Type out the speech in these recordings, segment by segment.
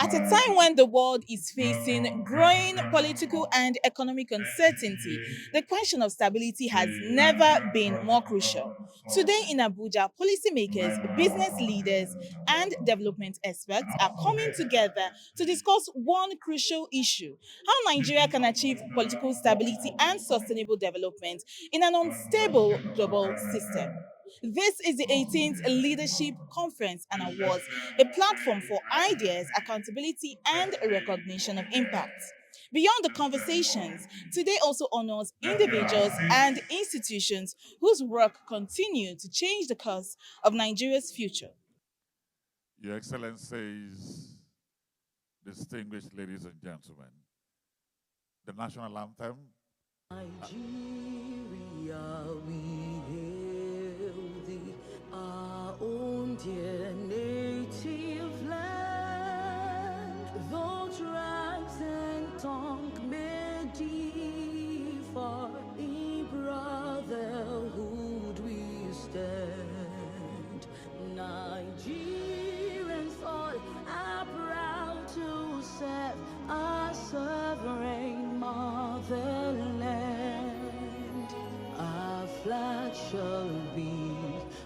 At a time when the world is facing growing political and economic uncertainty, the question of stability has never been more crucial. Today in Abuja, policymakers, business leaders, and development experts are coming together to discuss one crucial issue: how Nigeria can achieve political stability and sustainable development in an unstable global system. This is the 18th Leadership Conference and Awards, a platform for ideas, accountability, and recognition of impact. Beyond the conversations, today also honors individuals and institutions whose work continue to change the course of Nigeria's future. Your Excellencies, distinguished ladies and gentlemen, the national anthem. Nigeria, we hail thee, our own dear native land. Though tribes and tongue may differ, in brotherhood we stand. Nigerians all are proud to serve our sovereign motherland. Our flag shall be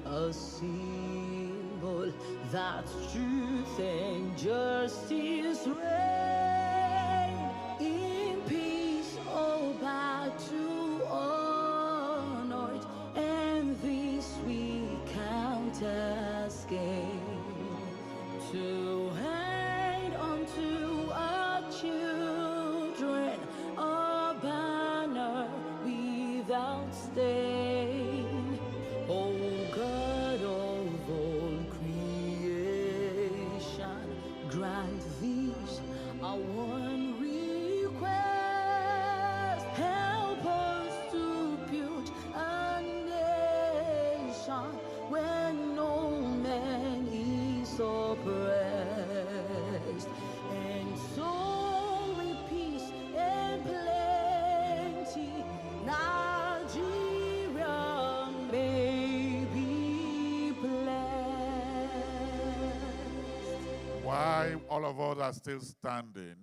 a symbol that truth and justice reign. In peace, oh, back to honor it, and this we count as gain. To hand unto our children a banner without stain. O God of all creation, grant these our one request. Help us to build a nation where no man is oppressed, and so with peace and plenty, Nigeria may be blessed. While all of us are still standing,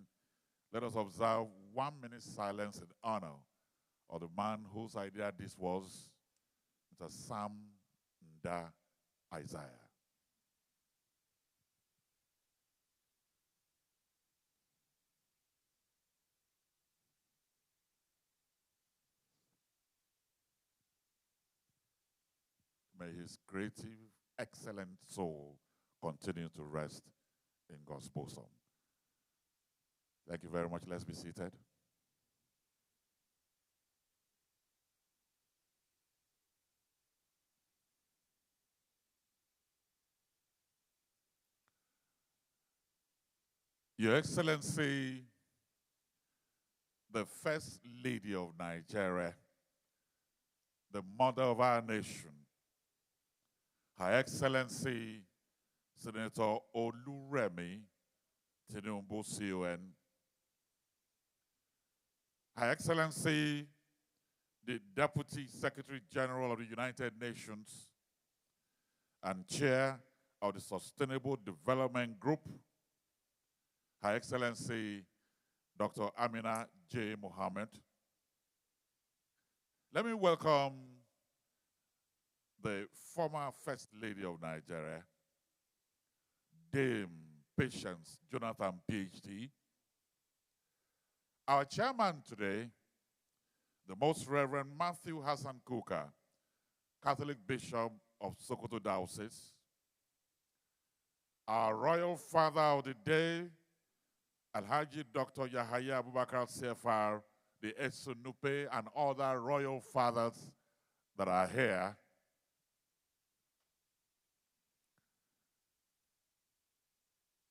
let us observe 1 minute silence in honor of the man whose idea this was, Mr. Sam Nda Isaiah. May his creative, excellent soul continue to rest in God's bosom. Thank you very much. Let's be seated. Your Excellency, the First Lady of Nigeria, the mother of our nation, Her Excellency Senator Oluremi Tinubu CON, Her Excellency the Deputy Secretary General of the United Nations and Chair of the Sustainable Development Group, Her Excellency Dr. Amina J. Mohammed. Let me welcome the former First Lady of Nigeria, Dame Patience Jonathan, PhD. Our chairman today, the Most Reverend Matthew Hassan Kuka, Catholic Bishop of Sokoto Diocese. Our Royal Father of the Day, Alhaji Dr. Yahaya Abubakar CFR, the Esunupe, and other Royal Fathers that are here.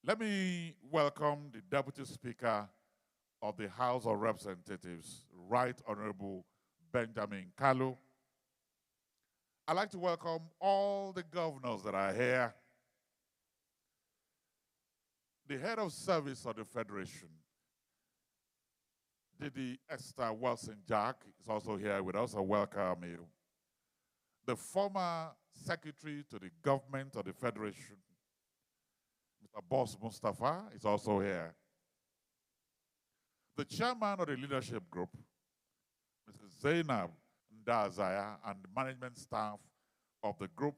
Let me welcome the Deputy Speaker of the House of Representatives, Right Honorable Benjamin Kalu. I'd like to welcome all the governors that are here. The head of service of the Federation, Didi Esther Wilson Jack, is also here with us. I welcome you. The former Secretary to the Government of the Federation, Mr. Boss Mustafa is also here. The chairman of the leadership group, Mrs. Zainab Ndazaya, and the management staff of the group,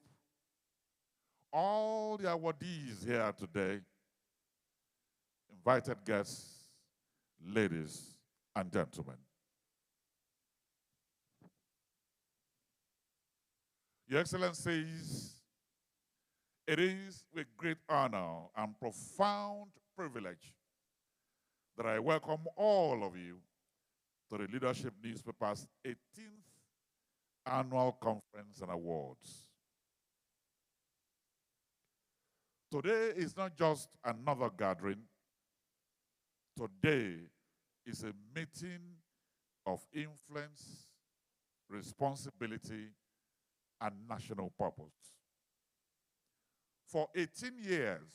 all the awardees here today, invited guests, ladies and gentlemen. Your Excellencies, it is with great honor and profound privilege that I welcome all of you to the Leadership Newspaper's 18th Annual Conference and Awards. Today is not just another gathering. Today is a meeting of influence, responsibility, and national purpose. For 18 years,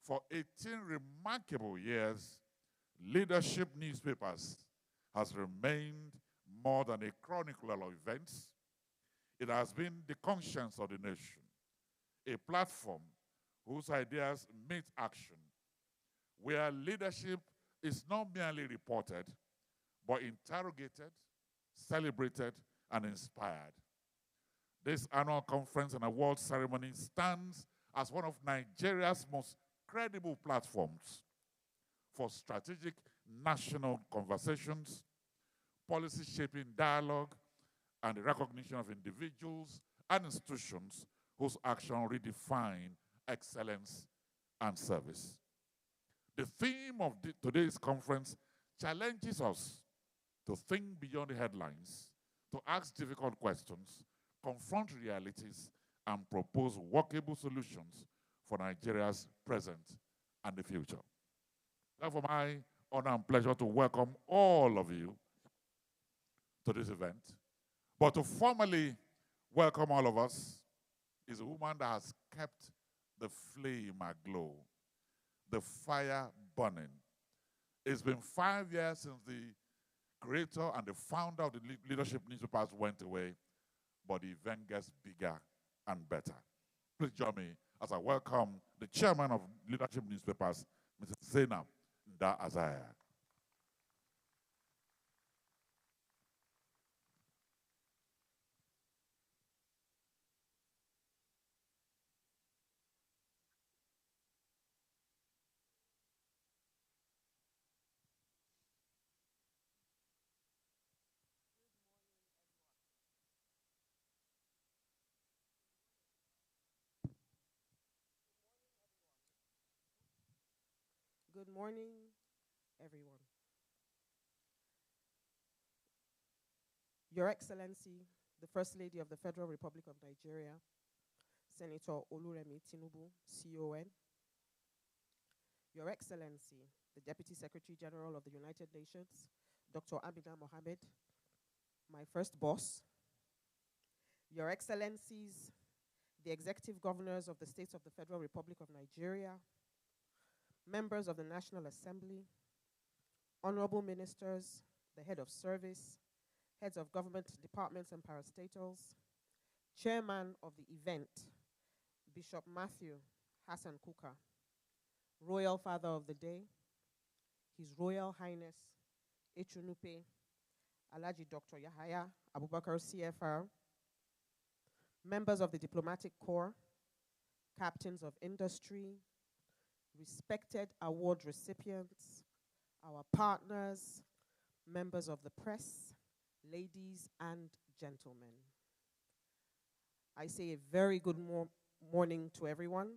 for 18 remarkable years, Leadership Newspapers has remained more than a chronicler of events. It has been the conscience of the nation, a platform whose ideas meet action, where leadership is not merely reported, but interrogated, celebrated, and inspired. This annual conference and awards ceremony stands as one of Nigeria's most credible platforms for strategic national conversations, policy-shaping dialogue, and the recognition of individuals and institutions whose action redefine excellence and service. The theme of today's conference challenges us to think beyond the headlines, to ask difficult questions, confront realities, and propose workable solutions for Nigeria's present and the future. Therefore, my honor and pleasure to welcome all of you to this event. But to formally welcome all of us is a woman that has kept the flame aglow, the fire burning. It's been 5 years since the creator and the founder of the Leadership Newspapers went away, but the event gets bigger and better. Please join me as I welcome the chairman of Leadership Newspapers, Mrs. Zainab Ndazaya. Good morning, everyone. Your Excellency, the First Lady of the Federal Republic of Nigeria, Senator Oluremi Tinubu, CON. Your Excellency, the Deputy Secretary General of the United Nations, Dr. Amina Mohammed, my first boss. Your Excellencies, the Executive Governors of the States of the Federal Republic of Nigeria, members of the National Assembly, honorable ministers, the head of service, heads of government departments and parastatals, chairman of the event, Bishop Matthew Hassan Kuka, Royal Father of the Day, His Royal Highness Echunupe Alhaji Dr. Yahaya Abubakar CFR, members of the Diplomatic Corps, captains of industry, respected award recipients, our partners, members of the press, ladies and gentlemen. I say a very good morning to everyone,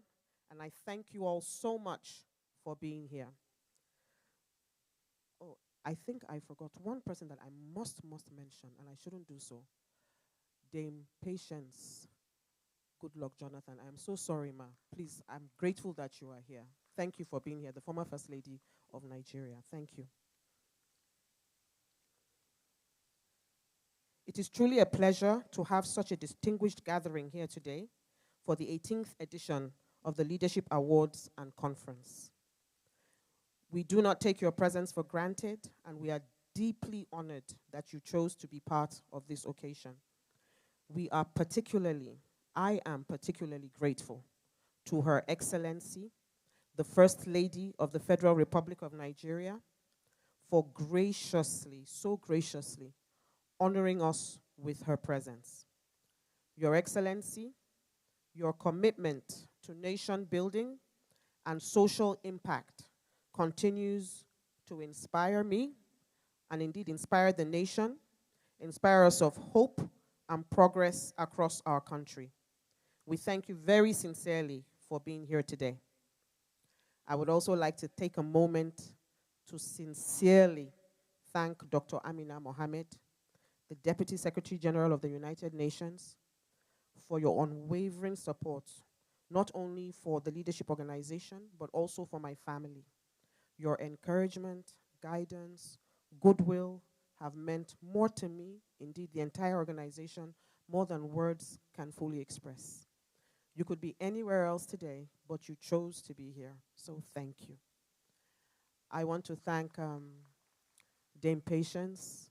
and I thank you all so much for being here. Oh, I think I forgot one person that I must mention, and I shouldn't do so. Dame Patience Goodluck Jonathan. I'm so sorry, ma. Please, I'm grateful that you are here. Thank you for being here, the former First Lady of Nigeria. Thank you. It is truly a pleasure to have such a distinguished gathering here today for the 18th edition of the Leadership Awards and Conference. We do not take your presence for granted, and we are deeply honored that you chose to be part of this occasion. I am particularly grateful to Her Excellency, the First Lady of the Federal Republic of Nigeria, for graciously, so graciously, honoring us with her presence. Your Excellency, your commitment to nation building and social impact continues to inspire me and indeed inspire the nation, inspire us of hope and progress across our country. We thank you very sincerely for being here today. I would also like to take a moment to sincerely thank Dr. Amina Mohammed, the Deputy Secretary General of the United Nations, for your unwavering support, not only for the leadership organization, but also for my family. Your encouragement, guidance, goodwill have meant more to me, indeed the entire organization, more than words can fully express. You could be anywhere else today, but you chose to be here, so thank you. I want to thank Dame Patience,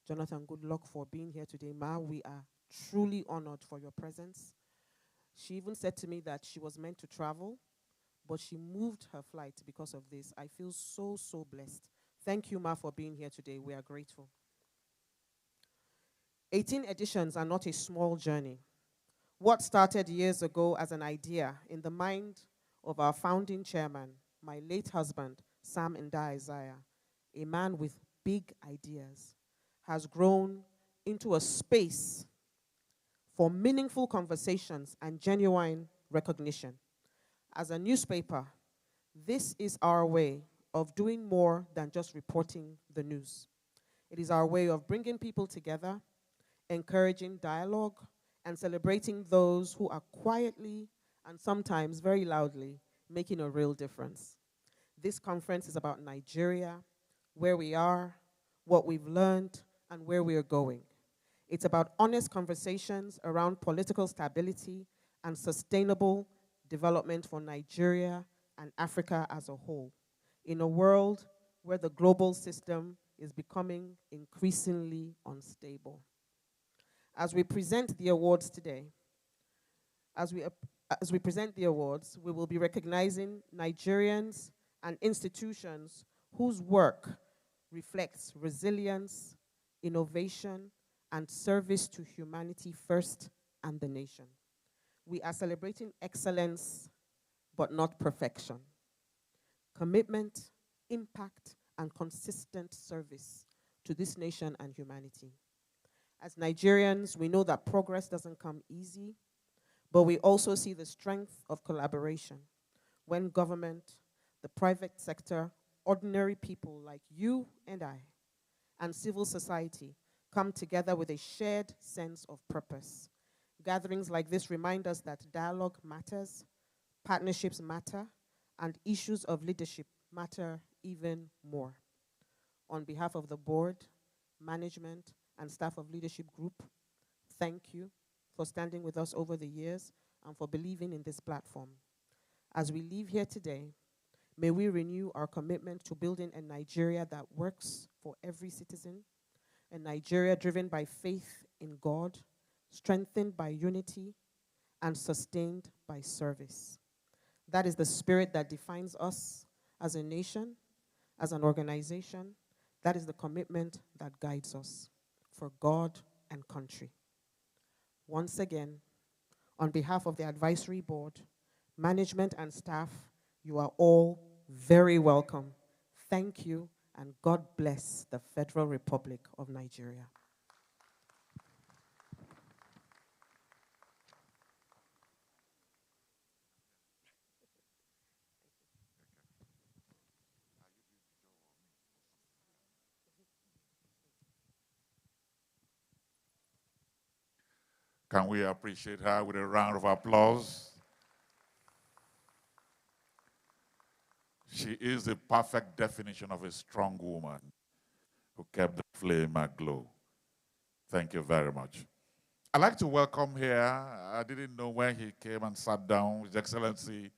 Jonathan Goodluck, for being here today. Ma, we are truly honored for your presence. She even said to me that she was meant to travel, but she moved her flight because of this. I feel so, so blessed. Thank you, Ma, for being here today. We are grateful. 18 editions are not a small journey. What started years ago as an idea in the mind of our founding chairman, my late husband, Sam Nda Isaiah, a man with big ideas, has grown into a space for meaningful conversations and genuine recognition. As a newspaper, this is our way of doing more than just reporting the news. It is our way of bringing people together, encouraging dialogue, and celebrating those who are quietly and sometimes very loudly making a real difference. This conference is about Nigeria, where we are, what we've learned, and where we are going. It's about honest conversations around political stability and sustainable development for Nigeria and Africa as a whole, in a world where the global system is becoming increasingly unstable. As we present the awards today, as we present the awards, we will be recognizing Nigerians and institutions whose work reflects resilience, innovation, and service to humanity first and the nation. We are celebrating excellence, but not perfection. Commitment, impact, and consistent service to this nation and humanity. As Nigerians, we know that progress doesn't come easy, but we also see the strength of collaboration when government, the private sector, ordinary people like you and I, and civil society come together with a shared sense of purpose. Gatherings like this remind us that dialogue matters, partnerships matter, and issues of leadership matter even more. On behalf of the board, management, and staff of Leadership Group, thank you for standing with us over the years and for believing in this platform. As we leave here today, may we renew our commitment to building a Nigeria that works for every citizen, a Nigeria driven by faith in God, strengthened by unity, and sustained by service. That is the spirit that defines us as a nation, as an organization. That is the commitment that guides us for God and country. Once again, on behalf of the advisory board, management and staff, you are all very welcome. Thank you, and God bless the Federal Republic of Nigeria. Can we appreciate her with a round of applause? She is the perfect definition of a strong woman who kept the flame aglow. Thank you very much. I'd like to welcome here, I didn't know when he came and sat down, His Excellency,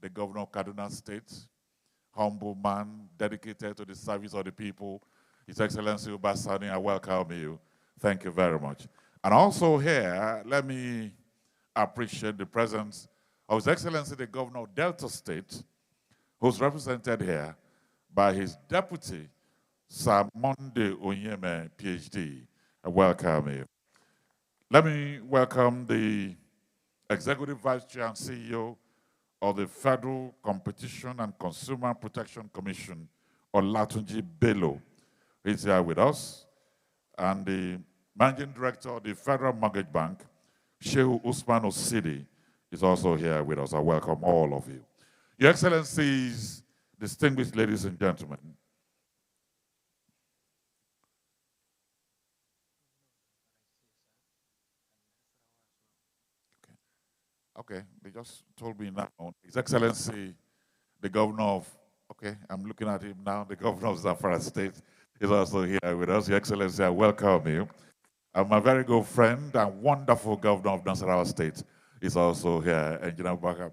the Governor of Kaduna State, humble man, dedicated to the service of the people. His Excellency Uba Sani, I welcome you. Thank you very much. And also here, let me appreciate the presence of His Excellency the Governor of Delta State, who's represented here by his deputy, Sir Monday Onyeme, PhD. I welcome you. Let me welcome the Executive Vice Chair and CEO of the Federal Competition and Consumer Protection Commission, Olatunji Bello. He's here with us. And the Managing Director of the Federal Mortgage Bank, Shehu Usman Osidi, is also here with us. I welcome all of you. Your Excellencies, distinguished ladies and gentlemen, okay, they just told me now, His Excellency, the Governor of, okay, I'm looking at him now, the Governor of Zamfara State is also here with us. Your Excellency, I welcome you. And my very good friend and wonderful Governor of Nasarawa State is also here, Engineer Bakab.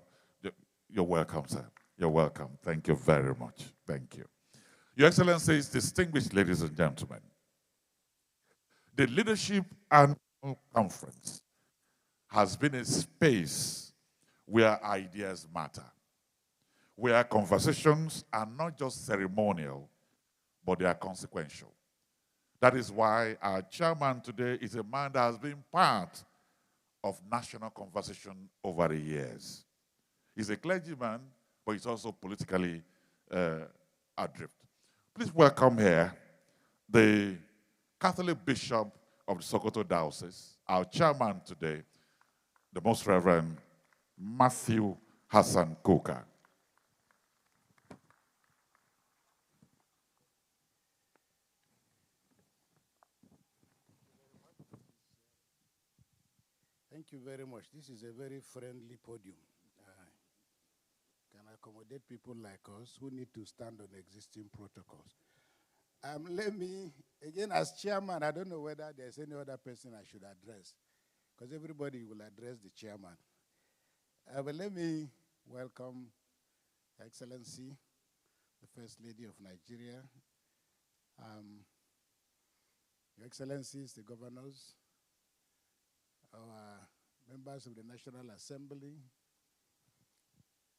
You're welcome, sir. You're welcome. Thank you very much. Thank you. Your Excellencies, distinguished ladies and gentlemen, the Leadership Annual Conference has been a space where ideas matter, where conversations are not just ceremonial, but they are consequential. That is why our chairman today is a man that has been part of national conversation over the years. He's a clergyman, but he's also politically adrift. Please welcome here the Catholic Bishop of the Sokoto Diocese, our chairman today, the Most Reverend Matthew Hassan Kuka. Thank you very much. This is a very friendly podium. Can accommodate people like us who need to stand on existing protocols. Let me, again, as chairman, I don't know whether there's any other person I should address, because everybody will address the chairman. But let me welcome Her Excellency, the First Lady of Nigeria, Your Excellencies, the governors, our members of the National Assembly,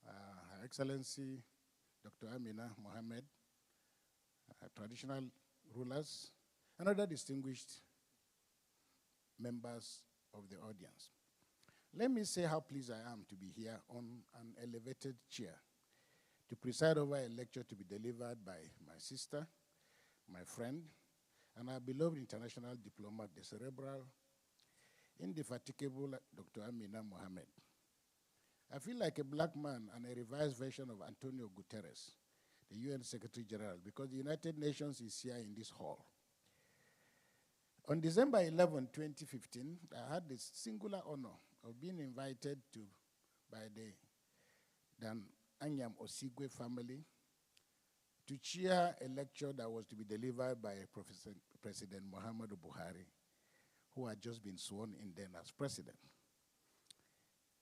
Her Excellency, Dr. Amina Mohammed, traditional rulers, and other distinguished members of the audience. Let me say how pleased I am to be here on an elevated chair to preside over a lecture to be delivered by my sister, my friend, and our beloved international diplomat, the cerebral, indefatigable Dr. Amina Mohammed. I feel like a black man and a revised version of Antonio Guterres, the UN Secretary General, because the United Nations is here in this hall. On December 11, 2015, I had the singular honor of being invited by the Dan Anyam Osigwe family to chair a lecture that was to be delivered by President Muhammadu Buhari, who had just been sworn in then as president.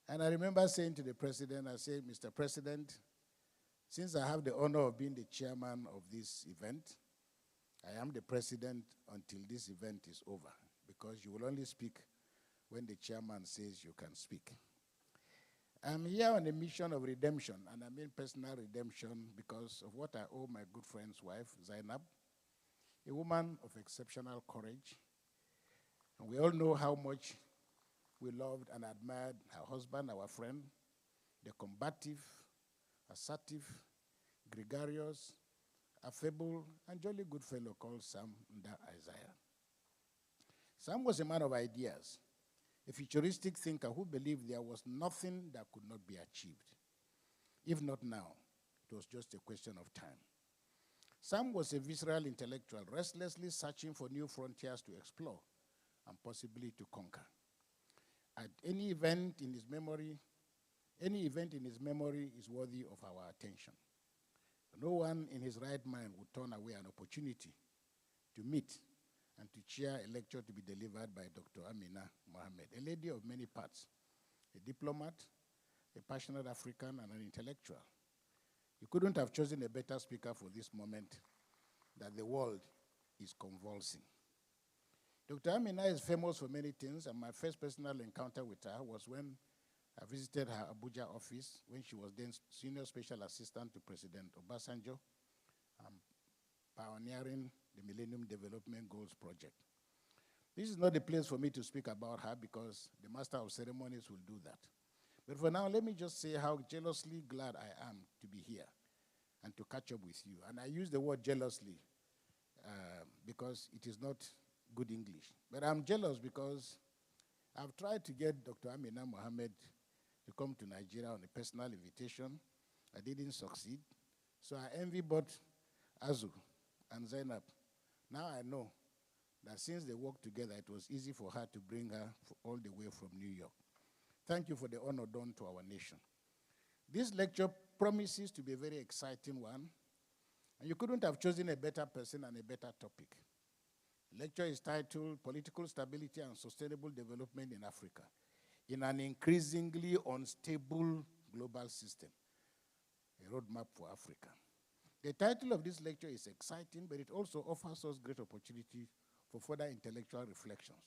And I remember saying to the president, I said, Mr. President, since I have the honor of being the chairman of this event, I am the president until this event is over, because you will only speak when the chairman says you can speak. I'm here on a mission of redemption, and I mean personal redemption because of what I owe my good friend's wife, Zainab, a woman of exceptional courage. And we all know how much we loved and admired her husband, our friend, the combative, assertive, gregarious, affable, and jolly good fellow called Sam Nda Isaiah. Sam was a man of ideas, a futuristic thinker who believed there was nothing that could not be achieved. If not now, it was just a question of time. Sam was a visceral intellectual, restlessly searching for new frontiers to explore and possibly to conquer. At any event in his memory is worthy of our attention. No one in his right mind would turn away an opportunity to meet and to chair a lecture to be delivered by Dr. Amina Mohammed, a lady of many parts, a diplomat, a passionate African, and an intellectual. You couldn't have chosen a better speaker for this moment that the world is convulsing. Dr. Amina is famous for many things, and my first personal encounter with her was when I visited her Abuja office when she was then Senior Special Assistant to President Obasanjo, pioneering the Millennium Development Goals project. This is not the place for me to speak about her because the Master of Ceremonies will do that. But for now, let me just say how jealously glad I am to be here and to catch up with you. And I use the word jealously because it is not good English. But I'm jealous because I've tried to get Dr. Amina Mohammed to come to Nigeria on a personal invitation. I didn't succeed. So I envy both Azu and Zainab. Now I know that since they worked together, it was easy for her to bring her all the way from New York. Thank you for the honor done to our nation. This lecture promises to be a very exciting one, and you couldn't have chosen a better person and a better topic. The lecture is titled Political Stability and Sustainable Development in Africa in an Increasingly Unstable Global System, a roadmap for Africa. The title of this lecture is exciting, but it also offers us great opportunity for further intellectual reflections.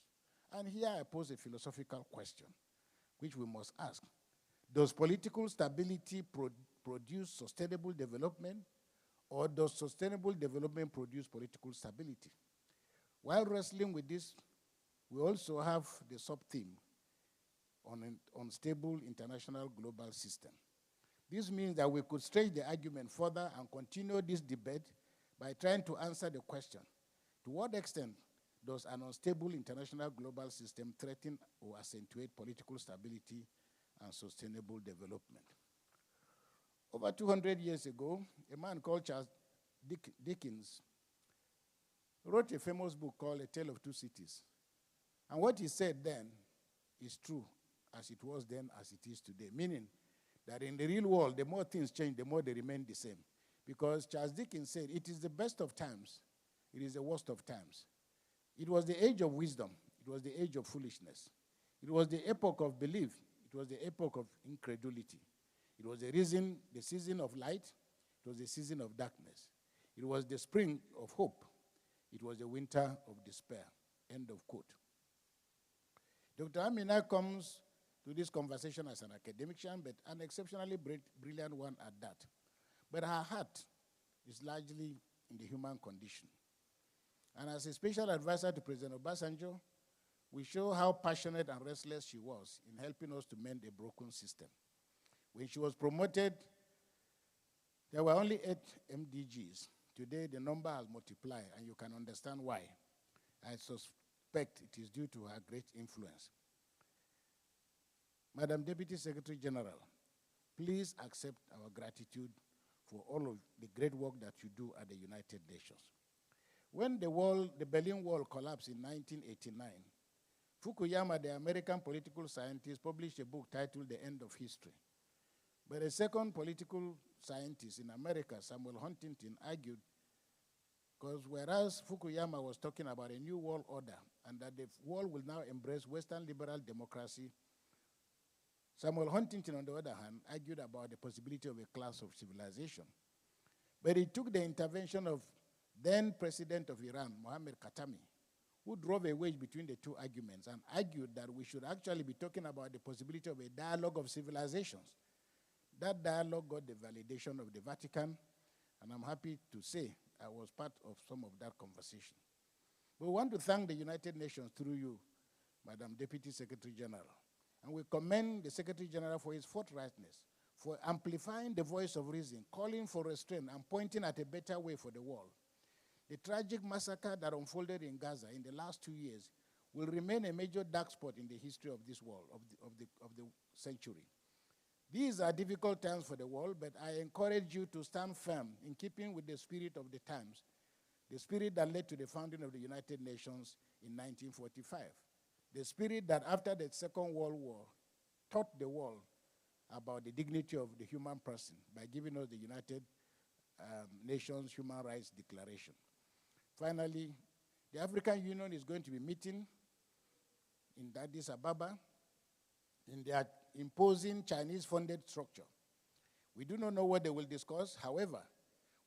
And here I pose a philosophical question, which we must ask. Does political stability produce sustainable development, or does sustainable development produce political stability? While wrestling with this, we also have the sub-theme on an unstable international global system. This means that we could stretch the argument further and continue this debate by trying to answer the question, to what extent does an unstable international global system threaten or accentuate political stability and sustainable development? Over 200 years ago, a man called Charles Dickens wrote a famous book called A Tale of Two Cities. And what he said then is true as it was then as it is today, meaning that in the real world, the more things change, the more they remain the same. Because Charles Dickens said, it is the best of times, it is the worst of times. It was the age of wisdom, it was the age of foolishness. It was the epoch of belief, it was the epoch of incredulity. It was the season of light, it was the season of darkness. It was the spring of hope, it was the winter of despair. End of quote. Dr. Amina comes to this conversation as an academician, but an exceptionally brilliant one at that. But her heart is largely in the human condition. And as a special advisor to President Obasanjo, we show how passionate and restless she was in helping us to mend a broken system. When she was promoted, there were only 8 MDGs. Today, the number has multiplied, and you can understand why. I suspect it is due to her great influence. Madam Deputy Secretary General, please accept our gratitude for all of the great work that you do at the United Nations. When the Berlin Wall collapsed in 1989, Fukuyama, the American political scientist, published a book titled The End of History. But a second political scientist in America, Samuel Huntington, argued, because whereas Fukuyama was talking about a new world order and that the world will now embrace Western liberal democracy, Samuel Huntington, on the other hand, argued about the possibility of a class of civilization. But it took the intervention of then President of Iran, Mohammad Khatami, who drove a wedge between the two arguments and argued that we should actually be talking about the possibility of a dialogue of civilizations. That dialogue got the validation of the Vatican, and I'm happy to say I was part of some of that conversation. We want to thank the United Nations through you, Madam Deputy Secretary General. And we commend the Secretary General for his forthrightness, for amplifying the voice of reason, calling for restraint, and pointing at a better way for the world. The tragic massacre that unfolded in Gaza in the last 2 years will remain a major dark spot in the history of this world, of the century. These are difficult times for the world, but I encourage you to stand firm in keeping with the spirit of the times, the spirit that led to the founding of the United Nations in 1945, the spirit that after the Second World War taught the world about the dignity of the human person by giving us the United Nations Human Rights Declaration. Finally, the African Union is going to be meeting in Addis Ababa in their imposing Chinese-funded structure. We do not know what they will discuss. However,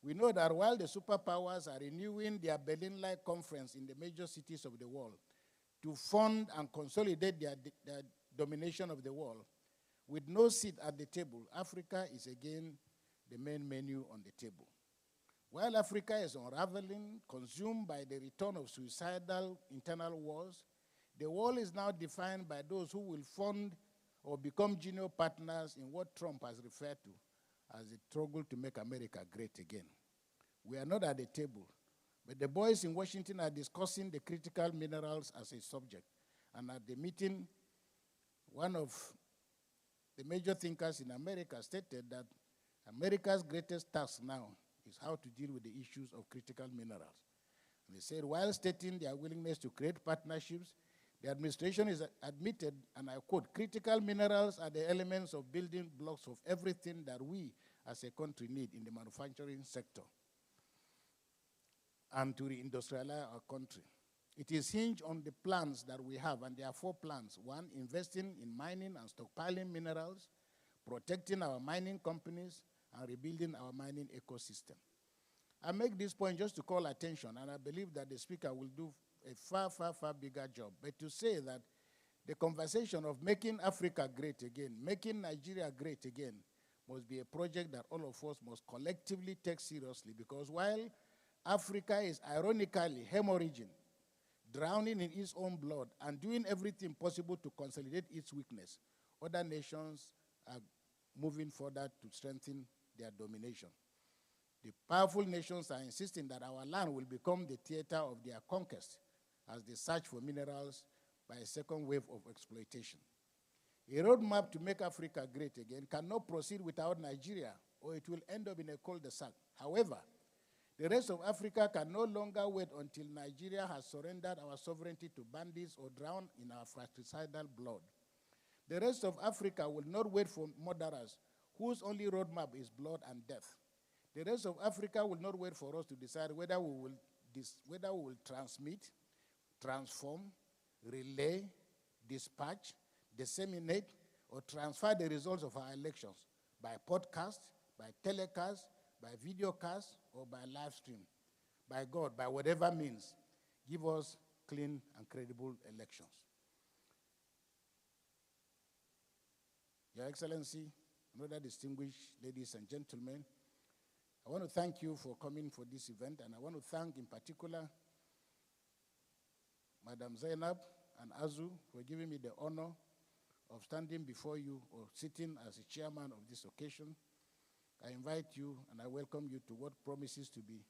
we know that while the superpowers are renewing their Berlin-like conference in the major cities of the world to fund and consolidate their domination of the world, With no seat at the table, Africa is again the main menu on the table. While Africa is unraveling, consumed by the return of suicidal internal wars, the world is now defined by those who will fund or become junior partners in what Trump has referred to as the struggle to make America great again. We are not at the table, but the boys in Washington are discussing the critical minerals as a subject. And at the meeting, one of the major thinkers in America stated that America's greatest task now is how to deal with the issues of critical minerals. And they said, while stating their willingness to create partnerships, the administration is admitted, and I quote, critical minerals are the elements of building blocks of everything that we as a country need in the manufacturing sector and to reindustrialize our country. It is hinged on the plans that we have, and there are 4 plans. 1, investing in mining and stockpiling minerals, protecting our mining companies, and rebuilding our mining ecosystem. I make this point just to call attention, and I believe that the speaker will do a far, far, far bigger job. But to say that the conversation of making Africa great again, making Nigeria great again, must be a project that all of us must collectively take seriously, because while Africa is ironically hemorrhaging, drowning in its own blood, and doing everything possible to consolidate its weakness, other nations are moving further to strengthen their domination. The powerful nations are insisting that our land will become the theater of their conquest as they search for minerals by a second wave of exploitation. A roadmap to make Africa great again cannot proceed without Nigeria, or it will end up in a cul-de-sac. However, the rest of Africa can no longer wait until Nigeria has surrendered our sovereignty to bandits or drowned in our fratricidal blood. The rest of Africa will not wait for murderers whose only roadmap is blood and death. The rest of Africa will not wait for us to decide whether we will transmit, transform, relay, dispatch, disseminate, or transfer the results of our elections by podcast, by telecast, by videocast, or by live stream. By God, by whatever means, give us clean and credible elections. Your Excellency, and other distinguished ladies and gentlemen, I want to thank you for coming for this event, and I want to thank in particular Madam Zainab and Azu for giving me the honor of standing before you or sitting as the chairman of this occasion. I invite you and I welcome you to what promises to be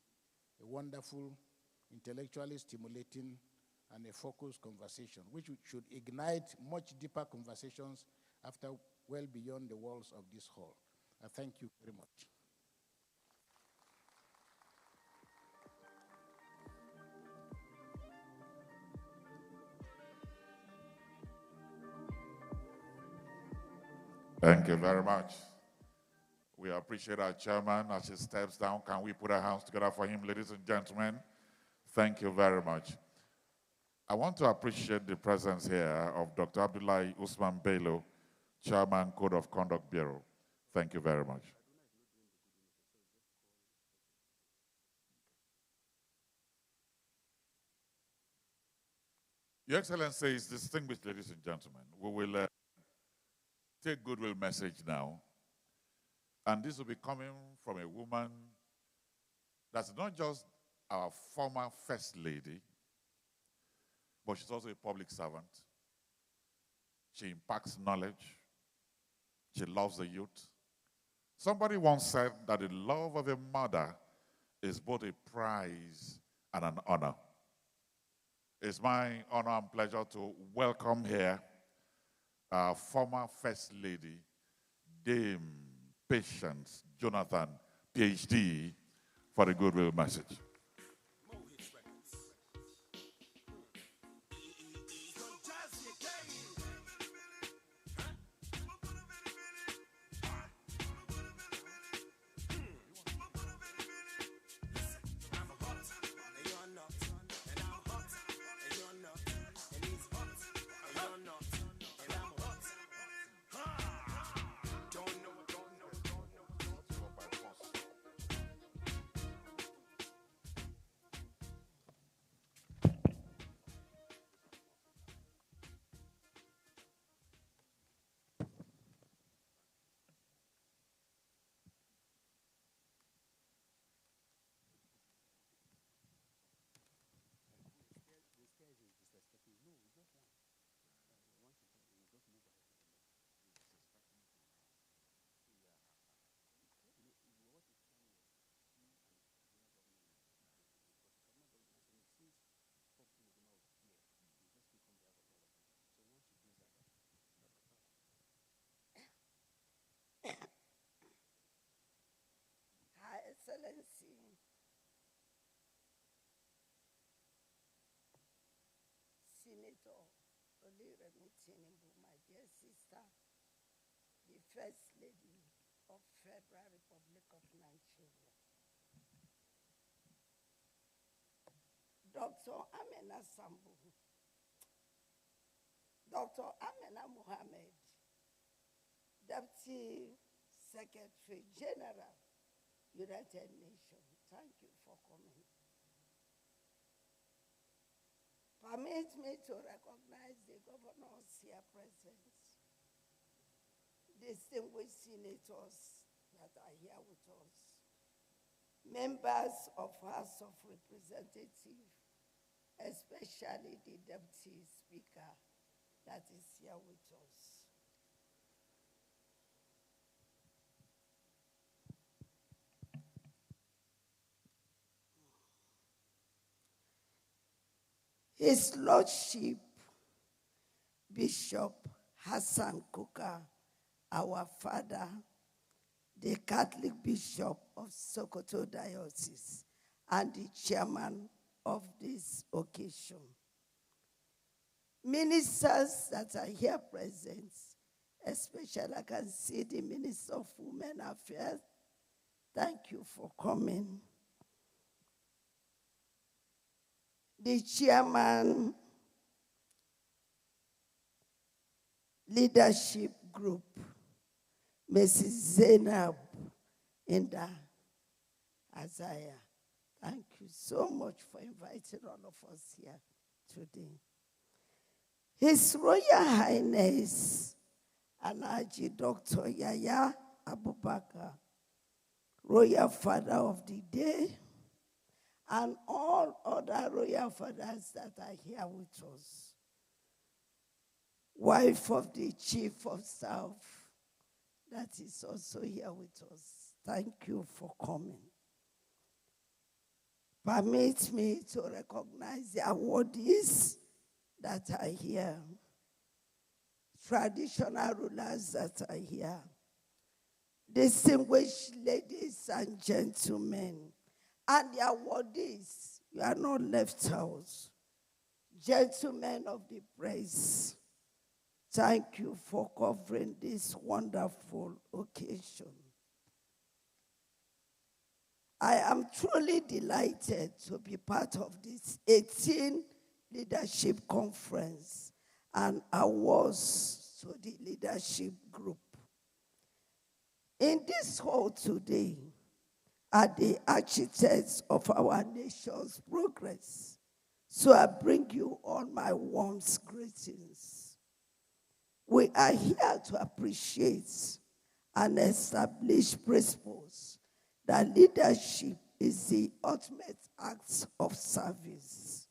a wonderful, intellectually stimulating, and a focused conversation, which should ignite much deeper conversations after well beyond the walls of this hall. I thank you very much. Thank you very much. We appreciate our chairman as he steps down. Can we put our hands together for him, ladies and gentlemen? Thank you very much. I want to appreciate the presence here of Dr. Abdullahi Usman Bello, Chairman, Code of Conduct Bureau. Thank you very much. Your Excellencies, distinguished ladies and gentlemen, we will take goodwill message now. And this will be coming from a woman that's not just our former First Lady, but she's also a public servant. She imparts knowledge. She loves the youth. Somebody once said that the love of a mother is both a prize and an honor. It's my honor and pleasure to welcome here our former First Lady, Dame Patience Jonathan, PhD, for the goodwill message. Excellency, Senator Oliremi Tinubu, my dear sister, the First Lady of Federal Republic of Nigeria, Dr. Amina Sambu, Dr. Amina Mohammed, Deputy Secretary General, United Nations, thank you for coming. Permit me to recognize the governors here present, distinguished senators that are here with us, members of House of Representatives, especially the Deputy Speaker that is here with us. His Lordship, Bishop Hassan Kuka, our father, the Catholic Bishop of Sokoto Diocese, and the chairman of this occasion. Ministers that are here present, especially I can see the Minister of Women Affairs. Thank you for coming. The chairman, leadership group, Mrs. Zainab Inda Azaya. Thank you so much for inviting all of us here today. His Royal Highness, Alhaji Dr. Yahya Abubakar, Royal Father of the Day, and all other royal fathers that are here with us. Wife of the Chief of Staff that is also here with us. Thank you for coming. Permit me to recognize the awardees that are here, traditional rulers that are here, distinguished ladies and gentlemen, and the awardees, you are not left out. Gentlemen of the press, thank you for covering this wonderful occasion. I am truly delighted to be part of this 18th Leadership Conference and awards to the leadership group. In this hall today are the architects of our nation's progress. So I bring you all my warmest greetings. We are here to appreciate and establish principles that leadership is the ultimate act of service.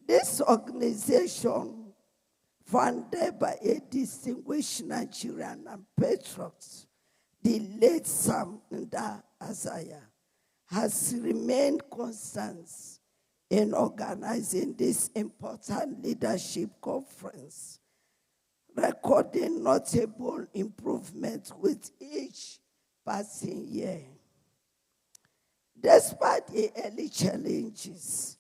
This organization, founded by a distinguished Nigerian and patriot, the late Sam Nda Azaya, has remained constant in organizing this important leadership conference, recording notable improvements with each passing year. Despite the early challenges,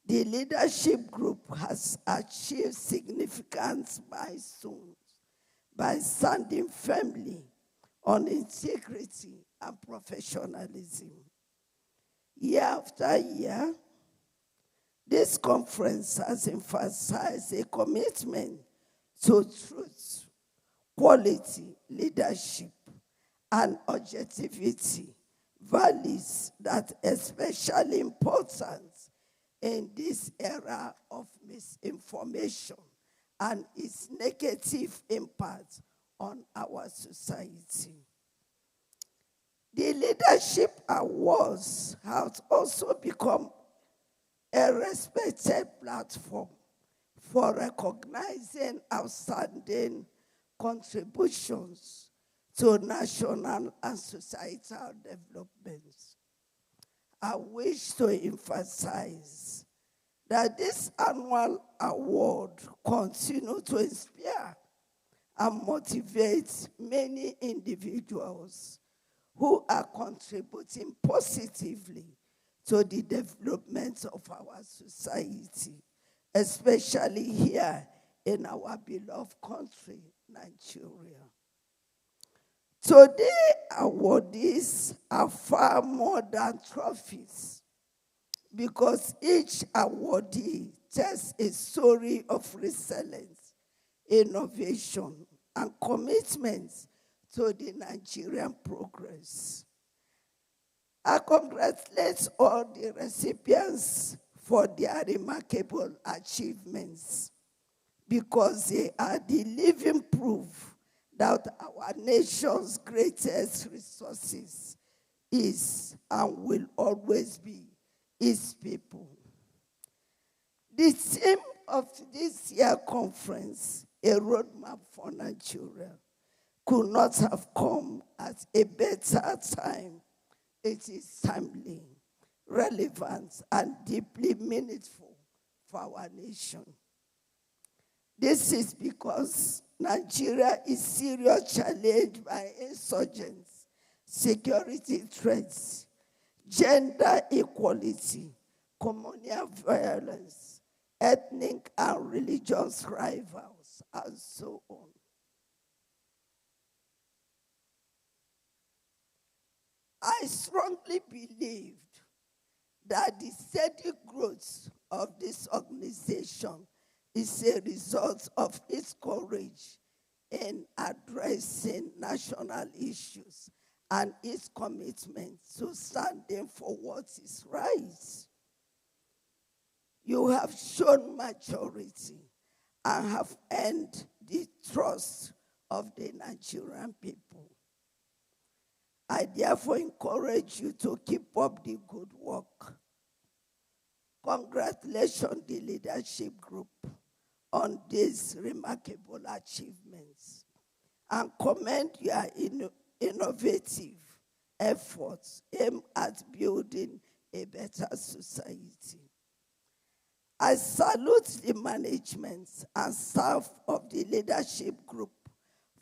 the leadership group has achieved significant milestones by standing firmly on integrity and professionalism. Year after year, this conference has emphasized a commitment to truth, quality, leadership, and objectivity, values that are especially important in this era of misinformation and its negative impact on our society. The Leadership Awards have also become a respected platform for recognizing outstanding contributions to national and societal developments. I wish to emphasize that this annual award continues to inspire and motivate many individuals who are contributing positively to the development of our society, especially here in our beloved country, Nigeria. Today, awardees are far more than trophies because each awardee tells a story of resilience, innovation, and commitment to the Nigerian progress. I congratulate all the recipients for their remarkable achievements because they are the living proof that our nation's greatest resources is and will always be its people. The theme of this year's conference, A Roadmap for Nigeria, could not have come at a better time. It is timely, relevant, and deeply meaningful for our nation. This is because Nigeria is seriously challenged by insurgents, security threats, gender equality, communal violence, ethnic and religious rivals, and so on. I strongly believed that the steady growth of this organization is a result of its courage in addressing national issues and its commitment to standing for what is right. You have shown maturity and have earned the trust of the Nigerian people. I therefore encourage you to keep up the good work. Congratulations, the leadership group, on these remarkable achievements, and commend your innovative efforts aimed at building a better society. I salute the management and staff of the leadership group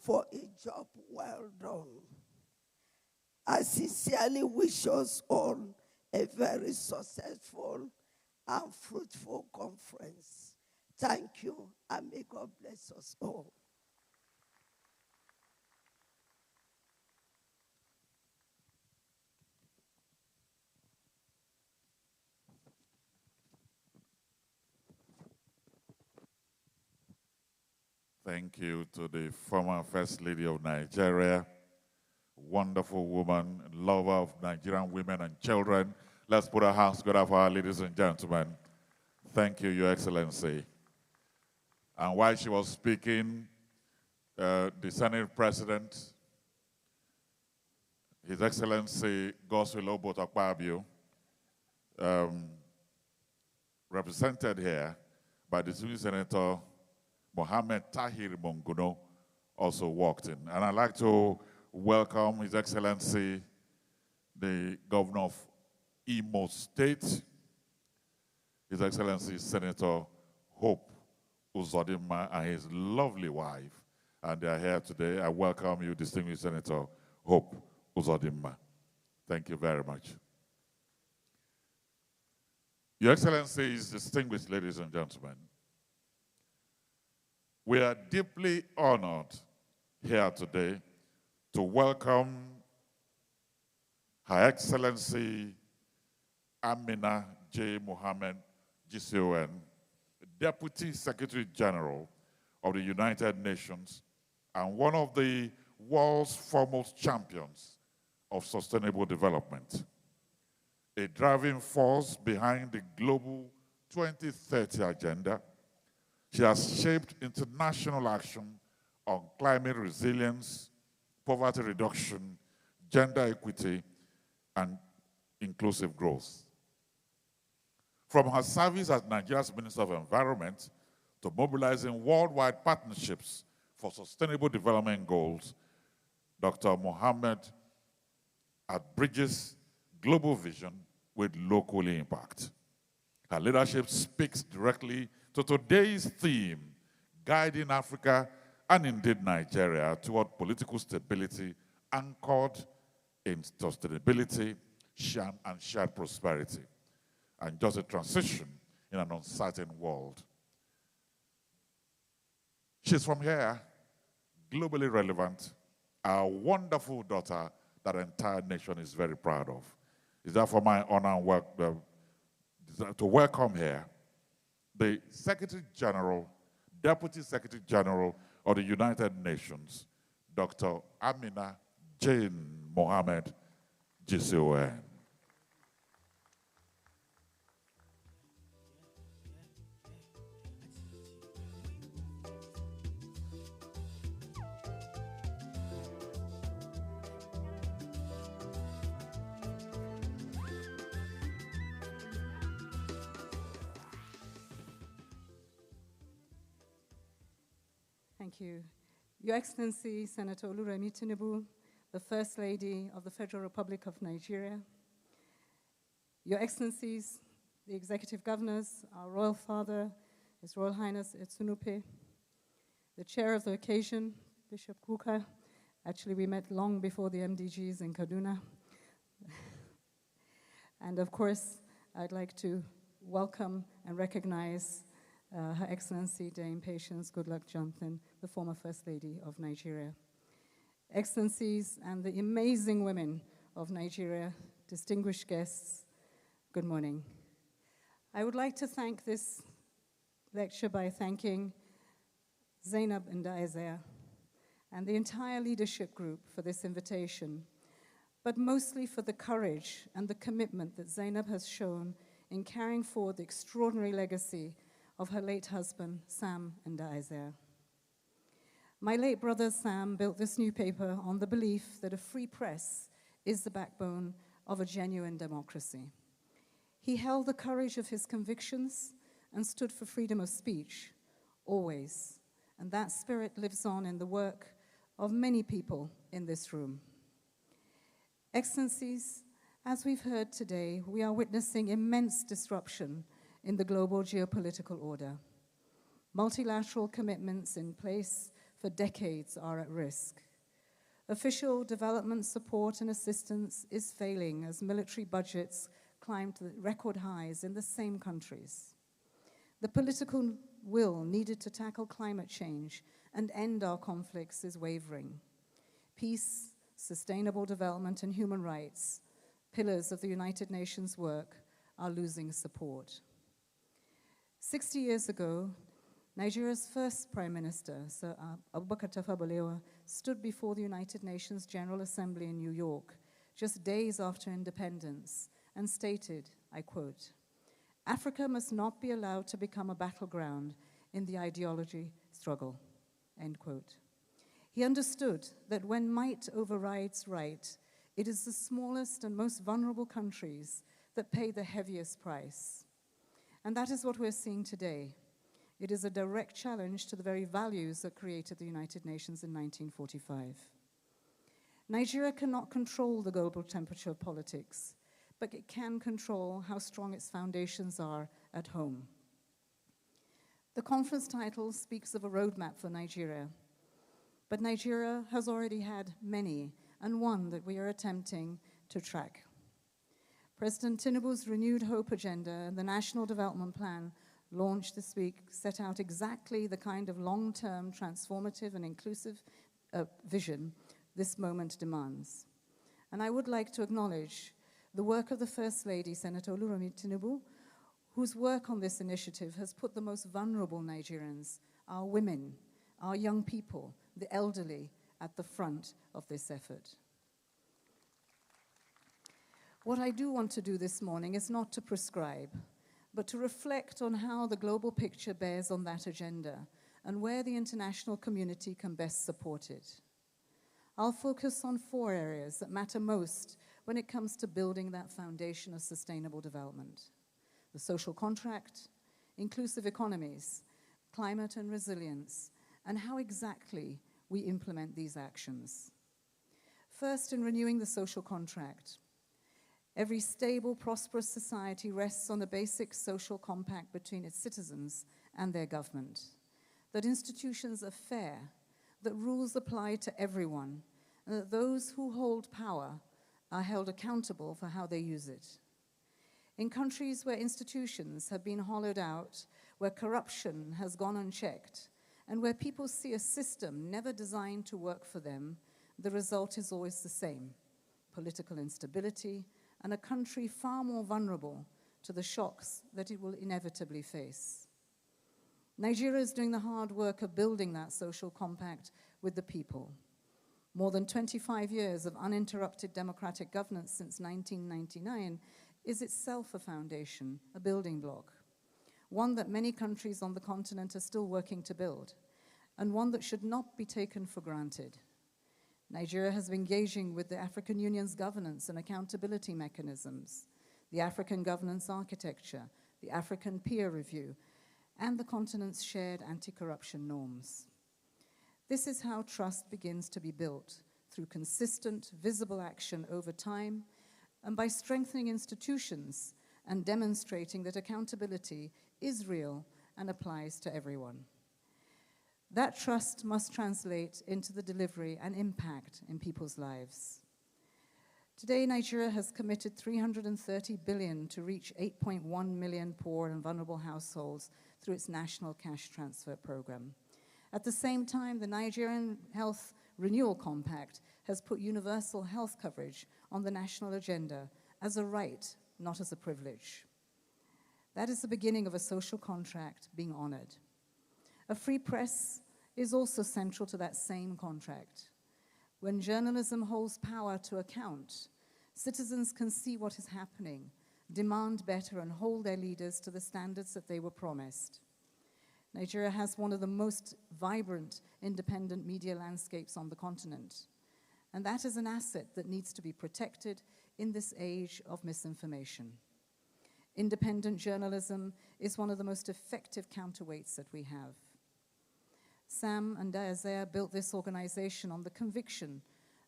for a job well done. I sincerely wish us all a very successful and fruitful conference. Thank you, and may God bless us all. Thank you to the former First Lady of Nigeria, wonderful woman, lover of Nigerian women and children. Let's put our hands together for our ladies and gentlemen. Thank you, Your Excellency. And while she was speaking, the Senate President, His Excellency Godswill Obot-Akpabio, represented here by the Distinguished Senator Mohammed Tahir Monguno, also walked in. And I'd like to welcome His Excellency, the Governor of Imo State, His Excellency Senator Hope Uzodimma, and his lovely wife. And they are here today. I welcome you, Distinguished Senator Hope Uzodimma. Thank you very much. Your Excellencies, distinguished ladies and gentlemen, we are deeply honored here today to welcome Her Excellency Amina J. Mohammed, GCON, Deputy Secretary General of the United Nations and one of the world's foremost champions of sustainable development, a driving force behind the Global 2030 Agenda. She has shaped international action on climate resilience, poverty reduction, gender equity, and inclusive growth. From her service as Nigeria's Minister of Environment to mobilizing worldwide partnerships for sustainable development goals, Dr. Mohammed bridges global vision with local impact. Her leadership speaks directly to today's theme, guiding Africa and indeed Nigeria toward political stability anchored in sustainability, and shared prosperity, and just a transition in an uncertain world. She's from here, globally relevant, a wonderful daughter that the entire nation is very proud of. It's therefore my honor and work to welcome here the Secretary General, Deputy Secretary General of the United Nations, Dr. Amina Jane Mohammed, GCON. Thank you. Your Excellency, Senator Oluremi Tinubu, the First Lady of the Federal Republic of Nigeria, Your Excellencies, the Executive Governors, our Royal Father, His Royal Highness Etsunupe, the Chair of the occasion, Bishop Kuka. Actually, we met long before the MDGs in Kaduna. And of course, I'd like to welcome and recognize Her Excellency Dame Patience Goodluck Jonathan, the former First Lady of Nigeria. Excellencies and the amazing women of Nigeria, distinguished guests, good morning. I would like to thank this lecture by thanking Zainab Ndaizer and the entire leadership group for this invitation, but mostly for the courage and the commitment that Zainab has shown in carrying forward the extraordinary legacy of her late husband, Sam Ndaizer. My late brother Sam built this new paper on the belief that a free press is the backbone of a genuine democracy. He held the courage of his convictions and stood for freedom of speech, always. And that spirit lives on in the work of many people in this room. Excellencies, as we've heard today, we are witnessing immense disruption in the global geopolitical order. Multilateral commitments in place for decades are at risk. Official development support and assistance is failing as military budgets climb to record highs in the same countries. The political will needed to tackle climate change and end our conflicts is wavering. Peace, sustainable development, and human rights, pillars of the United Nations work, are losing support. 60 years ago, Nigeria's first Prime Minister, Sir Abubakar Tafawa Balewa, stood before the United Nations General Assembly in New York just days after independence and stated, I quote, "Africa must not be allowed to become a battleground in the ideology struggle," end quote. He understood that when might overrides right, it is the smallest and most vulnerable countries that pay the heaviest price. And that is what we're seeing today. It is a direct challenge to the very values that created the United Nations in 1945. Nigeria cannot control the global temperature of politics, but it can control how strong its foundations are at home. The conference title speaks of a roadmap for Nigeria, but Nigeria has already had many, and one that we are attempting to track. President Tinubu's Renewed Hope Agenda and the National Development Plan launched this week set out exactly the kind of long-term, transformative, and inclusive vision this moment demands. And I would like to acknowledge the work of the First Lady, Senator Oluremi Tinubu, whose work on this initiative has put the most vulnerable Nigerians, our women, our young people, the elderly, at the front of this effort. What I do want to do this morning is not to prescribe, but to reflect on how the global picture bears on that agenda and where the international community can best support it. I'll focus on 4 areas that matter most when it comes to building that foundation of sustainable development: the social contract, inclusive economies, climate and resilience, and how exactly we implement these actions. First, in renewing the social contract, every stable, prosperous society rests on a basic social compact between its citizens and their government, that institutions are fair, that rules apply to everyone, and that those who hold power are held accountable for how they use it. In countries where institutions have been hollowed out, where corruption has gone unchecked, and where people see a system never designed to work for them, the result is always the same: political instability and a country far more vulnerable to the shocks that it will inevitably face. Nigeria is doing the hard work of building that social compact with the people. More than 25 years of uninterrupted democratic governance since 1999 is itself a foundation, a building block, one that many countries on the continent are still working to build, and one that should not be taken for granted. Nigeria has been engaging with the African Union's governance and accountability mechanisms, the African governance architecture, the African peer review, and the continent's shared anti-corruption norms. This is how trust begins to be built, through consistent, visible action over time, and by strengthening institutions and demonstrating that accountability is real and applies to everyone. That trust must translate into the delivery and impact in people's lives. Today, Nigeria has committed 330 billion to reach 8.1 million poor and vulnerable households through its National Cash Transfer Program. At the same time, the Nigerian Health Renewal Compact has put universal health coverage on the national agenda as a right, not as a privilege. That is the beginning of a social contract being honored. A free press is also central to that same contract. When journalism holds power to account, citizens can see what is happening, demand better, and hold their leaders to the standards that they were promised. Nigeria has one of the most vibrant independent media landscapes on the continent, and that is an asset that needs to be protected in this age of misinformation. Independent journalism is one of the most effective counterweights that we have. Sam and Isaiah built this organization on the conviction,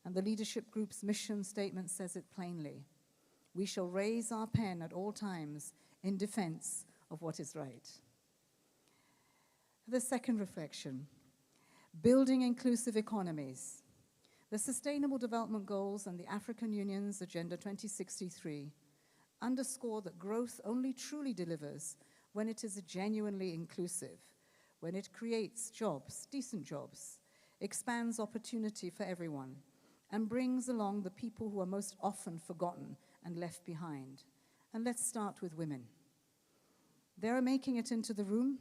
and the leadership group's mission statement says it plainly: we shall raise our pen at all times in defense of what is right. The second reflection, building inclusive economies. The Sustainable Development Goals and the African Union's Agenda 2063 underscore that growth only truly delivers when it is genuinely inclusive, when it creates jobs, decent jobs, expands opportunity for everyone, and brings along the people who are most often forgotten and left behind. And let's start with women. They are making it into the room,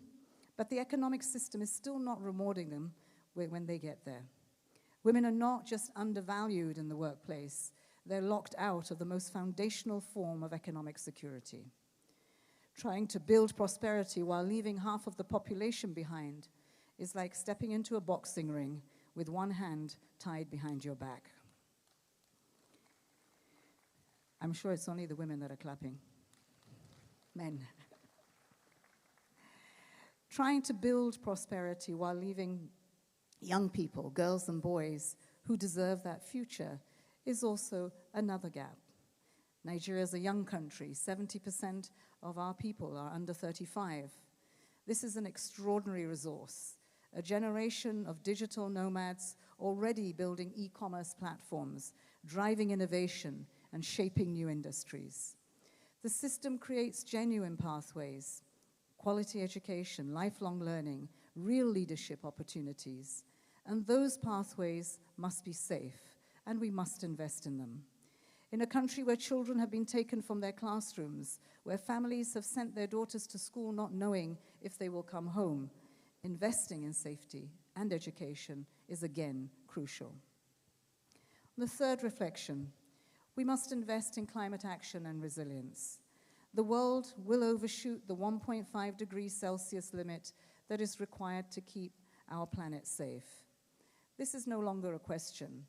but the economic system is still not rewarding them when they get there. Women are not just undervalued in the workplace, they're locked out of the most foundational form of economic security. Trying to build prosperity while leaving half of the population behind is like stepping into a boxing ring with one hand tied behind your back. I'm sure it's only the women that are clapping. Men. Trying to build prosperity while leaving young people, girls and boys, who deserve that future is also another gap. Nigeria is a young country. 70% of our people are under 35. This is an extraordinary resource, a generation of digital nomads already building e-commerce platforms, driving innovation, and shaping new industries. The system creates genuine pathways, quality education, lifelong learning, real leadership opportunities, and those pathways must be safe, and we must invest in them. In a country where children have been taken from their classrooms, where families have sent their daughters to school not knowing if they will come home, investing in safety and education is again crucial. The third reflection, we must invest in climate action and resilience. The world will overshoot the 1.5 degrees Celsius limit that is required to keep our planet safe. This is no longer a question.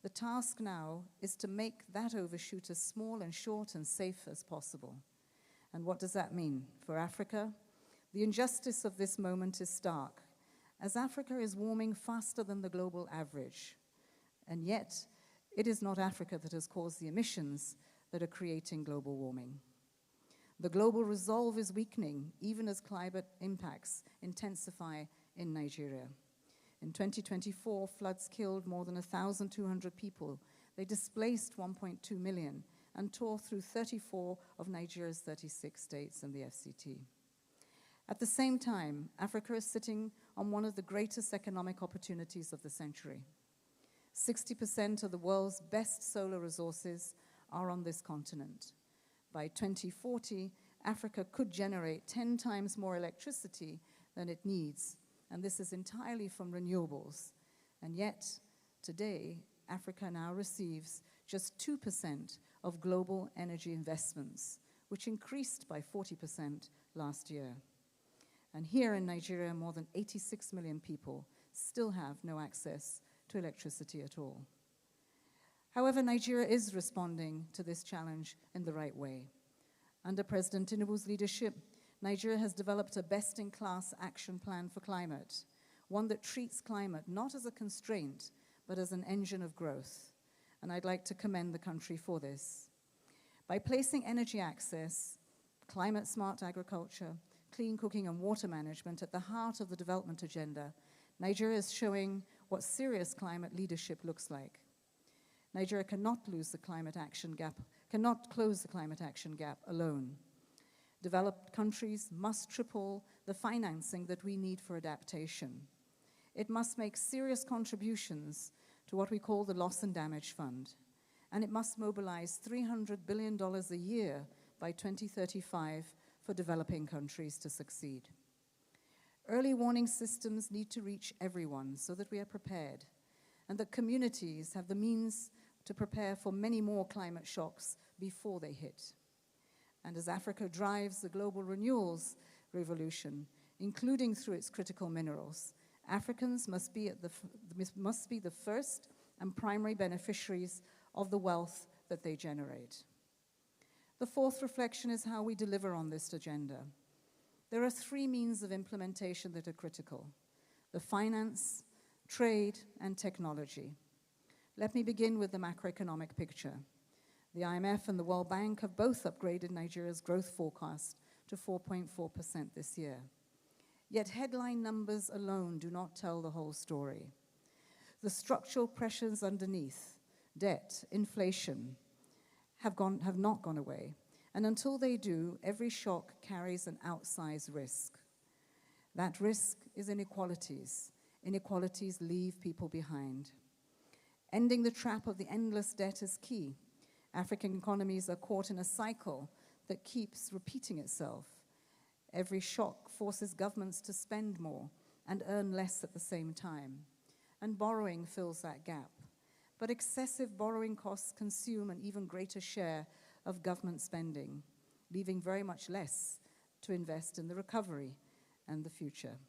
The task now is to make that overshoot as small and short and safe as possible. And what does that mean for Africa? The injustice of this moment is stark, as Africa is warming faster than the global average. And yet, it is not Africa that has caused the emissions that are creating global warming. The global resolve is weakening, even as climate impacts intensify in Nigeria. In 2024, floods killed more than 1,200 people. They displaced 1.2 million and tore through 34 of Nigeria's 36 states and the FCT. At the same time, Africa is sitting on one of the greatest economic opportunities of the century. 60% of the world's best solar resources are on this continent. By 2040, Africa could generate 10 times more electricity than it needs, and this is entirely from renewables. And yet, today, Africa now receives just 2% of global energy investments, which increased by 40% last year. And here in Nigeria, more than 86 million people still have no access to electricity at all. However, Nigeria is responding to this challenge in the right way. Under President Tinubu's leadership, Nigeria has developed a best-in-class action plan for climate, one that treats climate not as a constraint, but as an engine of growth. And I'd like to commend the country for this. By placing energy access, climate-smart agriculture, clean cooking and water management at the heart of the development agenda, Nigeria is showing what serious climate leadership looks like. Nigeria cannot close the climate action gap alone. Developed countries must triple the financing that we need for adaptation. It must make serious contributions to what we call the Loss and Damage Fund, and it must mobilize $300 billion a year by 2035 for developing countries to succeed. Early warning systems need to reach everyone so that we are prepared, and that communities have the means to prepare for many more climate shocks before they hit. And as Africa drives the global renewals revolution, including through its critical minerals, Africans must be the first and primary beneficiaries of the wealth that they generate. The fourth reflection is how we deliver on this agenda. There are three means of implementation that are critical: the finance, trade, and technology. Let me begin with the macroeconomic picture. The IMF and the World Bank have both upgraded Nigeria's growth forecast to 4.4% this year. Yet headline numbers alone do not tell the whole story. The structural pressures underneath, debt, inflation, have not gone away. And until they do, every shock carries an outsized risk. That risk is inequalities. Inequalities leave people behind. Ending the trap of the endless debt is key. African economies are caught in a cycle that keeps repeating itself. Every shock forces governments to spend more and earn less at the same time. And borrowing fills that gap. But excessive borrowing costs consume an even greater share of government spending, leaving very much less to invest in the recovery and the future.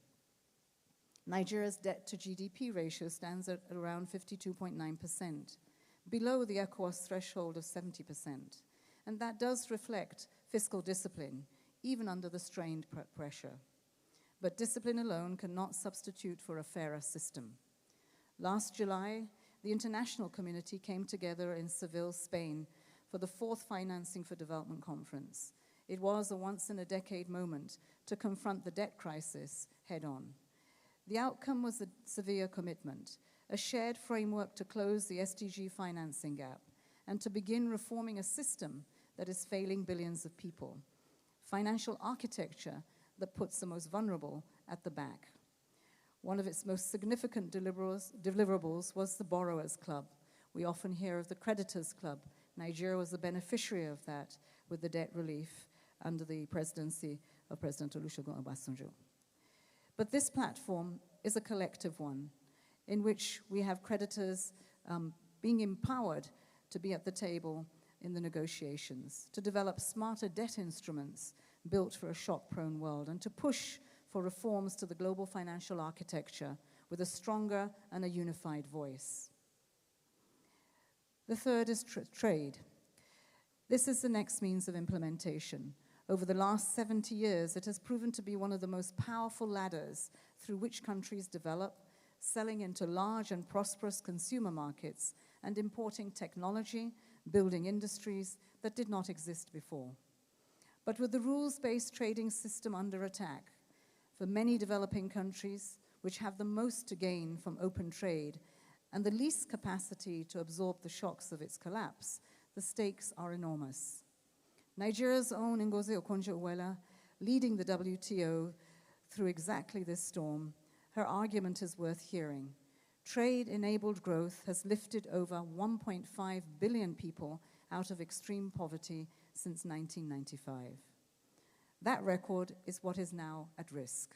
Nigeria's debt to GDP ratio stands at around 52.9%, below the ECOWAS threshold of 70%. And that does reflect fiscal discipline, even under the strained pressure. But discipline alone cannot substitute for a fairer system. Last July, the international community came together in Seville, Spain, for the fourth Financing for Development conference. It was a once-in-a-decade moment to confront the debt crisis head-on. The outcome was a Seville commitment, a shared framework to close the SDG financing gap and to begin reforming a system that is failing billions of people. Financial architecture that puts the most vulnerable at the back. One of its most significant deliverables was the Borrowers' Club. We often hear of the Creditors' Club. Nigeria was the beneficiary of that with the debt relief under the presidency of President Olusegun Obasanjo. But this platform is a collective one in which we have creditors being empowered to be at the table in the negotiations, to develop smarter debt instruments built for a shock-prone world, and to push for reforms to the global financial architecture with a stronger and a unified voice. The third is trade. This is the next means of implementation. Over the last 70 years, it has proven to be one of the most powerful ladders through which countries develop, selling into large and prosperous consumer markets and importing technology, building industries that did not exist before. But with the rules-based trading system under attack, for many developing countries, which have the most to gain from open trade and the least capacity to absorb the shocks of its collapse, the stakes are enormous. Nigeria's own Ngozi Okonjo-Iweala, leading the WTO through exactly this storm, her argument is worth hearing. Trade-enabled growth has lifted over 1.5 billion people out of extreme poverty since 1995. That record is what is now at risk.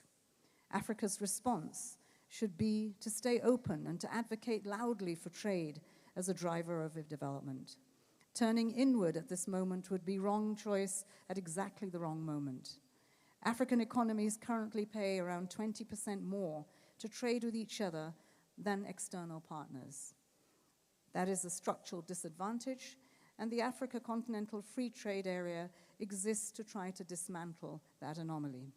Africa's response should be to stay open and to advocate loudly for trade as a driver of development. Turning inward at this moment would be wrong choice at exactly the wrong moment. African economies currently pay around 20% more to trade with each other than external partners. That is a structural disadvantage, and the Africa Continental Free Trade Area exists to try to dismantle that anomaly.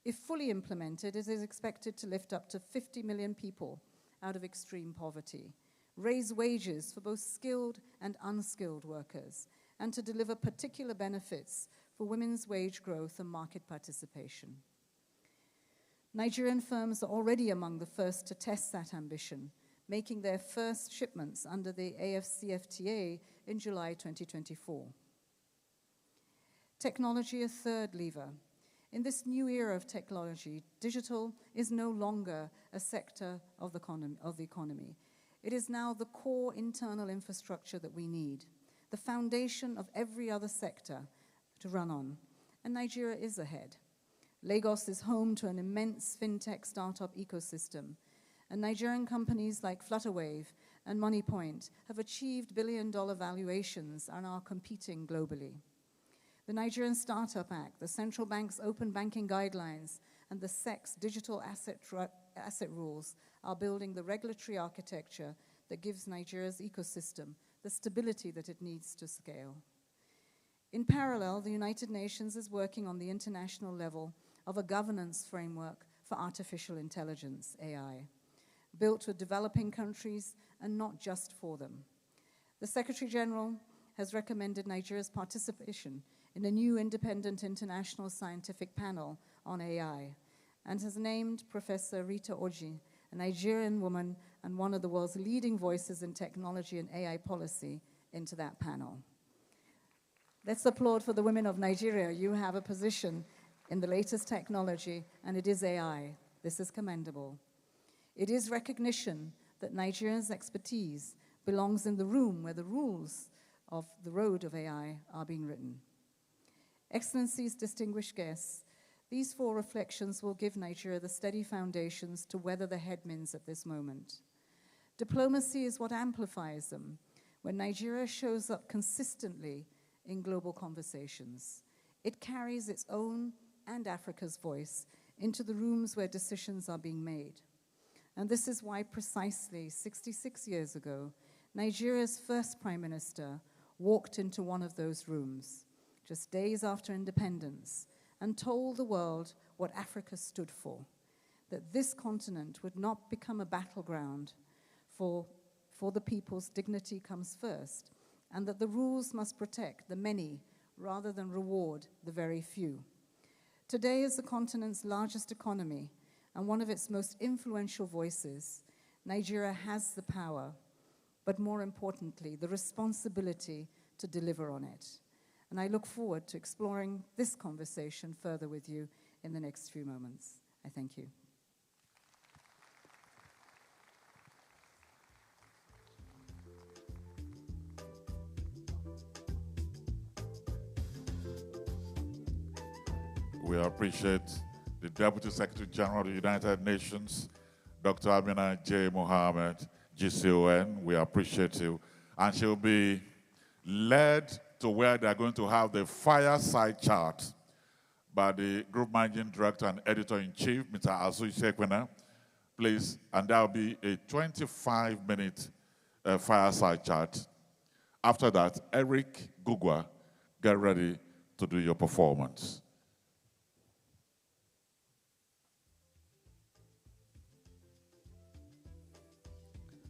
If fully implemented, it is expected to lift up to 50 million people out of extreme poverty, raise wages for both skilled and unskilled workers, and to deliver particular benefits for women's wage growth and market participation. Nigerian firms are already among the first to test that ambition, making their first shipments under the AFCFTA in July 2024. Technology, a third lever. In this new era of technology, digital is no longer a sector of the economy. It is now the core internal infrastructure that we need, the foundation of every other sector to run on, and Nigeria is ahead. Lagos is home to an immense fintech startup ecosystem, and Nigerian companies like Flutterwave and Moneypoint have achieved billion-dollar valuations and are competing globally. The Nigerian Startup Act, the Central Bank's open banking guidelines, and the SEC's digital asset rules are building the regulatory architecture that gives Nigeria's ecosystem the stability that it needs to scale. In parallel, the United Nations is working on the international level of a governance framework for artificial intelligence, AI, built with developing countries and not just for them. The Secretary General has recommended Nigeria's participation in a new independent international scientific panel on AI and has named Professor Rita Oji, a Nigerian woman and one of the world's leading voices in technology and AI policy, into that panel. Let's applaud for the women of Nigeria. You have a position in the latest technology, and it is AI. This is commendable. It is recognition that Nigerians' expertise belongs in the room where the rules of the road of AI are being written. Excellencies, distinguished guests, these four reflections will give Nigeria the steady foundations to weather the headwinds at this moment. Diplomacy is what amplifies them when Nigeria shows up consistently in global conversations. It carries its own and Africa's voice into the rooms where decisions are being made. And this is why precisely 66 years ago, Nigeria's first Prime Minister walked into one of those rooms, just days after independence, and told the world what Africa stood for, that this continent would not become a battleground for the people's dignity comes first, and that the rules must protect the many rather than reward the very few. Today, as the continent's largest economy and one of its most influential voices, Nigeria has the power, but more importantly, the responsibility to deliver on it. And I look forward to exploring this conversation further with you in the next few moments. I thank you. We appreciate the Deputy Secretary General of the United Nations, Dr. Amina J. Mohammed, GCON. We appreciate you. And she'll be led to where they're going to have the fireside chat by the Group Managing Director and Editor-in-Chief, Mr. Azu Shekwena. Please, and that'll be a 25-minute fireside chat. After that, Eric Gugwa, get ready to do your performance.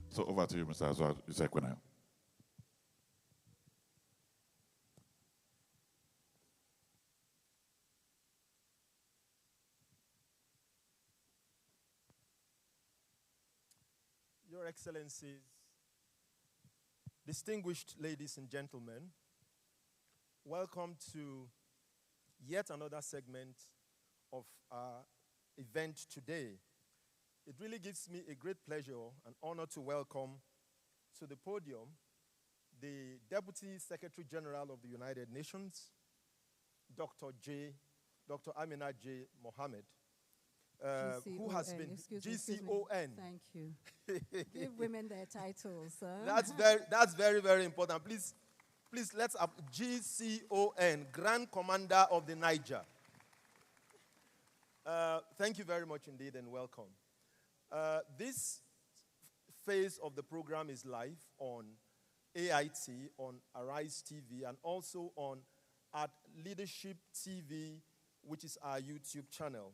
So over to you, Mr. Azu Shekwena. Your Your Excellencies, distinguished ladies and gentlemen, welcome to yet another segment of our event today. It really gives me a great pleasure and honor to welcome to the podium the Deputy Secretary General of the United Nations, Dr. Amina J. Mohammed, who has been GCON. Thank you. Give women their titles, sir. That's very, very important. Please, let's have GCON, Grand Commander of the Niger. Thank you very much indeed and welcome. This phase of the program is live on AIT, on Arise TV, and also on at Leadership TV, which is our YouTube channel.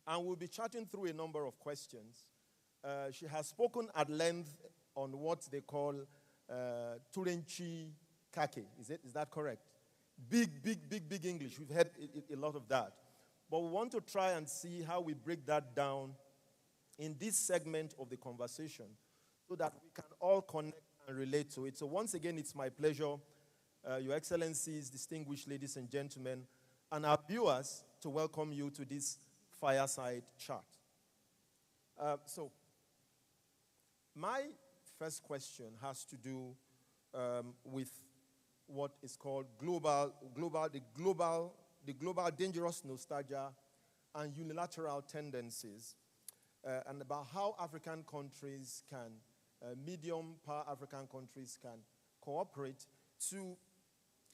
And we'll be chatting through a number of questions. She has spoken at length on what they call Turenchi Kake. Is that correct? Big English. We've heard a lot of that. But we want to try and see how we break that down in this segment of the conversation so that we can all connect and relate to it. So once again, it's my pleasure, Your Excellencies, distinguished ladies and gentlemen, and our viewers to welcome you to this fireside chat. So my first question has to do with what is called the global dangerous nostalgia and unilateral tendencies, and about how African countries can, medium-power African countries can cooperate to,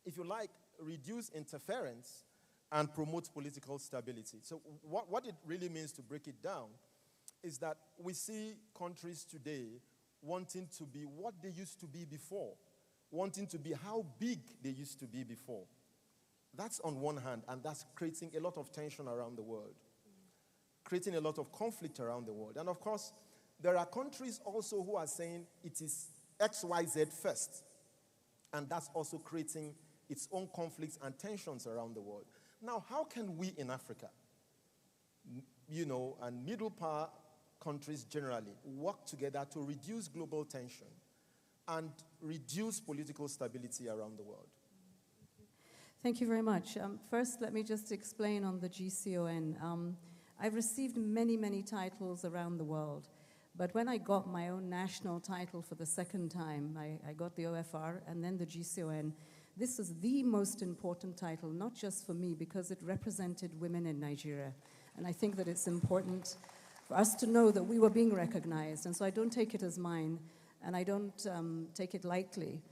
if you like, reduce interference and promote political stability. So what it really means, to break it down, is that we see countries today wanting to be what they used to be before, wanting to be how big they used to be before. That's on one hand, and that's creating a lot of tension around the world, creating a lot of conflict around the world. And of course, there are countries also who are saying it is XYZ first, and that's also creating its own conflicts and tensions around the world. Now, how can we in Africa, and middle power countries generally, work together to reduce global tension and reduce political stability around the world? Thank you very much. First, let me just explain on the GCON. I've received many titles around the world, but when I got my own national title for the second time, I got the OFR and then the GCON. This is the most important title, not just for me, because it represented women in Nigeria. And I think that it's important for us to know that we were being recognized. And so I don't take it as mine, and I don't take it lightly.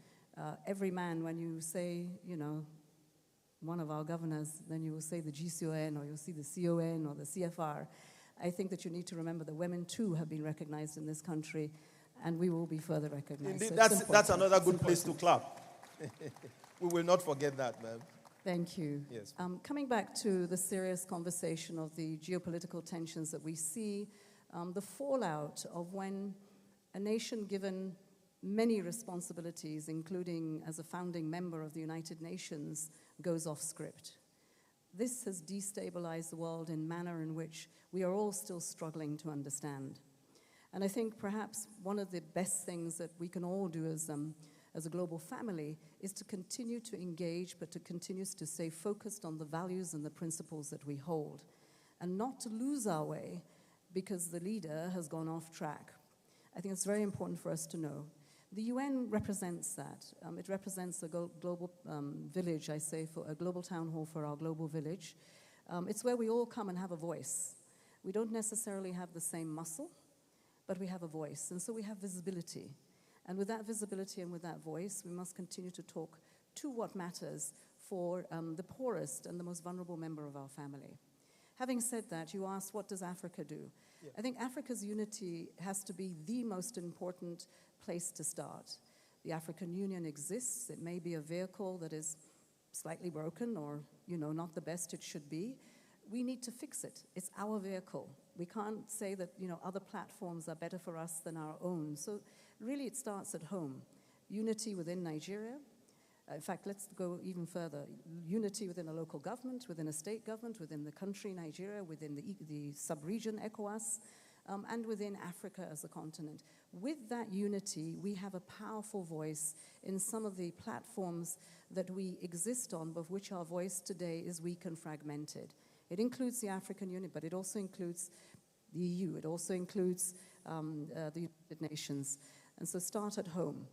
Every man, when you say, one of our governors, then you will say the GCON, or you'll see the CON or the CFR. I think that you need to remember that women too have been recognized in this country, and we will be further recognized. Indeed, so that's another good place to clap. We will not forget that, ma'am. Thank you. Yes. Coming back to the serious conversation of the geopolitical tensions that we see, the fallout of when a nation given many responsibilities, including as a founding member of the United Nations, goes off script. This has destabilized the world in a manner in which we are all still struggling to understand. And I think perhaps one of the best things that we can all do as a global family is to continue to engage, but to continue to stay focused on the values and the principles that we hold, and not to lose our way because the leader has gone off track. I think it's very important for us to know. The UN represents that. It represents a global village, I say, for a global town hall for our global village. It's where we all come and have a voice. We don't necessarily have the same muscle, but we have a voice, and so we have visibility. And with that visibility and with that voice, we must continue to talk to what matters for the poorest and the most vulnerable member of our family. Having said that, you asked, what does Africa do? Yeah. I think Africa's unity has to be the most important place to start. The African Union exists. It may be a vehicle that is slightly broken or, not the best it should be. We need to fix it. It's our vehicle. We can't say that, other platforms are better for us than our own. So really it starts at home. Unity within Nigeria. In fact, let's go even further. Unity within a local government, within a state government, within the country Nigeria, within the sub-region ECOWAS, and within Africa as a continent. With that unity, we have a powerful voice in some of the platforms that we exist on, but which our voice today is weak and fragmented. It includes the African Union, but it also includes the EU. It also includes the United Nations. And so start at home.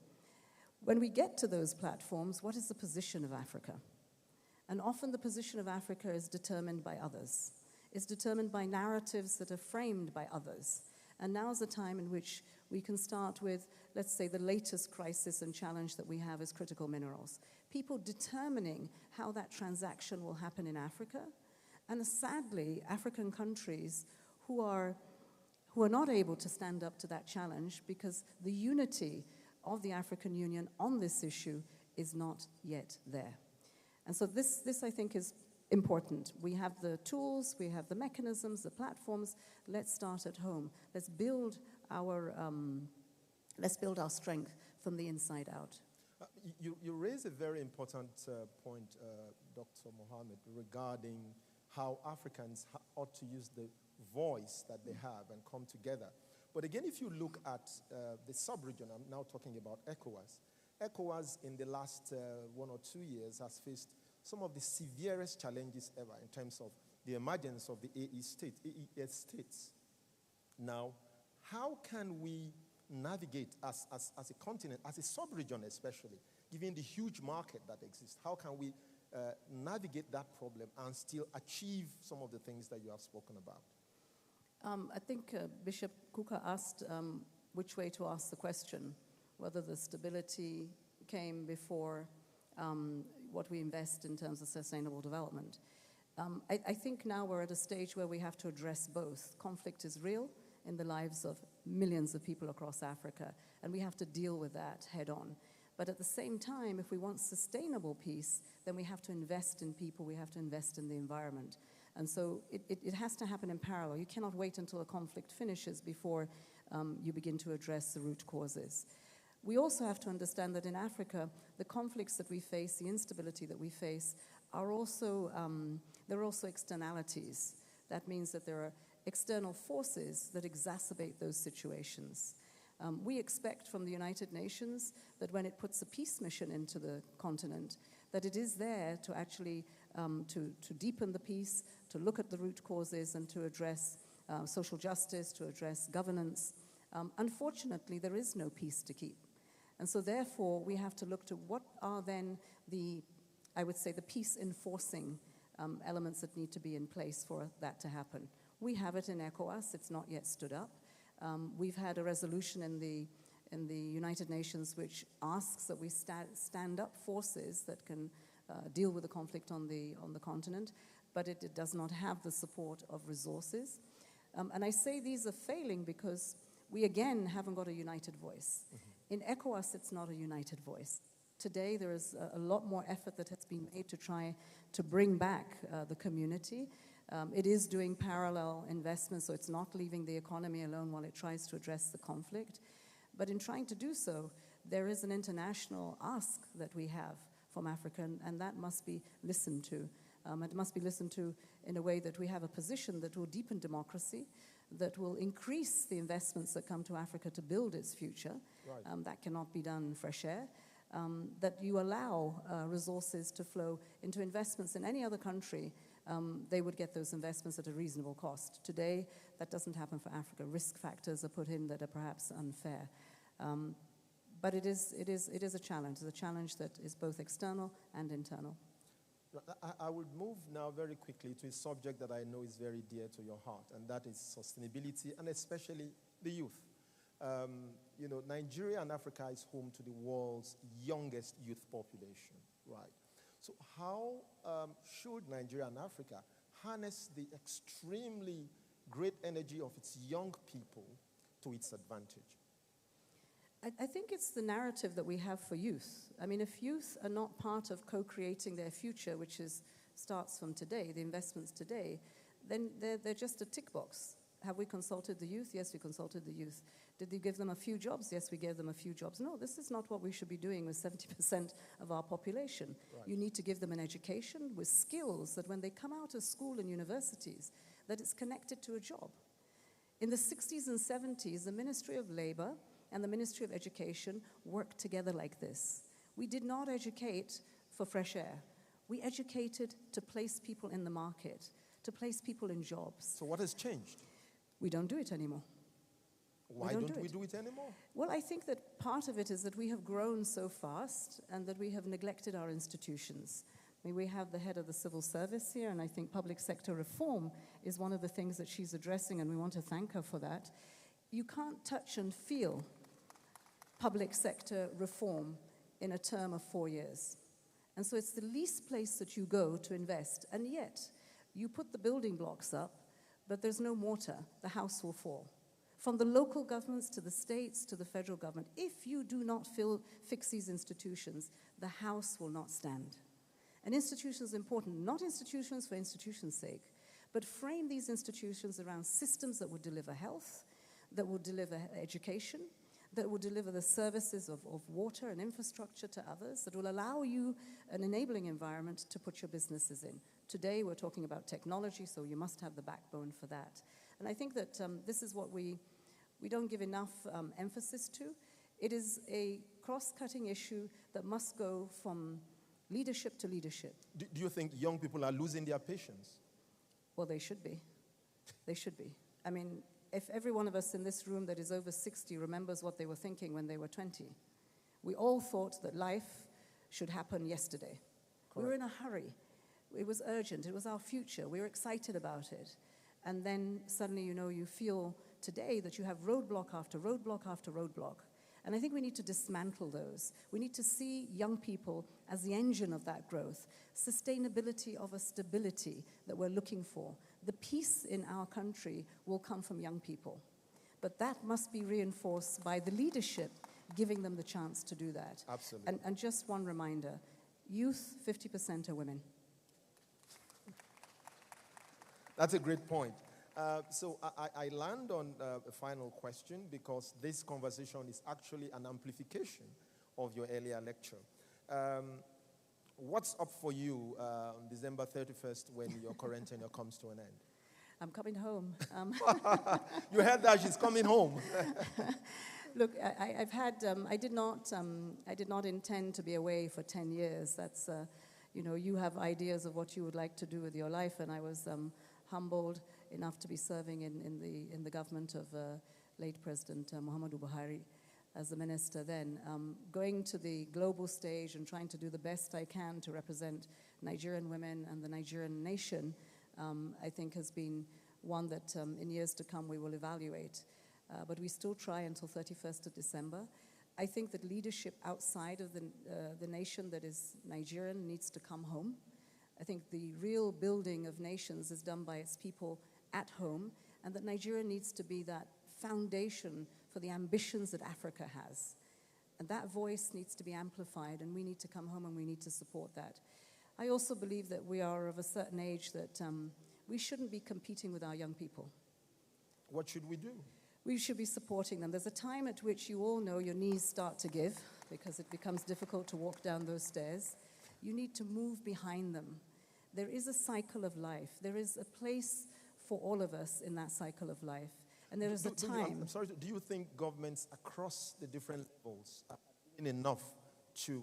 When we get to those platforms, what is the position of Africa? And often the position of Africa is determined by others. It's determined by narratives that are framed by others. And now is the time in which we can start with, let's say, the latest crisis and challenge that we have is critical minerals. People determining how that transaction will happen in Africa. And sadly, African countries who are not able to stand up to that challenge because the unity of the African Union on this issue is not yet there. And so this I think, is important. We have the tools, we have the mechanisms, the platforms. Let's start at home. Let's build our strength from the inside out. You raise a very important point, Dr. Mohammed, regarding how Africans ought to use the voice that they have and come together. But again, if you look at the sub-region, I'm now talking about ECOWAS. ECOWAS in the last 1 or 2 years has faced some of the severest challenges ever in terms of the emergence of the AES states. Now, how can we navigate as a continent, as a sub-region especially, given the huge market that exists? How can we navigate that problem and still achieve some of the things that you have spoken about? I think Bishop Kuka asked which way to ask the question, whether the stability came before what we invest in terms of sustainable development. I think now we're at a stage where we have to address both. Conflict is real in the lives of millions of people across Africa, and we have to deal with that head on. But at the same time, if we want sustainable peace, then we have to invest in people, we have to invest in the environment. And so it has to happen in parallel. You cannot wait until a conflict finishes before you begin to address the root causes. We also have to understand that in Africa, the conflicts that we face, the instability that we face, are also, there are also externalities. That means that there are external forces that exacerbate those situations. We expect from the United Nations that when it puts a peace mission into the continent, that it is there to actually to deepen the peace, to look at the root causes, and to address social justice, to address governance. Unfortunately, there is no peace to keep. And so therefore, we have to look to what are then I would say, the peace-enforcing elements that need to be in place for that to happen. We have it in ECOWAS. It's not yet stood up. We've had a resolution in the United Nations which asks that we stand up forces that can deal with the conflict on the continent, but it does not have the support of resources. And I say these are failing because we, again, haven't got a united voice. In ECOWAS, it's not a united voice. Today, there is a lot more effort that has been made to try to bring back the community. It is doing parallel investments, so it's not leaving the economy alone while it tries to address the conflict. But in trying to do so, there is an international ask that we have from Africa, and that must be listened to. It must be listened to in a way that we have a position that will deepen democracy, that will increase the investments that come to Africa to build its future. Right. That cannot be done fresh air. That you allow resources to flow into investments in any other country, they would get those investments at a reasonable cost. Today, that doesn't happen for Africa. Risk factors are put in that are perhaps unfair. But it is a challenge. It's a challenge that is both external and internal. I would move now very quickly to a subject that I know is very dear to your heart, and that is sustainability, and especially the youth. Nigeria and Africa is home to the world's youngest youth population, right? So how should Nigeria and Africa harness the extremely great energy of its young people to its advantage? I think it's the narrative that we have for youth. I mean, if youth are not part of co-creating their future, which starts from today, the investments today, then they're just a tick box. Have we consulted the youth? Yes, we consulted the youth. Did we give them a few jobs? Yes, we gave them a few jobs. No, this is not what we should be doing with 70% of our population. Right. You need to give them an education with skills that when they come out of school and universities, that it's connected to a job. In the 60s and 70s, the Ministry of Labor and the Ministry of Education worked together like this. We did not educate for fresh air. We educated to place people in the market, to place people in jobs. So what has changed? We don't do it anymore. Why don't we do it anymore? Well, I think that part of it is that we have grown so fast and that we have neglected our institutions. I mean, we have the head of the civil service here, and I think public sector reform is one of the things that she's addressing, and we want to thank her for that. You can't touch and feel public sector reform in a term of 4 years. And so it's the least place that you go to invest, and yet you put the building blocks up, but there's no mortar, the house will fall. From the local governments to the states to the federal government, if you do not fix these institutions, the house will not stand. And institutions are important, not institutions for institutions' sake, but frame these institutions around systems that would deliver health, that would deliver education, that will deliver the services of water and infrastructure to others, that will allow you an enabling environment to put your businesses in. Today, we're talking about technology, so you must have the backbone for that. And I think that this is what we don't give enough emphasis to. It is a cross-cutting issue that must go from leadership to leadership. Do you think young people are losing their patience? Well, they should be. They should be. I mean, if every one of us in this room that is over 60 remembers what they were thinking when they were 20, we all thought that life should happen yesterday. Correct. We were in a hurry. It was urgent. It was our future. We were excited about it. And then suddenly, you feel today that you have roadblock after roadblock after roadblock. And I think we need to dismantle those. We need to see young people as the engine of that growth, sustainability of a stability that we're looking for. The peace in our country will come from young people. But that must be reinforced by the leadership giving them the chance to do that. Absolutely. And just one reminder, youth, 50% are women. That's a great point. So I land on a final question because this conversation is actually an amplification of your earlier lecture. What's up for you on December 31st when your current tenure comes to an end? I'm coming home. You heard that she's coming home. Look, I did not intend to be away for 10 years. That's, you have ideas of what you would like to do with your life, and I was humbled enough to be serving in the government of late President Muhammadu Buhari as the minister then. Going to the global stage and trying to do the best I can to represent Nigerian women and the Nigerian nation, I think has been one that in years to come we will evaluate. But we still try until 31st of December. I think that leadership outside of the nation that is Nigerian needs to come home. I think the real building of nations is done by its people at home, and that Nigeria needs to be that foundation for the ambitions that Africa has. And that voice needs to be amplified, and we need to come home and we need to support that. I also believe that we are of a certain age that we shouldn't be competing with our young people. What should we do? We should be supporting them. There's a time at which you all know your knees start to give because it becomes difficult to walk down those stairs. You need to move behind them. There is a cycle of life. There is a place for all of us in that cycle of life. And there is a time. I'm sorry, do you think governments across the different levels are doing enough to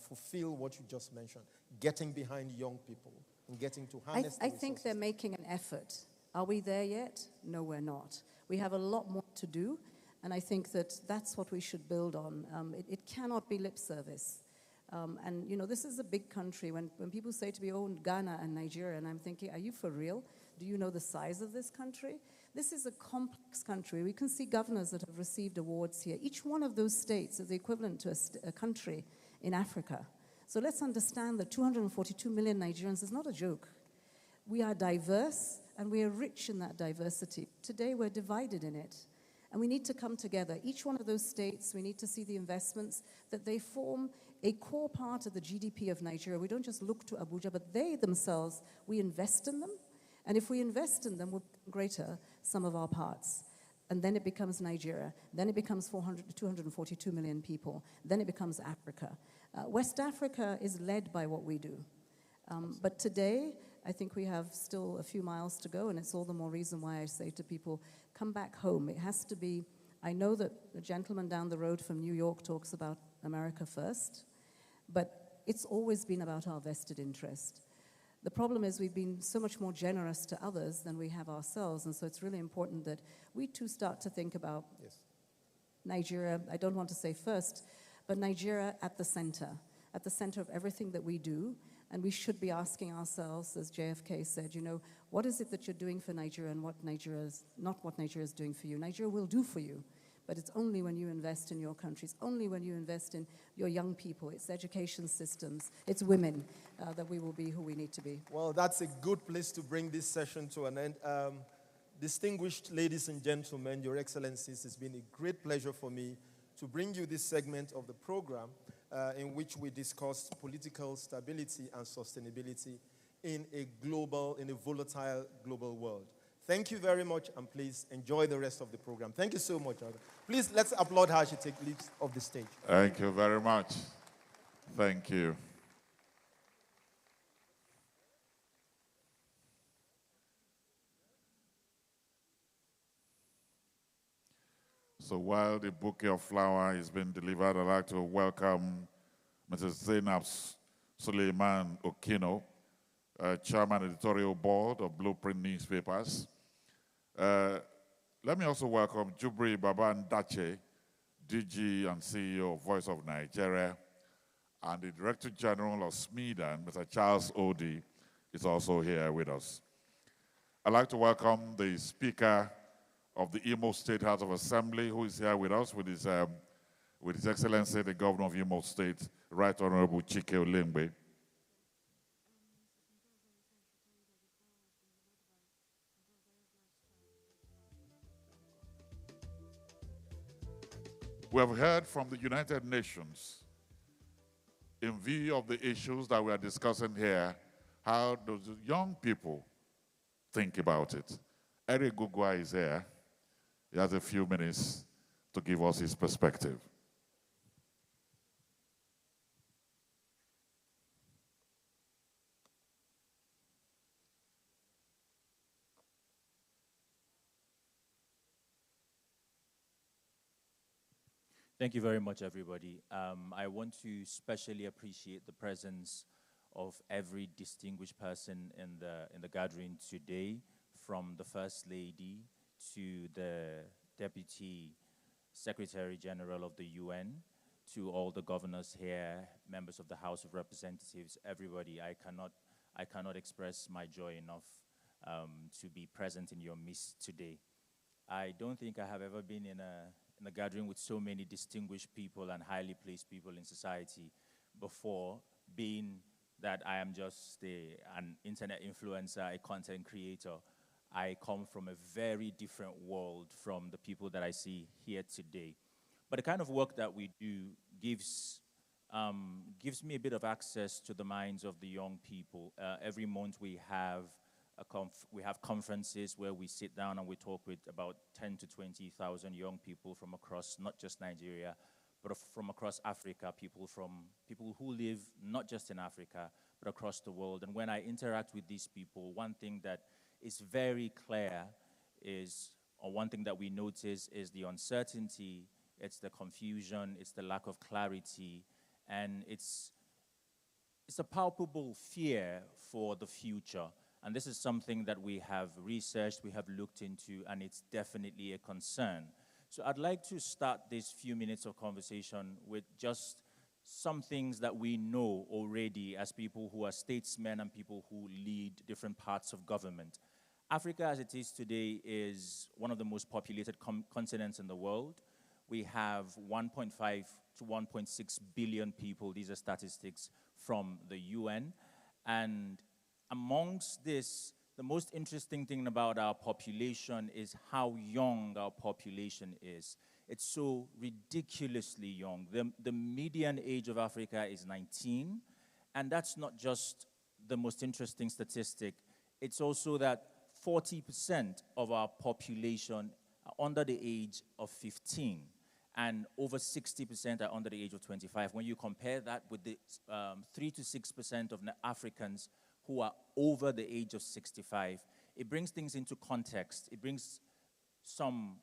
fulfill what you just mentioned, getting behind young people and getting to harness the I think they're making an effort. Are we there yet? No, we're not. We have a lot more to do, and I think that that's what we should build on. It cannot be lip service. And, this is a big country. When people say to me, oh, Ghana and Nigeria, and I'm thinking, are you for real? Do you know the size of this country? This is a complex country. We can see governors that have received awards here. Each one of those states is the equivalent to a country in Africa. So let's understand that 242 million Nigerians is not a joke. We are diverse, and we are rich in that diversity. Today, we're divided in it. And we need to come together. Each one of those states, we need to see the investments, that they form a core part of the GDP of Nigeria. We don't just look to Abuja, but they themselves, we invest in them. And if we invest in them, we'll become greater sum of our parts. And then it becomes Nigeria. Then it becomes 242 million people. Then it becomes Africa. West Africa is led by what we do. But today, I think we have still a few miles to go, and it's all the more reason why I say to people, come back home. It has to be, I know that the gentleman down the road from New York talks about America first, but it's always been about our vested interest. The problem is we've been so much more generous to others than we have ourselves, and so it's really important that we too start to think about Nigeria, I don't want to say first, but Nigeria at the center of everything that we do. And we should be asking ourselves, as JFK said, you know, what is it that you're doing for Nigeria and not what Nigeria is doing for you. Nigeria will do for you, but it's only when you invest in your countries, only when you invest in your young people, its education systems, its women, that we will be who we need to be. Well, that's a good place to bring this session to an end. Distinguished ladies and gentlemen, Your Excellencies, it's been a great pleasure for me to bring you this segment of the program in which we discussed political stability and sustainability in a volatile global world. Thank you very much, and please enjoy the rest of the program. Thank you so much. Please, let's applaud her as she takes leave of the stage. Thank you very much. Thank you. So while the bouquet of flower is being delivered, I'd like to welcome Mrs. Zainab Suleiman Okino, Chairman Editorial Board of Blueprint Newspapers. Let me also welcome Jubri Baban Dache, DG and CEO of Voice of Nigeria, and the Director General of SMEDAN, Mr. Charles Odi, is also here with us. I'd like to welcome the Speaker of the Imo State House of Assembly, who is here with us with His Excellency, the Governor of Imo State, Right Honorable Chike Olengbe. We have heard from the United Nations, in view of the issues that we are discussing here, how those young people think about it. Eric Gugwa is here. He has a few minutes to give us his perspective. Thank you very much, everybody. I want to especially appreciate the presence of every distinguished person in the gathering today, from the First Lady to the Deputy Secretary General of the UN, to all the governors here, members of the House of Representatives, everybody. I cannot express my joy enough to be present in your midst today. I don't think I have ever been in a gathering with so many distinguished people and highly placed people in society before, being that I am just an internet influencer, a content creator. I come from a very different world from the people that I see here today. But the kind of work that we do gives me a bit of access to the minds of the young people. Every month we have conferences where we sit down and we talk with about 10 to 20,000 young people from across not just Nigeria, but from across Africa, people who live not just in Africa, but across the world. And when I interact with these people, one thing that is very clear or one thing that we notice is the uncertainty, it's the confusion, it's the lack of clarity, and it's a palpable fear for the future. And this is something that we have researched, we have looked into, and it's definitely a concern. So I'd like to start these few minutes of conversation with just some things that we know already as people who are statesmen and people who lead different parts of government. Africa, as it is today, is one of the most populated continents in the world. We have 1.5 to 1.6 billion people. These are statistics from the UN. And amongst this, the most interesting thing about our population is how young our population is. It's so ridiculously young. The median age of Africa is 19, and that's not just the most interesting statistic. It's also that 40% of our population are under the age of 15, and over 60% are under the age of 25. When you compare that with the 3 to 6% of Africans who are over the age of 65. It brings things into context. It brings some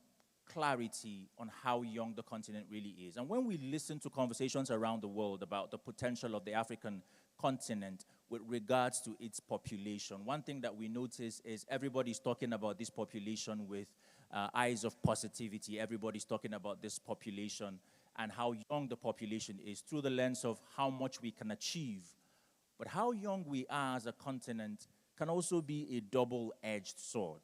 clarity on how young the continent really is. And when we listen to conversations around the world about the potential of the African continent with regards to its population, one thing that we notice is everybody's talking about this population with eyes of positivity. Everybody's talking about this population and how young the population is through the lens of how much we can achieve. But how young we are as a continent can also be a double-edged sword,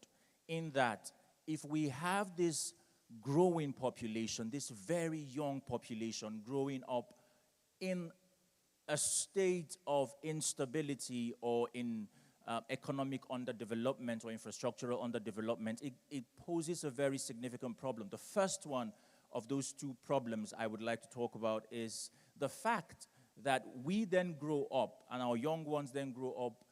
in that if we have this growing population, this very young population growing up in a state of instability or in economic underdevelopment or infrastructural underdevelopment, it poses a very significant problem. The first one of those two problems I would like to talk about is the fact that we then grow up, and our young ones then grow up,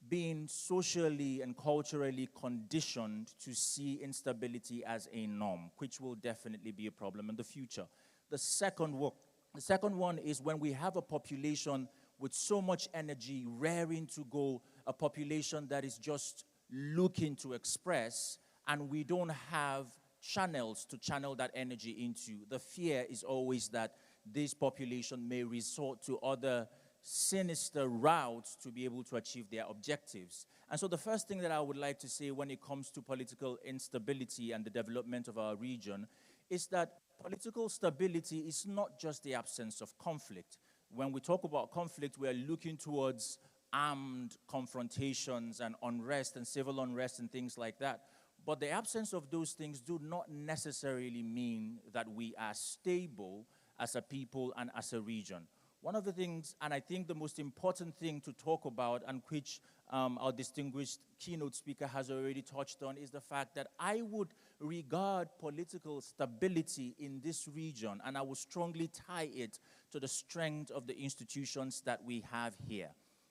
being socially and culturally conditioned to see instability as a norm, which will definitely be a problem in the future. The second one is when we have a population with so much energy raring to go, a population that is just looking to express, and we don't have channels to channel that energy into. The fear is always that this population may resort to other sinister routes to be able to achieve their objectives. And so the first thing that I would like to say when it comes to political instability and the development of our region is that political stability is not just the absence of conflict. When we talk about conflict, we are looking towards armed confrontations and unrest and civil unrest and things like that. But the absence of those things do not necessarily mean that we are stable as a people and as a region. One of the things, and I think the most important thing to talk about, and which our distinguished keynote speaker has already touched on, is the fact that I would regard political stability in this region, and I would strongly tie it to the strength of the institutions that we have here.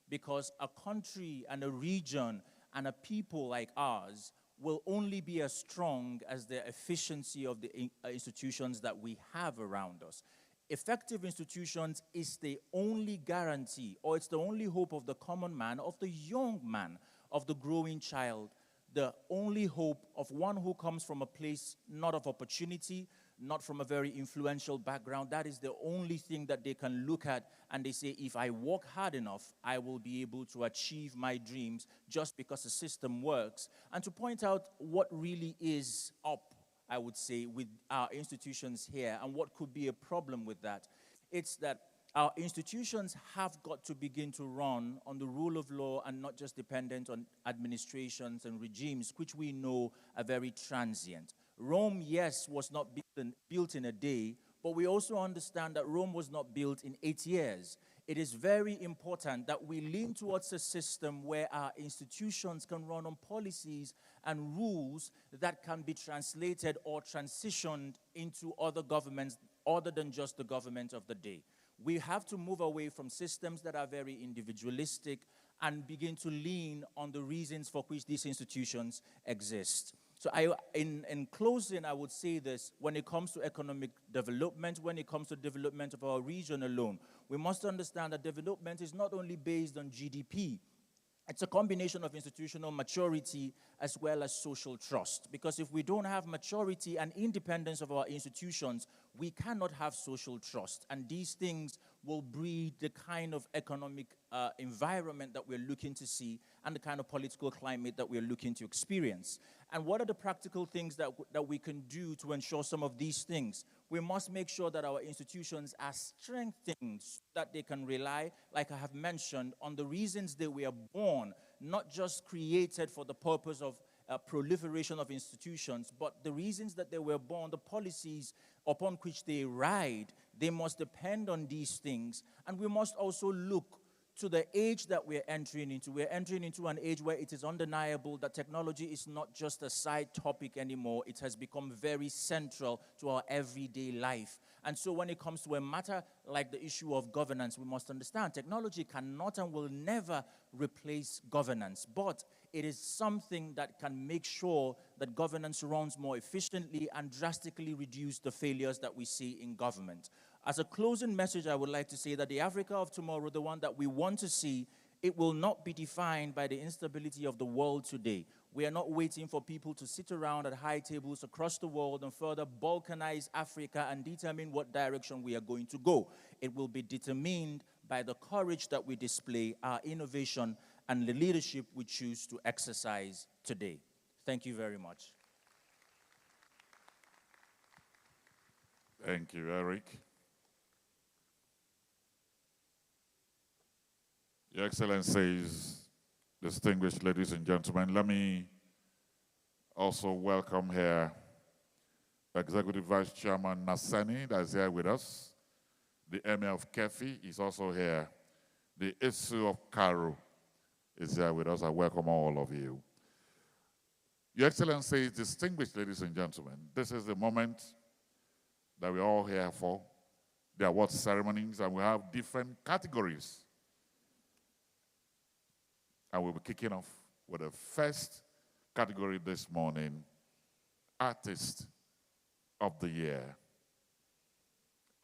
Because a country and a region and a people like ours will only be as strong as the efficiency of the institutions that we have around us. Effective institutions is the only guarantee, or it's the only hope of the common man, of the young man, of the growing child, the only hope of one who comes from a place not of opportunity, not from a very influential background. That is the only thing that they can look at, and they say, if I work hard enough, I will be able to achieve my dreams just because the system works. And to point out what really is up, I would say, with our institutions here and what could be a problem with that, it's that our institutions have got to begin to run on the rule of law and not just dependent on administrations and regimes, which we know are very transient. Rome, yes, was not built in a day, but we also understand that Rome was not built in 8 years. It is very important that we lean towards a system where our institutions can run on policies and rules that can be translated or transitioned into other governments other than just the government of the day. We have to move away from systems that are very individualistic and begin to lean on the reasons for which these institutions exist. So in closing, I would say this: when it comes to economic development, when it comes to development of our region alone, we must understand that development is not only based on GDP. It's a combination of institutional maturity as well as social trust. Because if we don't have maturity and independence of our institutions, we cannot have social trust. And these things will breed the kind of economic environment that we're looking to see and the kind of political climate that we're looking to experience. And what are the practical things that we can do to ensure some of these things? We must make sure that our institutions are strengthened so that they can rely, like I have mentioned, on the reasons they were born, not just created for the purpose of proliferation of institutions, but the reasons that they were born, the policies upon which they ride, they must depend on these things. And we must also look to the age that we're entering into. We're entering into an age where it is undeniable that technology is not just a side topic anymore. It has become very central to our everyday life. And so when it comes to a matter like the issue of governance, we must understand technology cannot and will never replace governance. But it is something that can make sure that governance runs more efficiently and drastically reduce the failures that we see in government. As a closing message, I would like to say that the Africa of tomorrow, the one that we want to see, It will not be defined by the instability of the world today. We are not waiting for people to sit around at high tables across the world and further balkanize Africa and determine what direction we are going to go. It will be determined by the courage that we display, our innovation, and the leadership we choose to exercise today. Thank you very much. Thank you, Eric. Your Excellencies, distinguished ladies and gentlemen, let me also welcome here Executive Vice Chairman Nasani, that is here with us. The Emir of Kefi is also here. The Isu of Karu is here with us. I welcome all of you. Your Excellencies, distinguished ladies and gentlemen, this is the moment that we're all here for, the award ceremonies, and we have different categories. And we'll be kicking off with the first category this morning, Artist of the Year.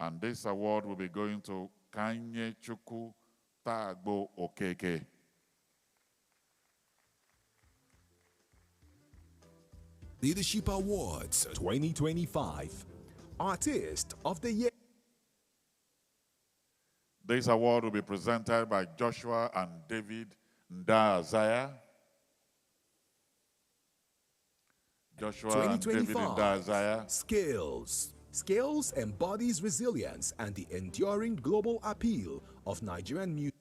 And this award will be going to Kanye Chukwu Tagbo Okeke. Leadership Awards 2025, Artist of the Year. This award will be presented by Joshua and David Ndazaya. Joshua and David Ndazaya. Skills. Skills embodies resilience and the enduring global appeal of Nigerian music.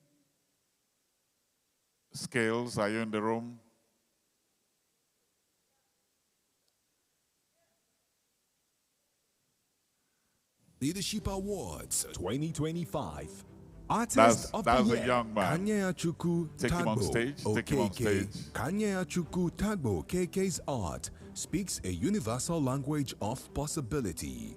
Skills, are you in the room? Leadership Awards 2025. Artist of the Year. A young man. Kanye Chukwu Take him on Tagbo stage. Take him on stage. Kanye Chukwu Tagbo Okeke's art speaks a universal language of possibility.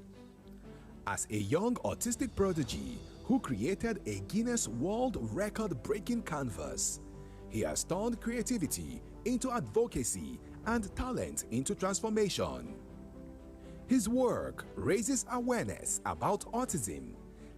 As a young autistic prodigy who created a Guinness World Record-breaking canvas, he has turned creativity into advocacy and talent into transformation. His work raises awareness about autism,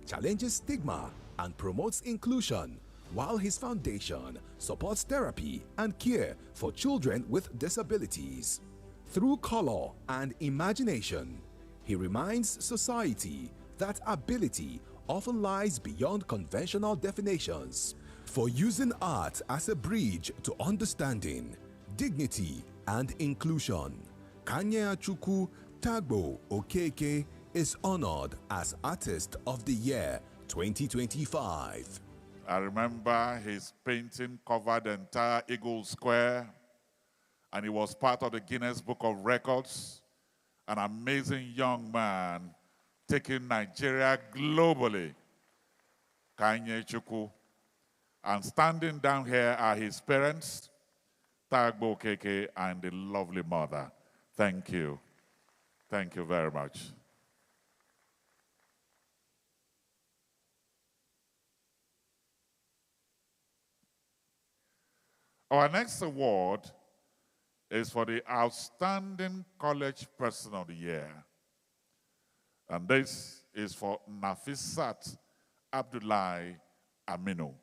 challenges stigma, and promotes inclusion, while his foundation supports therapy and care for children with disabilities. Through color and imagination, he reminds society that ability often lies beyond conventional definitions. For using art as a bridge to understanding, dignity, and inclusion, Kanye Chukwu Tagbo Okeke is honored as Artist of the Year 2025. I remember his painting covered the entire Eagle Square, and he was part of the Guinness Book of Records. An amazing young man taking Nigeria globally, Kanye Chukwu. And standing down here are his parents, Tagbo Okeke, and the lovely mother. Thank you. Thank you very much. Our next award is for the Outstanding College Person of the Year. And this is for Nafisat Abdullahi Aminu.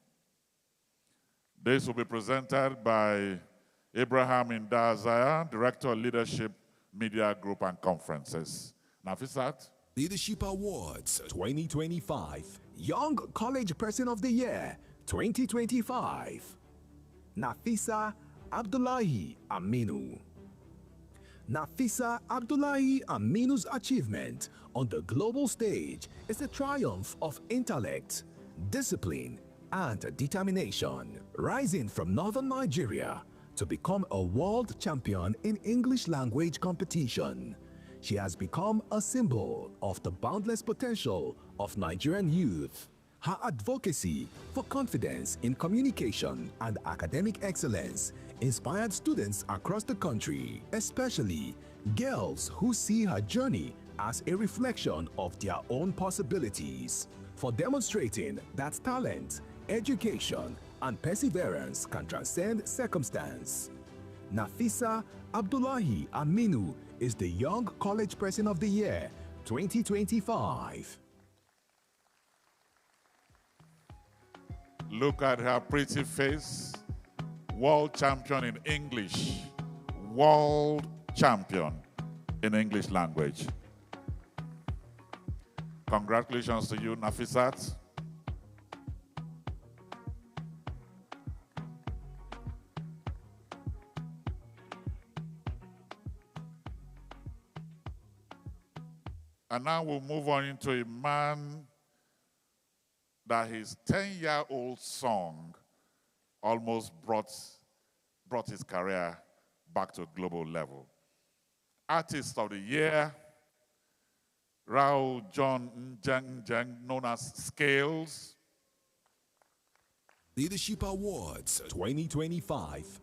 This will be presented by Abraham Indazaya, Director of Leadership, Media Group and Conferences. Nafisat. Leadership Awards 2025, Young College Person of the Year 2025. Nafisa Abdullahi Aminu. Nafisa Abdullahi Aminu's achievement on the global stage is a triumph of intellect, discipline, and determination. Rising from northern Nigeria to become a world champion in English language competition, she has become a symbol of the boundless potential of Nigerian youth. Her advocacy for confidence in communication and academic excellence inspired students across the country, especially girls who see her journey as a reflection of their own possibilities, for demonstrating that talent, education, and perseverance can transcend circumstance. Nafisa Abdullahi Aminu is the Young College Person of the Year 2025. Look at her pretty face. World champion in English. World champion in English language. Congratulations to you, Nafisat. And now we'll move on into a man that his 10-year-old song almost brought his career back to a global level. Artist of the Year, Rao John Njeng, known as Scales. Leadership Awards 2025.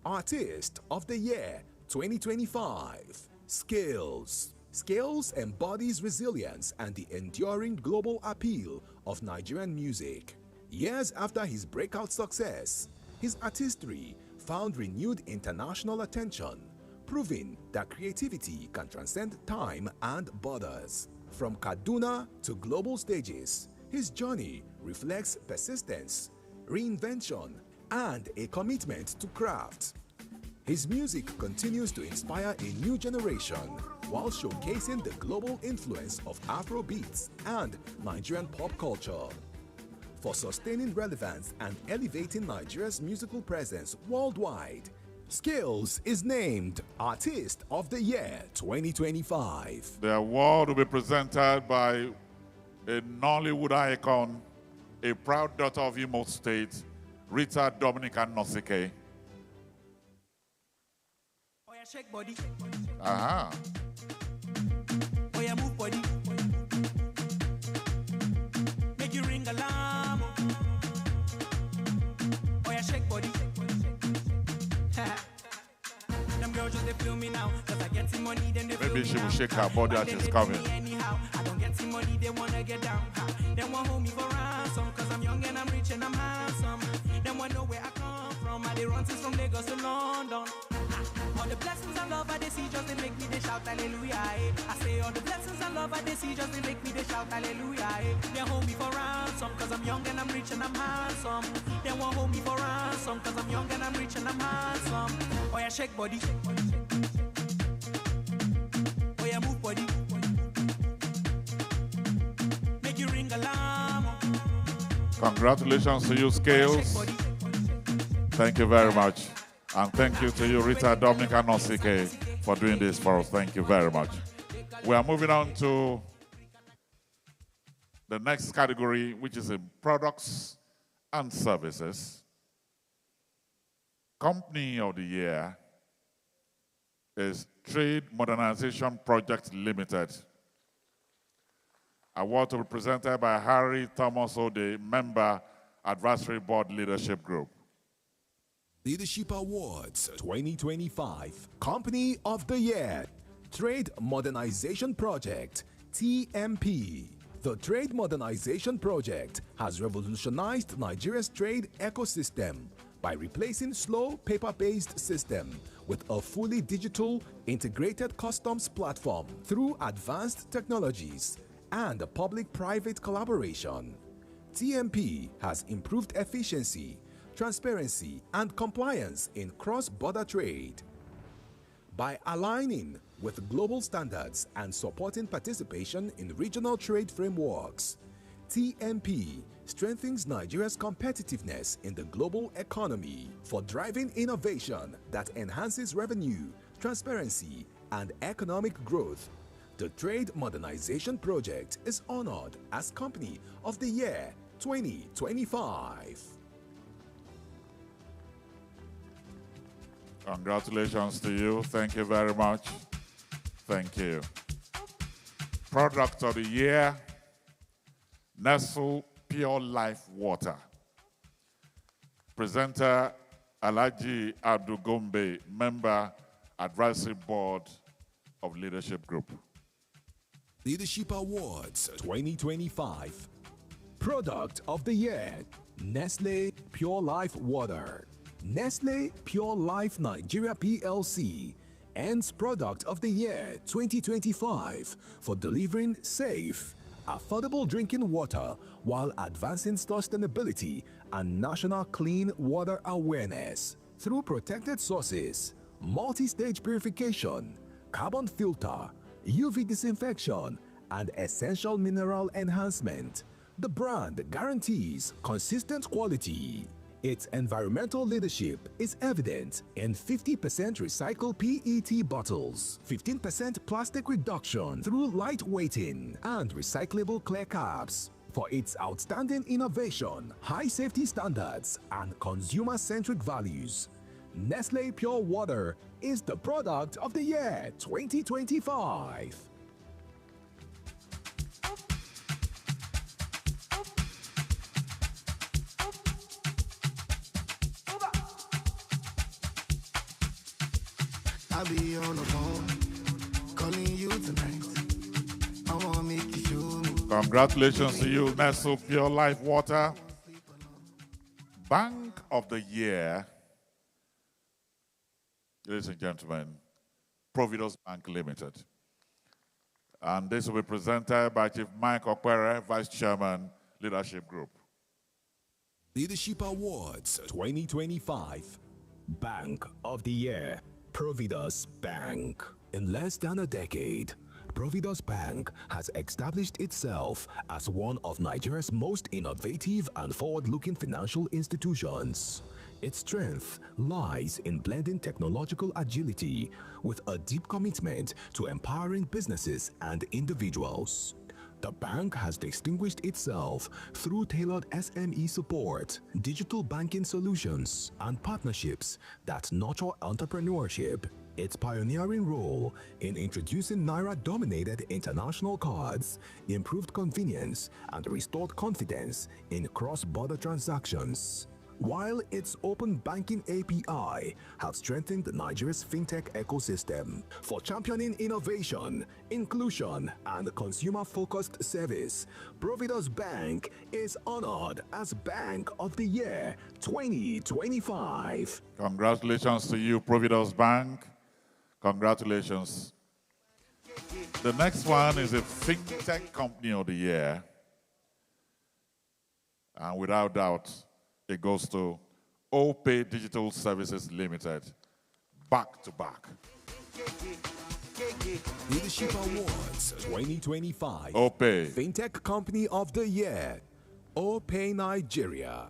Artist of the Year 2025. Scales. Scales embodies resilience and the enduring global appeal of Nigerian music. Years after his breakout success, his artistry found renewed international attention, proving that creativity can transcend time and borders. From Kaduna to global stages, his journey reflects persistence, reinvention, and a commitment to craft. His music continues to inspire a new generation while showcasing the global influence of Afrobeats and Nigerian pop culture. For sustaining relevance and elevating Nigeria's musical presence worldwide, Scales is named Artist of the Year 2025. The award will be presented by a Nollywood icon, a proud daughter of Imo State, Rita Dominica Nosike. Shake body. Aha. Oh yeah, move body. Make you ring alarm. Oh yeah, shake body. Them girls just they feel me now, 'cause I get some money, then they feel me Maybe she will now. shake her body as she's coming. Anyhow, I don't get some money, they wanna get down. They want hold me for ransom, 'cause I'm young and I'm rich and I'm handsome. They want know where I come from. I they run since from Lagos to London. All the blessings and love I they see just they make me they shout hallelujah. Eh. I say all the blessings and love I they see just they make me they shout hallelujah. Eh. They hold me for ransom, 'cause I'm young and I'm rich and I'm handsome. They won't hold me for ransom, 'cause I'm young and I'm rich and I'm handsome. Oh yeah, shake body. Oh yeah, move body. Make you ring alarm. Congratulations to you, Scales. Thank you very much. And thank you to you, Rita Dominica Nosike, for doing this for us. Thank you very much. We are moving on to the next category, which is in products and services. Company of the Year is Trade Modernization Project Limited. Award to be presented by Harry Thomas Ode, Member, Advisory Board Leadership Group. Leadership Awards 2025. Company of the Year. Trade Modernization Project, TMP. The Trade Modernization Project has revolutionized Nigeria's trade ecosystem by replacing slow paper-based system with a fully digital integrated customs platform through advanced technologies and public-private collaboration. TMP has improved efficiency, transparency, and compliance in cross-border trade. By aligning with global standards and supporting participation in regional trade frameworks, TMP strengthens Nigeria's competitiveness in the global economy for driving innovation that enhances revenue, transparency, and economic growth. The Trade Modernization Project is honored as Company of the Year 2025. Congratulations to you. Thank you very much. Thank you. Product of the Year, Nestle Pure Life Water. Presenter, Alhaji Abdul Gombe, Member, Advisory Board of Leadership Group. Leadership Awards 2025. Product of the Year, Nestle Pure Life Water. Nestle Pure Life Nigeria PLC ends Product of the Year 2025 for delivering safe, affordable drinking water while advancing sustainability and national clean water awareness through protected sources, multi-stage purification, carbon filter, UV disinfection, and essential mineral enhancement. The brand guarantees consistent quality. Its environmental leadership is evident in 50% recycled PET bottles, 15% plastic reduction through lightweighting, and recyclable clear caps. For its outstanding innovation, high safety standards, and consumer-centric values, Nestle Pure Water is the product of the year 2025. I'll be on the phone, calling you tonight. I wanna make you show me. Congratulations to you, Nestle Pure Life Water. Bank of the Year, ladies and gentlemen, Providus Bank Limited. And this will be presented by Chief Mike Okwere, Vice Chairman, Leadership Group. Leadership Awards 2025. Bank of the Year, Providus Bank. In less than a decade, Providus Bank has established itself as one of Nigeria's most innovative and forward-looking financial institutions. Its strength lies in blending technological agility with a deep commitment to empowering businesses and individuals. The bank has distinguished itself through tailored SME support, digital banking solutions, and partnerships that nurture entrepreneurship. Its pioneering role in introducing Naira-dominated international cards improved convenience and restored confidence in cross-border transactions, while its open banking API has strengthened Nigeria's fintech ecosystem. For championing innovation, inclusion, and consumer-focused service, Providus Bank is honored as Bank of the Year 2025. Congratulations to you, Providus Bank. Congratulations. The next one is a FinTech Company of the Year. And without doubt, it goes to OPay Digital Services Limited, back to back. Leadership Awards 2025. OPay. FinTech Company of the Year, OPay Nigeria.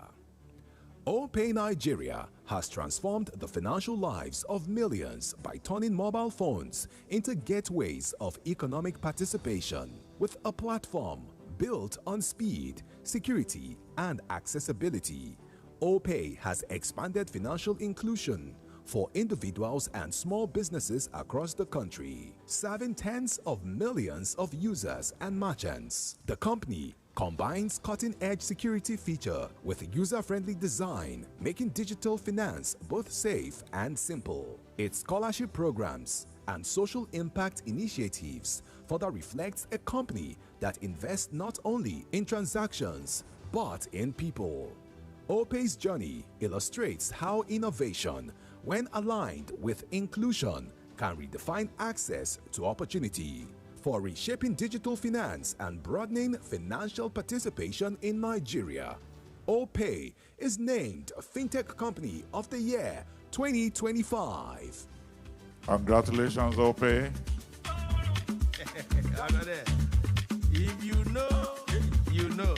OPay Nigeria has transformed the financial lives of millions by turning mobile phones into gateways of economic participation with a platform built on speed, security, and accessibility. OPay has expanded financial inclusion for individuals and small businesses across the country, serving tens of millions of users and merchants. The company combines cutting-edge security feature with user-friendly design, making digital finance both safe and simple. Its scholarship programs and social impact initiatives further reflects a company that invests not only in transactions, but in people. OPay's journey illustrates how innovation, when aligned with inclusion, can redefine access to opportunity. For reshaping digital finance and broadening financial participation in Nigeria, OPay is named FinTech Company of the Year 2025. Congratulations, OPay. If you know, you know.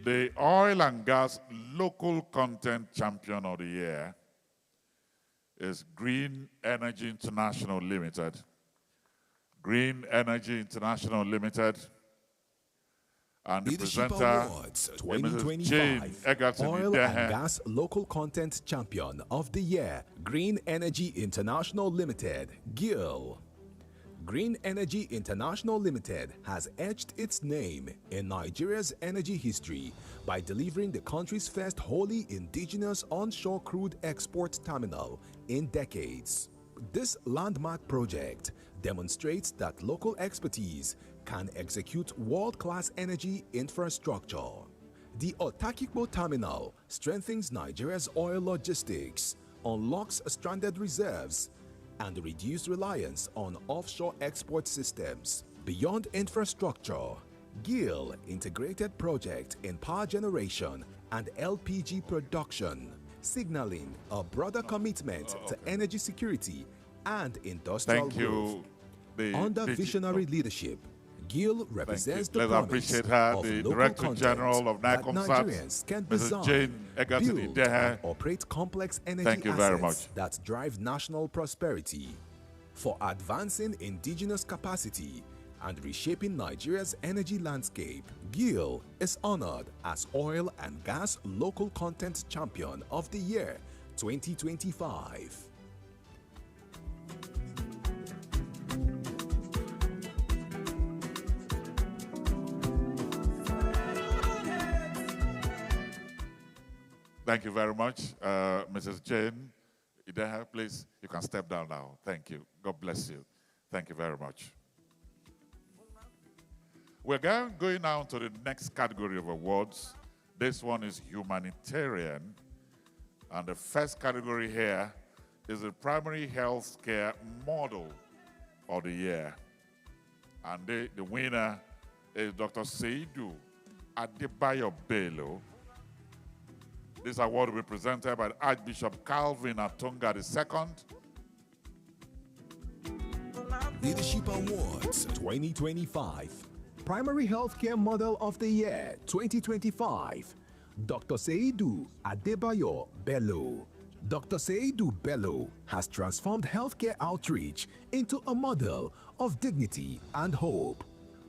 The Oil and Gas Local Content Champion of the Year is Green Energy International Limited. Green Energy International Limited. And the Leadership presenter Awards is Mrs. Jane 2025. Egerton Oil Idehe. and Gas Local Content Champion of the Year, Green Energy International Limited, GIL. Green Energy International Limited has etched its name in Nigeria's energy history by delivering the country's first wholly indigenous onshore crude export terminal in decades. This landmark project demonstrates that local expertise can execute world-class energy infrastructure. The Otakikbo terminal strengthens Nigeria's oil logistics, unlocks stranded reserves, and reduce reliance on offshore export systems. Beyond infrastructure, GIL integrated project in power generation and LPG production, signaling a broader commitment to energy security and industrial Thank growth. you. The Under visionary leadership, GIL represents the Let's promise appreciate her, of the local Director content General of that NICOMSAT, Nigerians can Mrs. design, Jane Egerton build, Idehe. and operate complex energy Thank you very assets that drive national prosperity. For advancing indigenous capacity and reshaping Nigeria's energy landscape, GIL is honored as Oil and Gas Local Content Champion of the Year 2025. Thank you very much, Mrs. Jane Idehe. Please, you can step down now. Thank you. God bless you. Thank you very much. We're going now to the next category of awards. This one is humanitarian. And the first category here is the Primary Health Care Model of the Year. And the winner is Dr. Seidu Adebayo Bello. This award will be presented by Archbishop Calvin Atunga II. Leadership Awards 2025. Primary Healthcare Model of the Year 2025. Dr. Seidu Adebayo Bello. Dr. Seidu Bello has transformed healthcare outreach into a model of dignity and hope.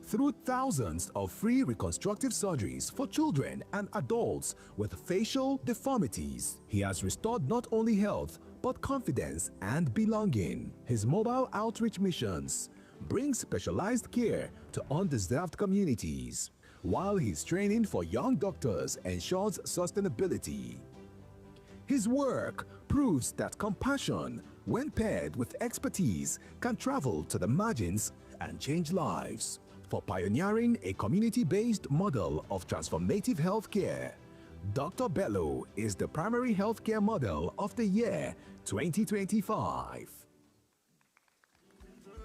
Through thousands of free reconstructive surgeries for children and adults with facial deformities, he has restored not only health, but confidence and belonging. His mobile outreach missions bring specialized care to undeserved communities, while his training for young doctors ensures sustainability. His work proves that compassion, when paired with expertise, can travel to the margins and change lives. For pioneering a community-based model of transformative healthcare, Dr. Bello is the Primary Healthcare Model of the Year 2025.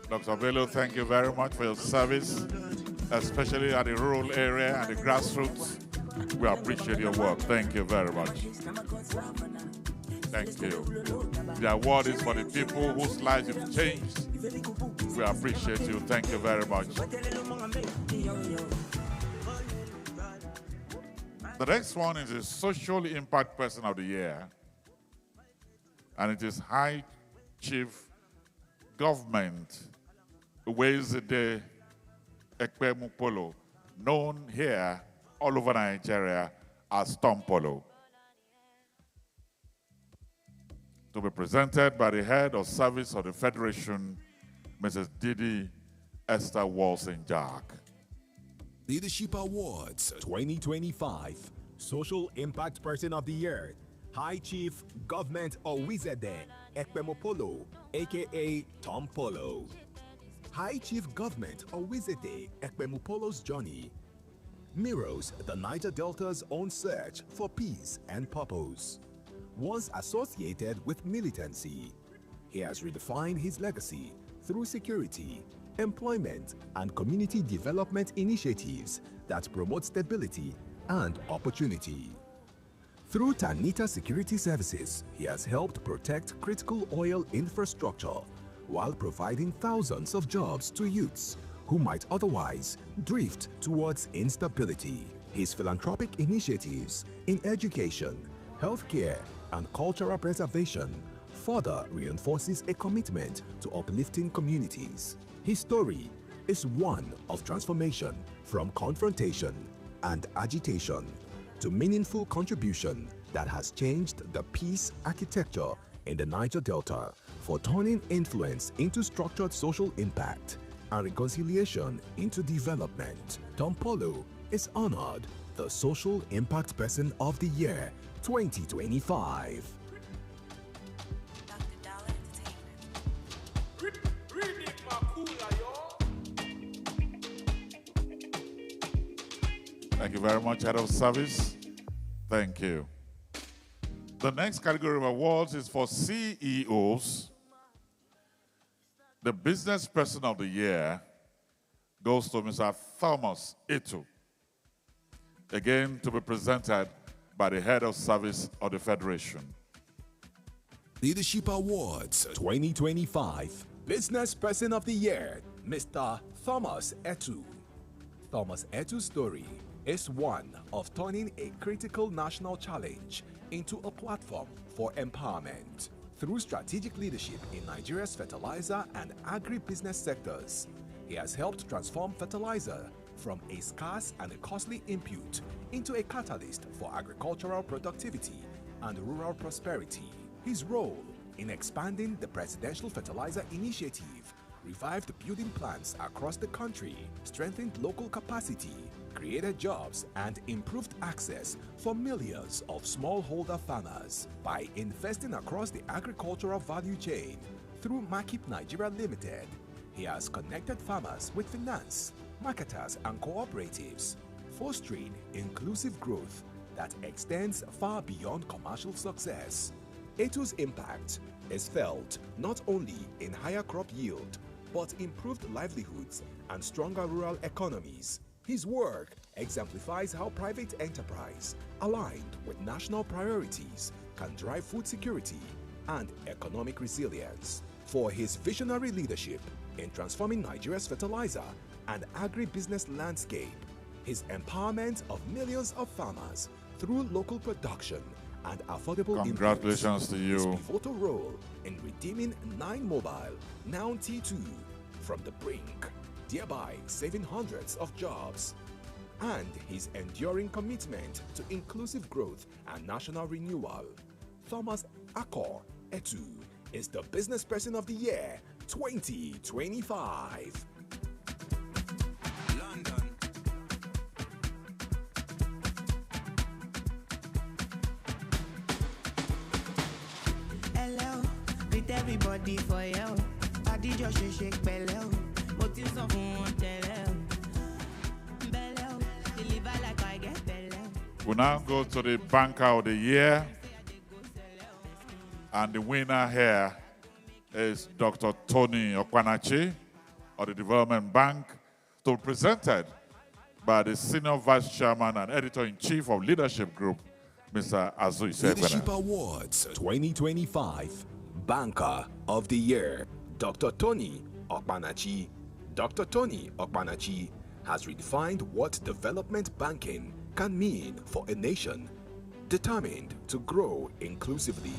Dr. Bello, thank you very much for your service, especially at the rural area and the grassroots. We appreciate your work. Thank you very much. Thank you. The award is for the people whose lives have changed. We appreciate you. Thank you very much. The next one is the Social Impact Person of the Year, and it is High Chief Government Uwezide Ekpemupolo, known here all over Nigeria as Tom Polo. To be presented by the Head of Service of the Federation, Mrs. Didi Esther Walson-Jack. Leadership Awards 2025. Social Impact Person of the Year, High Chief Government Owizede Ekpemopolo, aka Tom Polo. High Chief Government Owizede Ekpemopolo's journey mirrors the Niger Delta's own search for peace and purpose. Once associated with militancy, he has redefined his legacy through security, employment, and community development initiatives that promote stability and opportunity. Through Tanita Security Services, he has helped protect critical oil infrastructure while providing thousands of jobs to youths who might otherwise drift towards instability. His philanthropic initiatives in education, healthcare, and cultural preservation further reinforces a commitment to uplifting communities. His story is one of transformation from confrontation and agitation to meaningful contribution that has changed the peace architecture in the Niger Delta, for turning influence into structured social impact and reconciliation into development. Tom Polo is honored the Social Impact Person of the Year 2025. Thank you very much, Head of Service. Thank you. The next category of awards is for CEOs. The Business Person of the Year goes to Mr. Thomas Etu, again to be presented by the head of service of the Federation. Leadership Awards 2025 Business Person of the Year, Mr. Thomas Etu. Thomas Etu's story is one of turning a critical national challenge into a platform for empowerment. Through strategic leadership in Nigeria's fertilizer and agribusiness sectors, he has helped transform fertilizer from a scarce and a costly input into a catalyst for agricultural productivity and rural prosperity. His role in expanding the Presidential Fertilizer Initiative revived building plants across the country, strengthened local capacity, created jobs, and improved access for millions of smallholder farmers. By investing across the agricultural value chain through Makip Nigeria Limited, he has connected farmers with finance, marketers, and cooperatives, fostering inclusive growth that extends far beyond commercial success. Etu's impact is felt not only in higher crop yield, but improved livelihoods and stronger rural economies. His work exemplifies how private enterprise, aligned with national priorities, can drive food security and economic resilience. For his visionary leadership in transforming Nigeria's fertilizer and agribusiness landscape, his empowerment of millions of farmers through local production and affordable Congratulations to you. his pivotal role in redeeming 9 Mobile, now T2, from the brink, thereby saving hundreds of jobs, and his enduring commitment to inclusive growth and national renewal. Thomas Akor Etu is the Business Person of the Year 2025. Hello, greet everybody for you. Body just shake bello. Motives of one tell bello. Deliver like I get bello. We now go to the Banker of the Year. And the winner here is Dr. Tony Okwanachi of the Development Bank, to be presented by the Senior Vice Chairman and Editor-in-Chief of Leadership Group, Mr. Azu Leadership Isekwena. Awards 2025 Banker of the Year, Dr. Tony Okwanachi. Dr. Tony Okwanachi has redefined what development banking can mean for a nation determined to grow inclusively.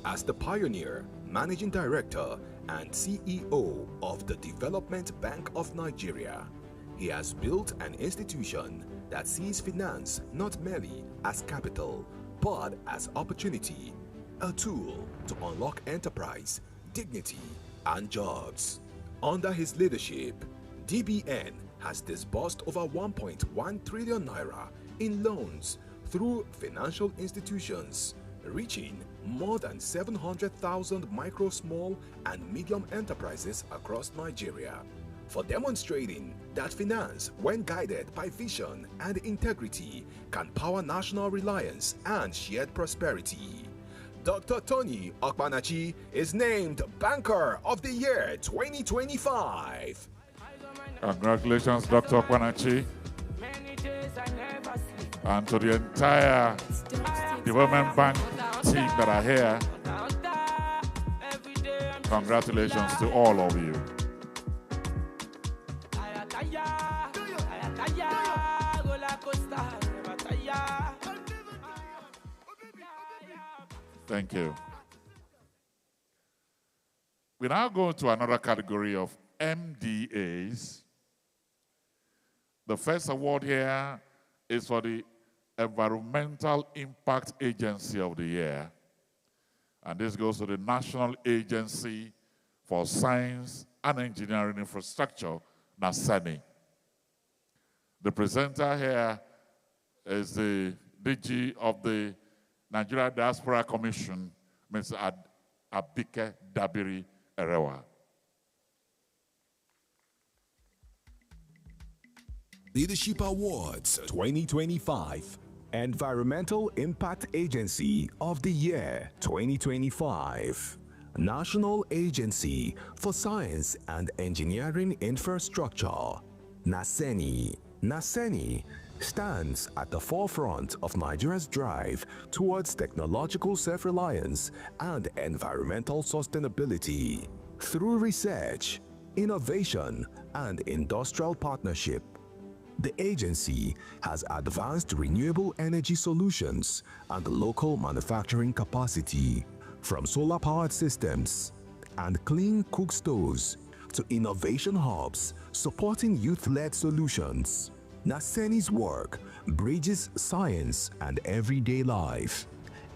As the pioneer, managing director, and CEO of the Development Bank of Nigeria, he has built an institution that sees finance not merely as capital, but as opportunity, a tool to unlock enterprise, dignity, and jobs. Under his leadership, DBN has disbursed over 1.1 trillion naira in loans through financial institutions, reaching more than 700,000 micro, small, and medium enterprises across Nigeria, for demonstrating that finance, when guided by vision and integrity, can power national reliance and shared prosperity. Dr. Tony Okwanachi is named Banker of the Year 2025. Congratulations, Dr. Okwanachi, and to the entire Development Bank team that are here. Congratulations to all of you. Thank you. We now go to another category of MDAs. The first award here is for the Environmental Impact Agency of the Year. And this goes to the National Agency for Science and Engineering Infrastructure, NASENI. The presenter here is the DG of the Nigeria Diaspora Commission, Mr. Abike Dabiri Erewa. Leadership Awards 2025 Environmental Impact Agency of the Year 2025, National Agency for Science and Engineering Infrastructure, Naseni. Naseni stands at the forefront of Nigeria's drive towards technological self-reliance and environmental sustainability. Through research, innovation, and industrial partnership, the agency has advanced renewable energy solutions and local manufacturing capacity, from solar-powered systems and clean cook stoves to innovation hubs supporting youth-led solutions. Naseni's work bridges science and everyday life.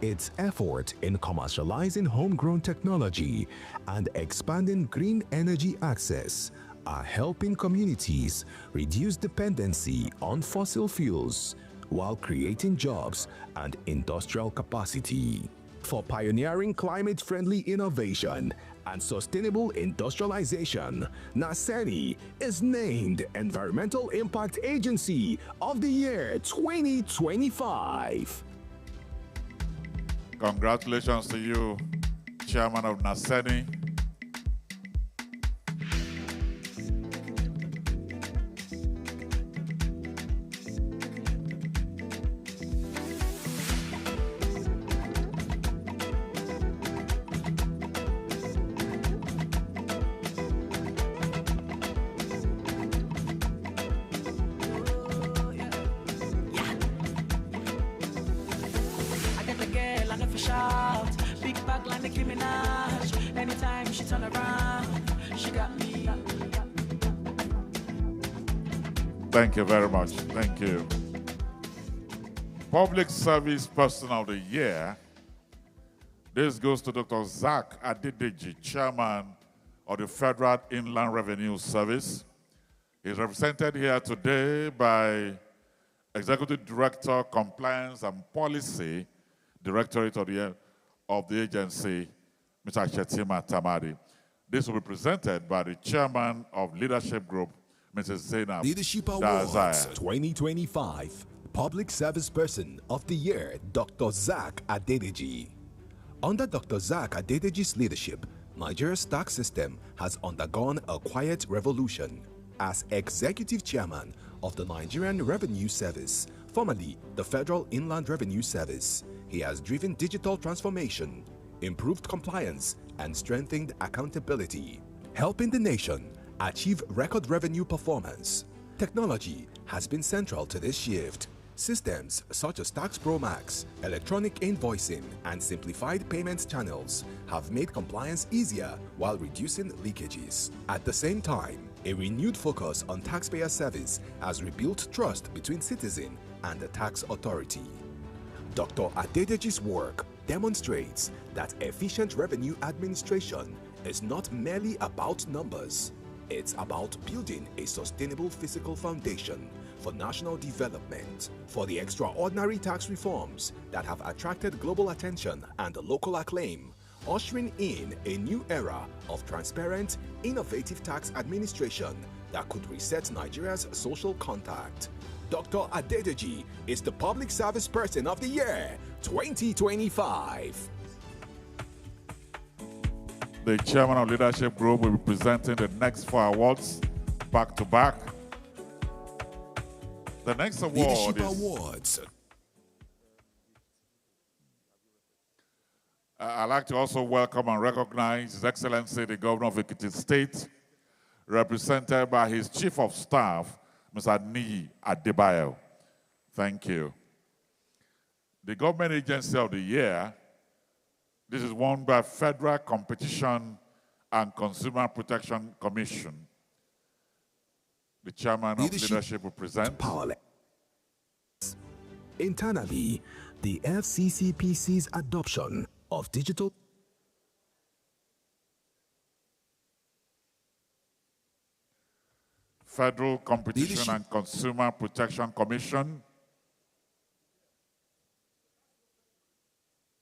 Its effort in commercializing homegrown technology and expanding green energy access are helping communities reduce dependency on fossil fuels while creating jobs and industrial capacity. For pioneering climate-friendly innovation and sustainable industrialization, Naseni is named Environmental Impact Agency of the Year 2025. Congratulations to you, Chairman of Naseni. Thank you very much. Thank you. Public Service Person of the Year. This goes to Dr. Zach Adedeji, Chairman of the Federal Inland Revenue Service. He's represented here today by Executive Director, Compliance and Policy, Directorate of the agency, Mr. Shetima Tamari. This will be presented by the Chairman of Leadership Group, Mrs. Zainab Leadership Awards 2025 Public Service Person of the Year, Dr. Zach Adedeji. Under Dr. Zach Adedeji's leadership, Nigeria's tax system has undergone a quiet revolution. As Executive Chairman of the Nigerian Revenue Service, formerly the Federal Inland Revenue Service, he has driven digital transformation, improved compliance, and strengthened accountability, helping the nation achieve record revenue performance. Technology has been central to this shift. Systems such as Tax Pro Max, electronic invoicing, and simplified payment channels have made compliance easier while reducing leakages. At the same time, a renewed focus on taxpayer service has rebuilt trust between citizen and the tax authority. Dr. Adedeji's work demonstrates that efficient revenue administration is not merely about numbers. It's about building a sustainable physical foundation for national development. For the extraordinary tax reforms that have attracted global attention and local acclaim, ushering in a new era of transparent, innovative tax administration that could reset Nigeria's social contact. Dr. Adedeji is the Public Service Person of the Year 2025. The Chairman of Leadership Group will be presenting the next 4 awards back to back. The next award Leadership is Awards. I'd like to also welcome and recognize His Excellency the Governor of Ekiti State, represented by his Chief of Staff, Mr. Niyi Adebayo. Thank you. The Government Agency of the Year, this is won by Federal Competition and Consumer Protection Commission. The Chairman of Leadership will present. Powerless. Internally, the FCCPC's adoption of digital Federal Competition and Consumer Protection Commission.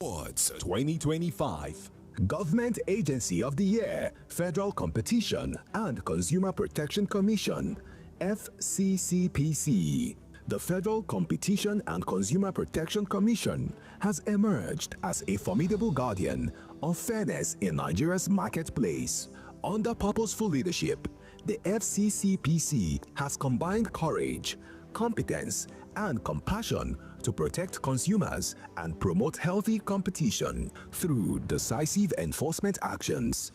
Awards 2025 Government Agency of the Year, Federal Competition and Consumer Protection Commission, FCCPC. The Federal Competition and Consumer Protection Commission has emerged as a formidable guardian of fairness in Nigeria's marketplace. Under purposeful leadership, the FCCPC has combined courage, competence, and compassion to protect consumers and promote healthy competition through decisive enforcement actions.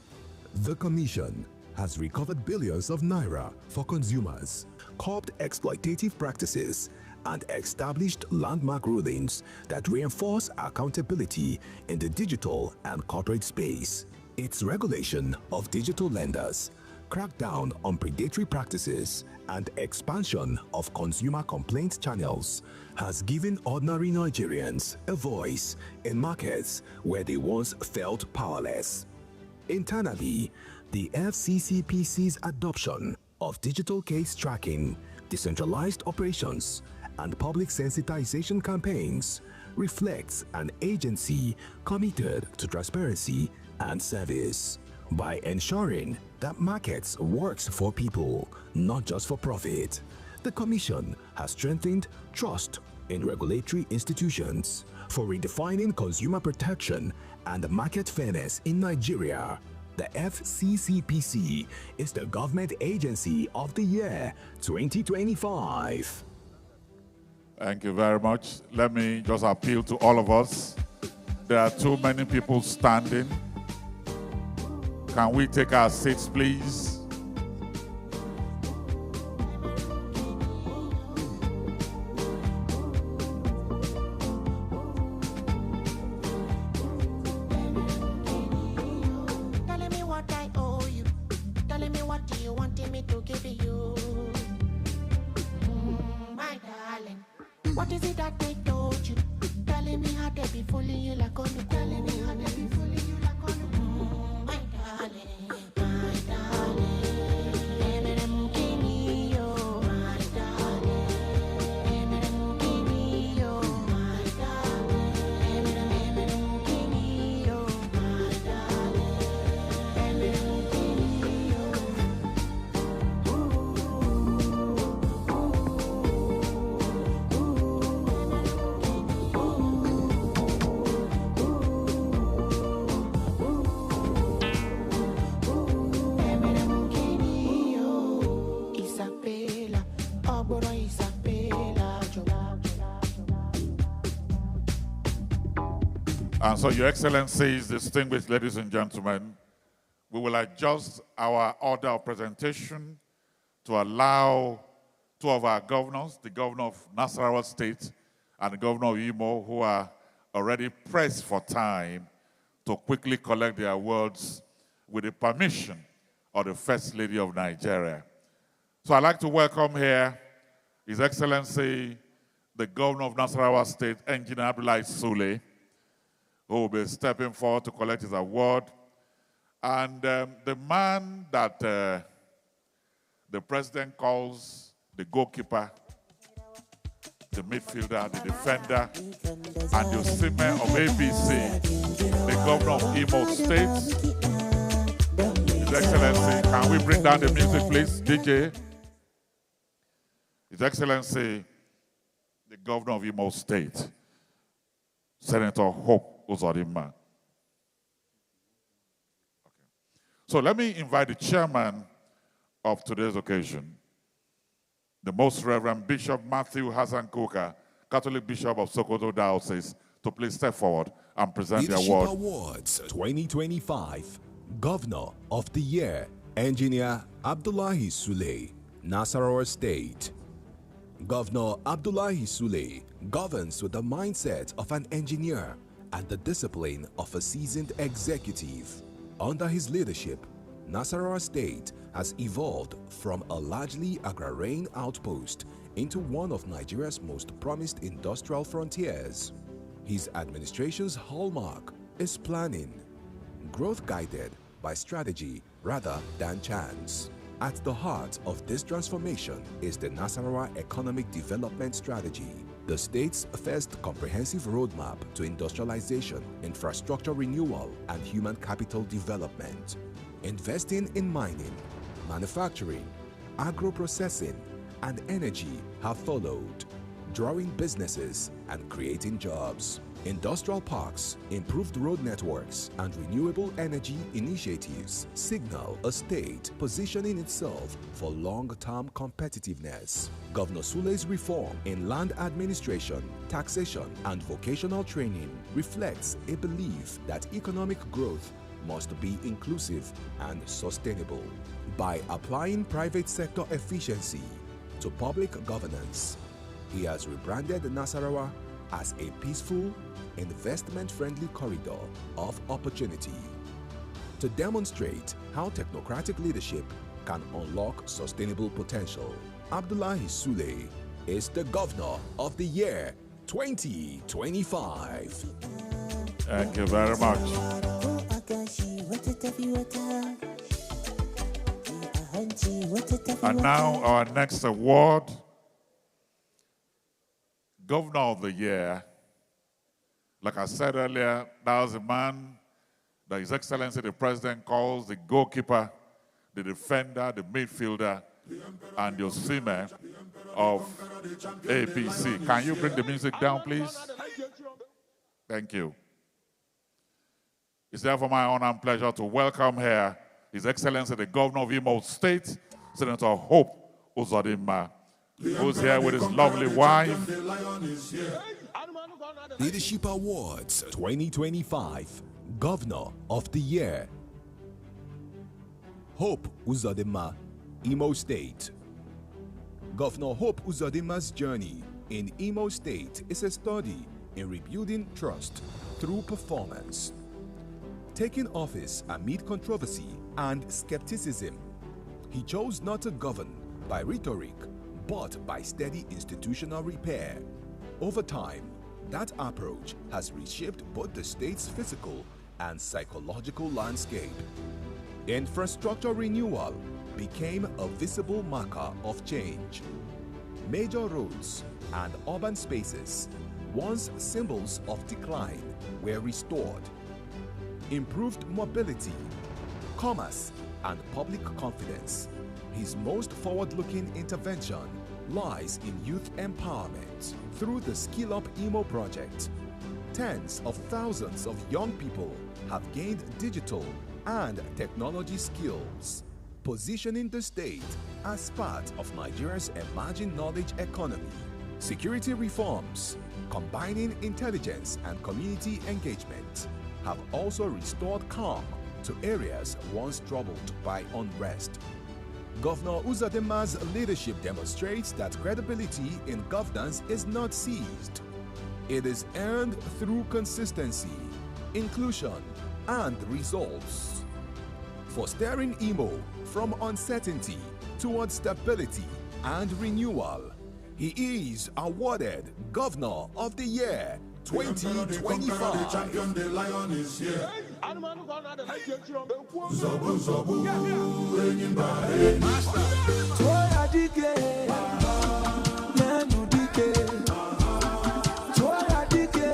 The Commission has recovered billions of naira for consumers, curbed exploitative practices, and established landmark rulings that reinforce accountability in the digital and corporate space. Its regulation of digital lenders, crackdown on predatory practices, and expansion of consumer complaint channels has given ordinary Nigerians a voice in markets where they once felt powerless. Internally, the FCCPC's adoption of digital case tracking, decentralized operations, and public sensitization campaigns reflects an agency committed to transparency and service. By ensuring that markets works for people, not just for profit, the Commission has strengthened trust in regulatory institutions for redefining consumer protection and market fairness in Nigeria. The FCCPC is the Government Agency of the Year 2025. Thank you very much. Let me just appeal to all of us. There are too many people standing. Can we take our seats, please? Telling me what I owe you. Telling me what you wanted me to give you. My darling, what is it that they told you? Telling me how they be fooling you like on you. Telling me how they be fooling you like on you. My darling, my darling. Eminem Kini, yo, my darling. Eminem Kini, yo, my darling. Eminem Kini, yo, my darling. Eminem Kini, yo. Eminem Kini, yo. Isabella, Ogboro Isabella, And so, Your Excellencies, distinguished ladies and gentlemen, we will adjust our order of presentation to allow two of our governors, the governor of Nasarawa State and the governor of Imo, who are already pressed for time, to quickly collect their words with the permission of the First Lady of Nigeria. So I'd like to welcome here His Excellency, the governor of Nasarawa State, Engineer Abdullahi Sule, who will be stepping forward to collect his award. And the man that the president calls the goalkeeper, the midfielder, the defender, and the Osime of ABC, the governor of Imo State. His Excellency, can we bring down the music, please, DJ? His Excellency, the governor of Imo State, Senator Hope Uzodimma. So let me invite the chairman of today's occasion, the Most Reverend Bishop Matthew Hassan Kuka, Catholic Bishop of Sokoto Diocese, to please step forward and present the Leadership award. Awards 2025, Governor of the Year, Engineer Abdullahi Sule, Nasarawa State. Governor Abdullahi Sule governs with the mindset of an engineer and the discipline of a seasoned executive. Under his leadership, Nasarawa State has evolved from a largely agrarian outpost into one of Nigeria's most promised industrial frontiers. His administration's hallmark is planning, growth guided by strategy rather than chance. At the heart of this transformation is the Nasarawa Economic Development Strategy, the state's first comprehensive roadmap to industrialization, infrastructure renewal, and human capital development. Investing in mining, manufacturing, agro-processing, and energy have followed, drawing businesses and creating jobs. Industrial parks, improved road networks, and renewable energy initiatives signal a state positioning itself for long-term competitiveness. Governor Sule's reform in land administration, taxation, and vocational training reflects a belief that economic growth must be inclusive and sustainable. By applying private sector efficiency to public governance, he has rebranded Nasarawa as a peaceful, investment-friendly corridor of opportunity. To demonstrate how technocratic leadership can unlock sustainable potential, Abdullahi Sule is the Governor of the Year 2025. Thank you very much. And now our next award, Governor of the Year. Like I said earlier, that was a man that His Excellency the President calls the goalkeeper, the defender, the midfielder, and the Osimhen of APC. Can you bring the music down, please? Thank you. It's therefore my honor and pleasure to welcome here His Excellency the Governor of Imo State, Senator Hope Uzodimma, who's here with his lovely wife. Leadership Awards 2025, Governor of the Year. Hope Uzodimma, Imo State. Governor Hope Uzodimma's journey in Imo State is a study in rebuilding trust through performance. Taking office amid controversy and skepticism, he chose not to govern by rhetoric, but by steady institutional repair. Over time, that approach has reshaped both the state's physical and psychological landscape. Infrastructure renewal became a visible marker of change. Major roads and urban spaces, once symbols of decline, were restored. Improved mobility, commerce, and public confidence. His most forward-looking intervention lies in youth empowerment. Through the Skill Up Imo project, tens of thousands of young people have gained digital and technology skills, positioning the state as part of Nigeria's emerging knowledge economy. Security reforms, combining intelligence and community engagement, have also restored calm to areas once troubled by unrest. Governor Uzodimma's leadership demonstrates that credibility in governance is not seized. It is earned through consistency, inclusion, and results. For steering Imo from uncertainty towards stability and renewal, he is awarded Governor of the Year 2025. Champion, the lion is here. Zobu, zobu, enyimba, master. Toya dike, nenu dike. Toya dike,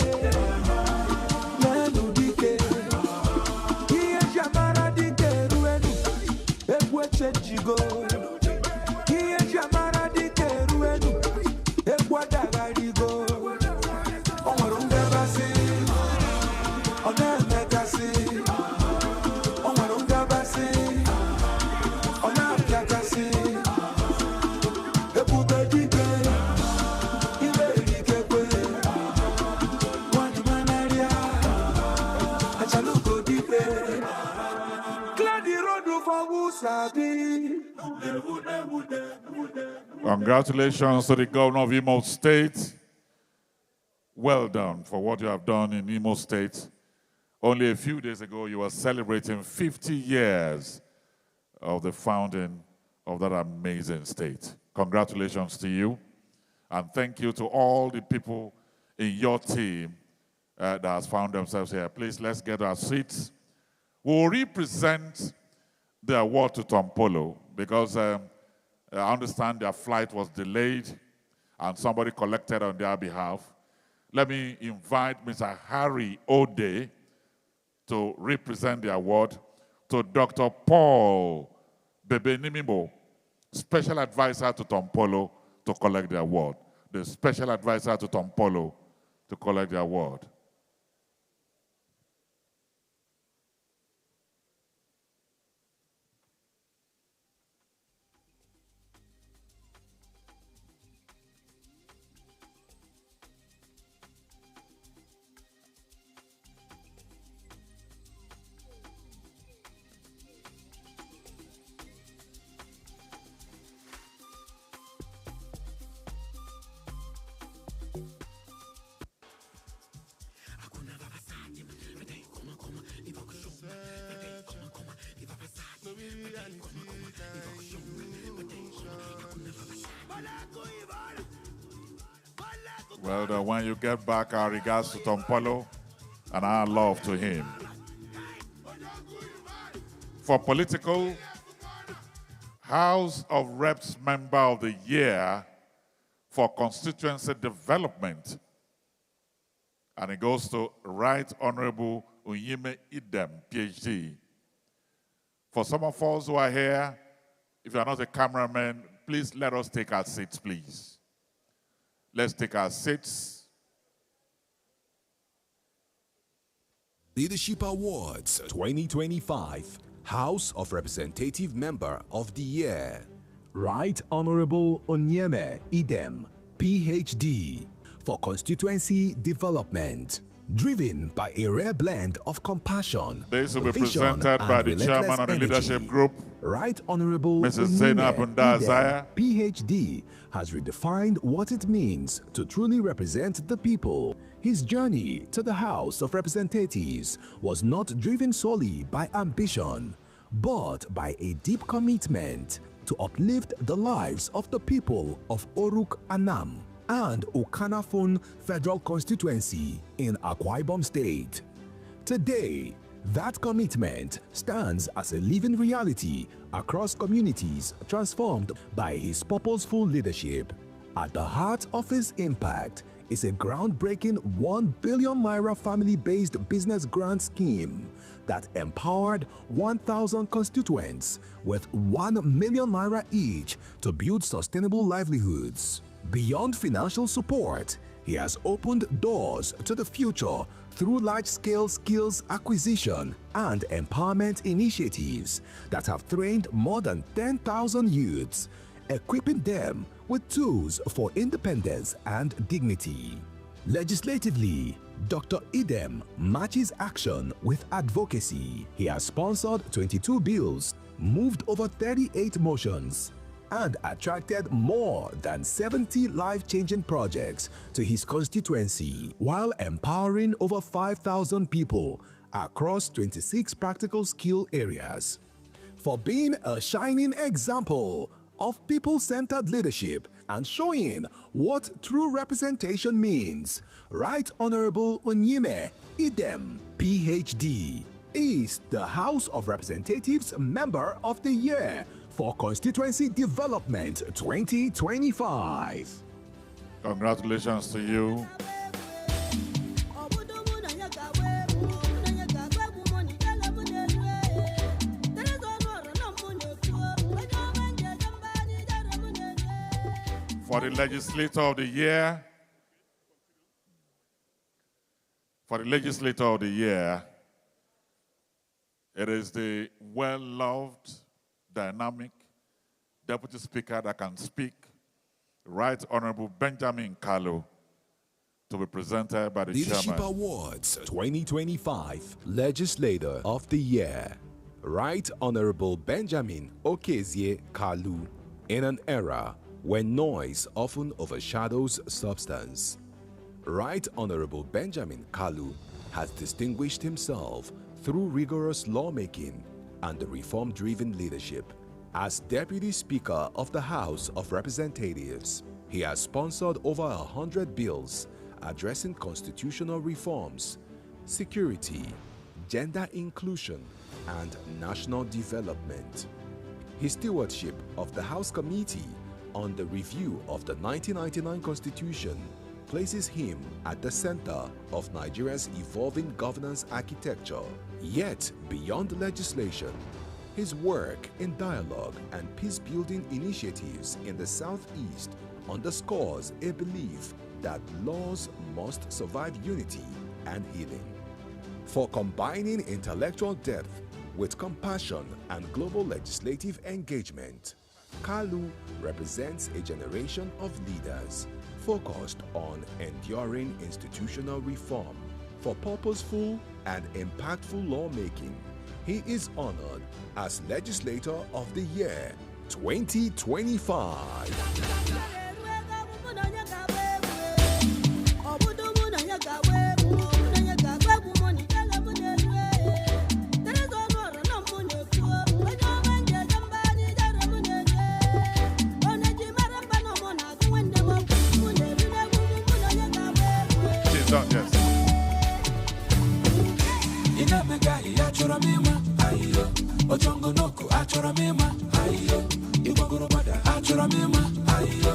nenu dike. Iye jamara dike ruenu, ebweche jigo. Iye jamara dike ruenu, ebwadaga rigo. Congratulations to the Governor of Imo State. Well done for what you have done in Imo State. Only a few days ago, you were celebrating 50 years of the founding of that amazing state. Congratulations to you. And thank you to all the people in your team that has found themselves here. Please, let's get our seats. We'll represent the award to Tompolo because I understand their flight was delayed and somebody collected on their behalf. Let me invite Mr. Harry Ode to represent the award to Dr. Paul Bebenimimo, Special Advisor to Tompolo, to collect the award. The Special Advisor to Tompolo to collect the award. Well, when you get back, our regards to Tom Polo and our love to him. For political House of Reps Member of the Year for Constituency Development. And it goes to Right Honorable Unyime Idem, PhD. For some of us who are here, if you are not a cameraman, please let us take our seats, please. Let's take our seats. Leadership Awards 2025 House of Representative Member of the Year. Right Honorable Unyime Idem, PhD, for Constituency Development. Driven by a rare blend of compassion, this will be vision, presented by and the chairman of the energy. leadership group, Right Honorable Mrs. Unyime Zainab Bunda Idem, Azaya, PhD, has redefined what it means to truly represent the people. His journey to the House of Representatives was not driven solely by ambition, but by a deep commitment to uplift the lives of the people of Oruk Anam and Okanafon Federal Constituency in Akwa Ibom State. Today, that commitment stands as a living reality across communities transformed by his purposeful leadership. At the heart of his impact is a groundbreaking 1 billion naira family-based business grant scheme that empowered 1,000 constituents with 1 million naira each to build sustainable livelihoods. Beyond financial support, he has opened doors to the future through large-scale skills acquisition and empowerment initiatives that have trained more than 10,000 youths, equipping them with tools for independence and dignity. Legislatively, Dr. Idem matches action with advocacy. He has sponsored 22 bills, moved over 38 motions, and attracted more than 70 life-changing projects to his constituency, while empowering over 5,000 people across 26 practical skill areas. For being a shining example of people-centered leadership and showing what true representation means, Right Honorable Unyime Idem, PhD, is the House of Representatives Member of the Year for Constituency Development 2025. Congratulations to you. For the Legislator of the Year, it is the well-loved, dynamic Deputy Speaker that can speak, Right Honorable Benjamin Kalu, to be presented by the Leadership chairman. Awards 2025 Legislator of the Year, Right Honorable Benjamin Okezie Kalu. In an era when noise often overshadows substance, Right Honorable Benjamin Kalu has distinguished himself through rigorous lawmaking and reform-driven leadership. As Deputy Speaker of the House of Representatives, he has sponsored over 100 bills addressing constitutional reforms, security, gender inclusion, and national development. His stewardship of the House Committee on the Review of the 1999 Constitution places him at the center of Nigeria's evolving governance architecture. Yet, beyond legislation, his work in dialogue and peace-building initiatives in the Southeast underscores a belief that laws must survive unity and healing. For combining intellectual depth with compassion and global legislative engagement, Kalu represents a generation of leaders focused on enduring institutional reform. For purposeful and impactful lawmaking, he is honored as Legislator of the Year 2025. achọrọ m ịma ayo ịgbagoro gbada achọrọ m ịma ayo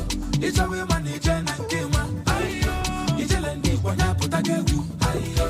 ịchọwa ịma na ije na nke ịma ayo ijele ndị Igbo na-apụta gị egwu ayo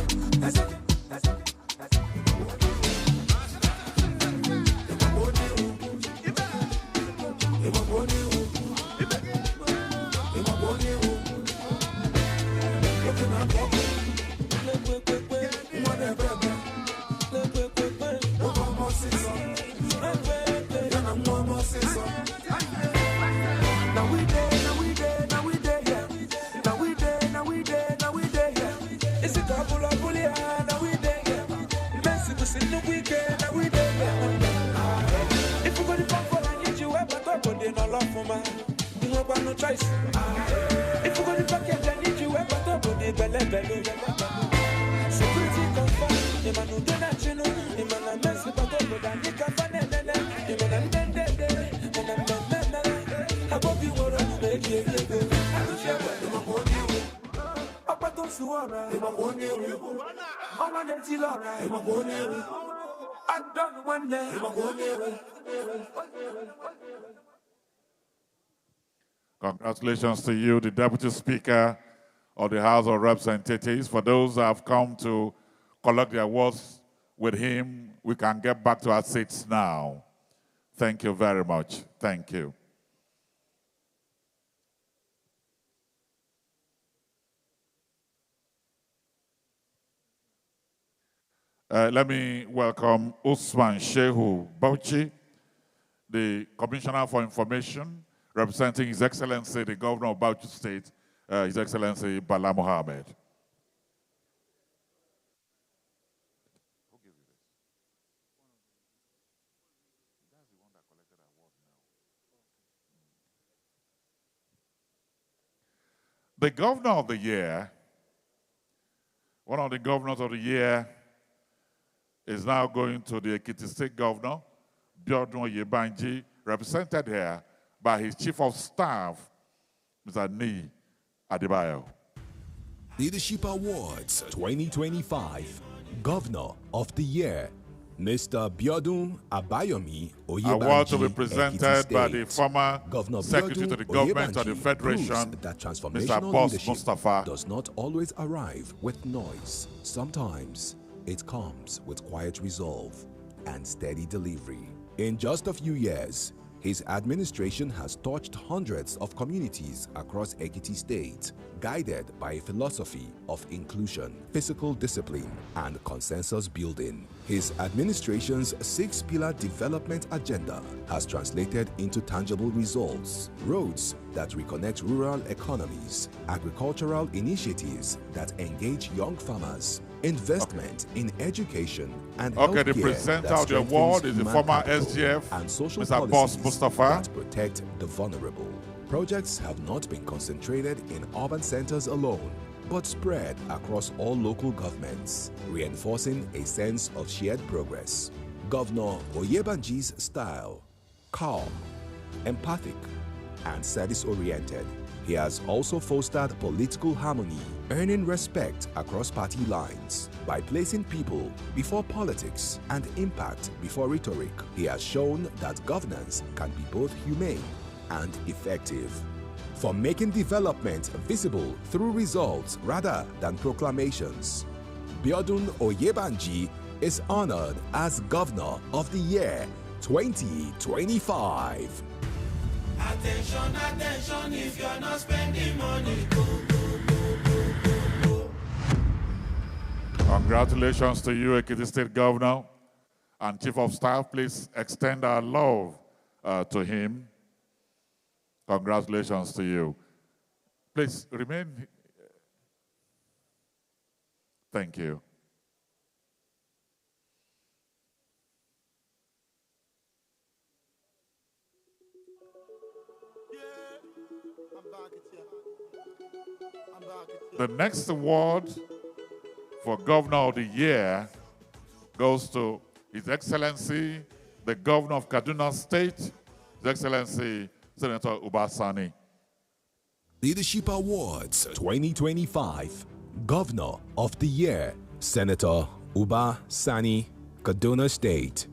no choice. If you go to package, I need you to belle. Security confirm, the man who do not know, the man a mess with a double, and he can find it. The man a dead, I hope you want to make it. I don't share the money. Up at those who are right, I'm on the till all right. I don't want them. Congratulations to you, the Deputy Speaker of the House of Representatives. For those who have come to collect their awards with him, we can get back to our seats now. Thank you very much. Thank you. Let me welcome Usman Shehu Bauchi, the Commissioner for Information, representing His Excellency, the Governor of Bauchi State, His Excellency Bala Mohammed. Who gave you this? That's the one that collected the award now. The Governor of the Year, one of the Governors of the Year, is now going to the Ekiti State Governor, Biodun Oyebanji, represented here by his Chief of Staff, Mr. Ni Adebayo. Leadership Awards 2025, Governor of the Year, Mr. Biodun Abayomi Oyebanji. Award to be presented by the former Governor Secretary to the Government of the Federation, that Mr. Boss Mustafa. Does not always arrive with noise. Sometimes it comes with quiet resolve and steady delivery. In just a few years, his administration has touched hundreds of communities across Ekiti State, guided by a philosophy of inclusion, physical discipline, and consensus building. His administration's 6-pillar development agenda has translated into tangible results: roads that reconnect rural economies, agricultural initiatives that engage young farmers, investment in education and healthcare. The presenter of the award is the former SGF, and social Mr. Boss Mustafa. That protect the vulnerable. Projects have not been concentrated in urban centers alone, but spread across all local governments, reinforcing a sense of shared progress. Governor Oyebanji's style: calm, empathic, and service-oriented. He has also fostered political harmony, earning respect across party lines. By placing people before politics and impact before rhetoric, he has shown that governance can be both humane and effective. For making development visible through results rather than proclamations, Biodun Oyebanji is honored as Governor of the Year 2025. Attention, attention, if you're not spending money, go. Congratulations to you, Ekiti State Governor and Chief of Staff. Please extend our love to him. Congratulations to you. Please remain. Thank you. The next award for Governor of the Year goes to His Excellency, the Governor of Kaduna State, His Excellency, Senator Uba Sani. Leadership Awards 2025, Governor of the Year, Senator Uba Sani, Kaduna State.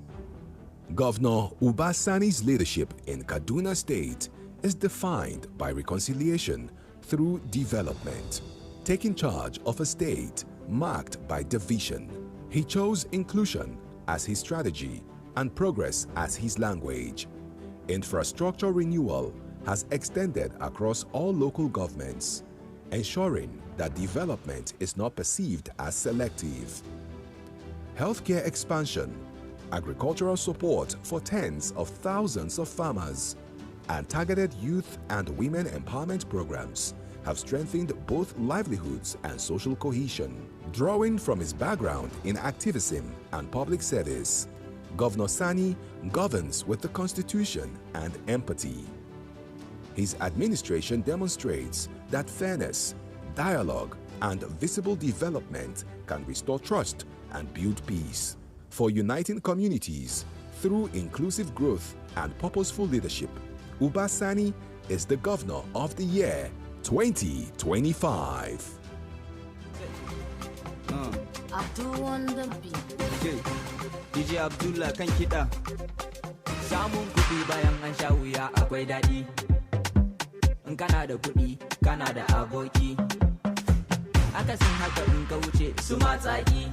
Governor Uba Sani's leadership in Kaduna State is defined by reconciliation through development, taking charge of a state marked by division. He chose inclusion as his strategy and progress as his language. Infrastructure renewal has extended across all local governments, ensuring that development is not perceived as selective. Healthcare expansion, agricultural support for tens of thousands of farmers, and targeted youth and women empowerment programs have strengthened both livelihoods and social cohesion. Drawing from his background in activism and public service, Governor Sani governs with the Constitution and empathy. His administration demonstrates that fairness, dialogue, and visible development can restore trust and build peace. For uniting communities through inclusive growth and purposeful leadership, Uba Sani is the Governor of the Year 2025. Abdul on the beat. DJ Abdullah kan kiɗa. Samun kuɗi bayan an sha wuya akwai daɗi. In kana da kuɗi, kana da aboki. Akasin haka in ka wuce su matsaki.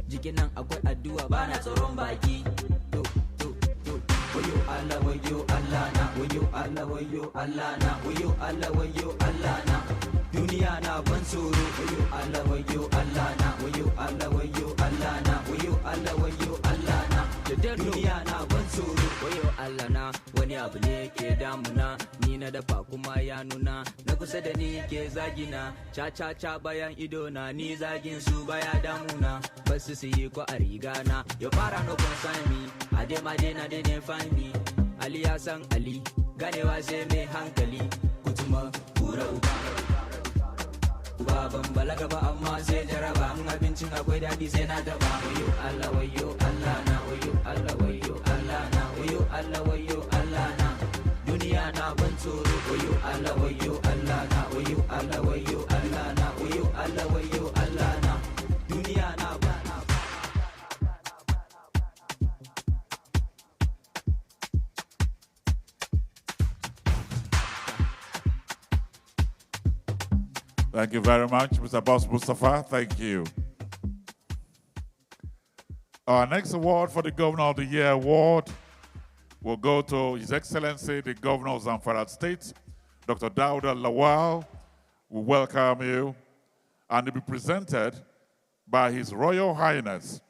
Jikin nan akwai addu'a bana tsoron baki. Wayo Allah, wayo Allah na, wayo Allah, wayo Allah na, wayo Allah, wayo Allah na. Duniya na ban tsoro, wayo Allah, wayo Allah na, wayo Allah, wayo Allah na, wayo Allah, wayo Allah na. Duniya na ban tsoro, wayo Allah na. Wani abu ne ke damuna, ni na dafa kuma ya nuna. Na kusa da ni ke zagina, cha bayan ido na, ni zagin su baya damuna. Basu su yi ko a riga na, ya fara no concern me. Ade ma de na de ne find me. Ali ya san Ali, ganewa sai mai hankali. Kutuma kura uba. Uba ban balaga ba amma sai jaraba. In abincin akwai daɗi sai na daba. Wayo Allah, wayo Allah na, wayo Allah, wayo Allah na, wayo Allah, wayo Allah na. Duniya na ban tsoro. Wayo Allah, wayo Allah na, wayo Allah, wayo Allah na, wayo Allah, wayo Allah na. Duniya na ban. Thank you very much, Mr. Boss Mustafa. Thank you. Our next award for the Governor of the Year award will go to His Excellency, the Governor of Zamfara State, Dr. Dauda Lawal. We welcome you. And it will be presented by His Royal Highness,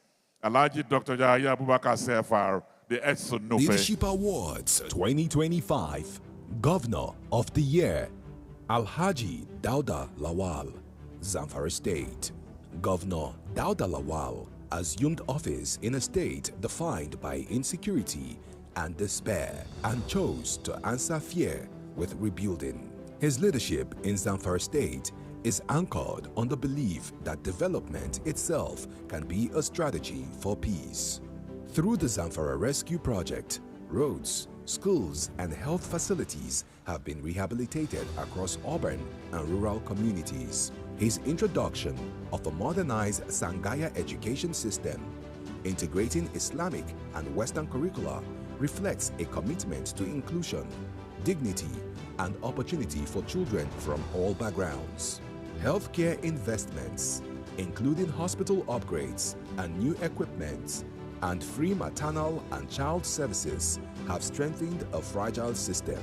Alhaji Dr. Yahya Abubakar CFR, the Etsunupe. Leadership Awards 2025, Governor of the Year, Alhaji Dauda Lawal, Zamfara State. Governor Dauda Lawal assumed office in a state defined by insecurity and despair and chose to answer fear with rebuilding. His leadership in Zamfara State is anchored on the belief that development itself can be a strategy for peace. Through the Zamfara Rescue Project, roads, schools, and health facilities have been rehabilitated across urban and rural communities. His introduction of a modernized Sangaya education system, integrating Islamic and Western curricula, reflects a commitment to inclusion, dignity, and opportunity for children from all backgrounds. Healthcare investments, including hospital upgrades and new equipment, and free maternal and child services have strengthened a fragile system.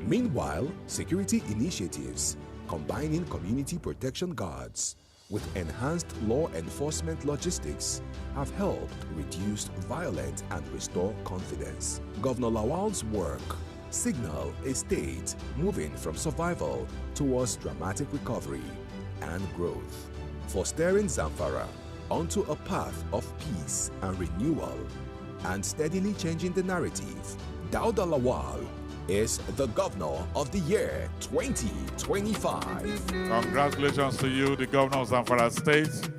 Meanwhile, security initiatives combining community protection guards with enhanced law enforcement logistics have helped reduce violence and restore confidence. Governor Lawal's work signal a state moving from survival towards dramatic recovery and growth, fostering Zamfara onto a path of peace and renewal, and steadily changing the narrative. Dauda Lawal is the Governor of the Year 2025. Congratulations to you, the Governor of Zamfara State.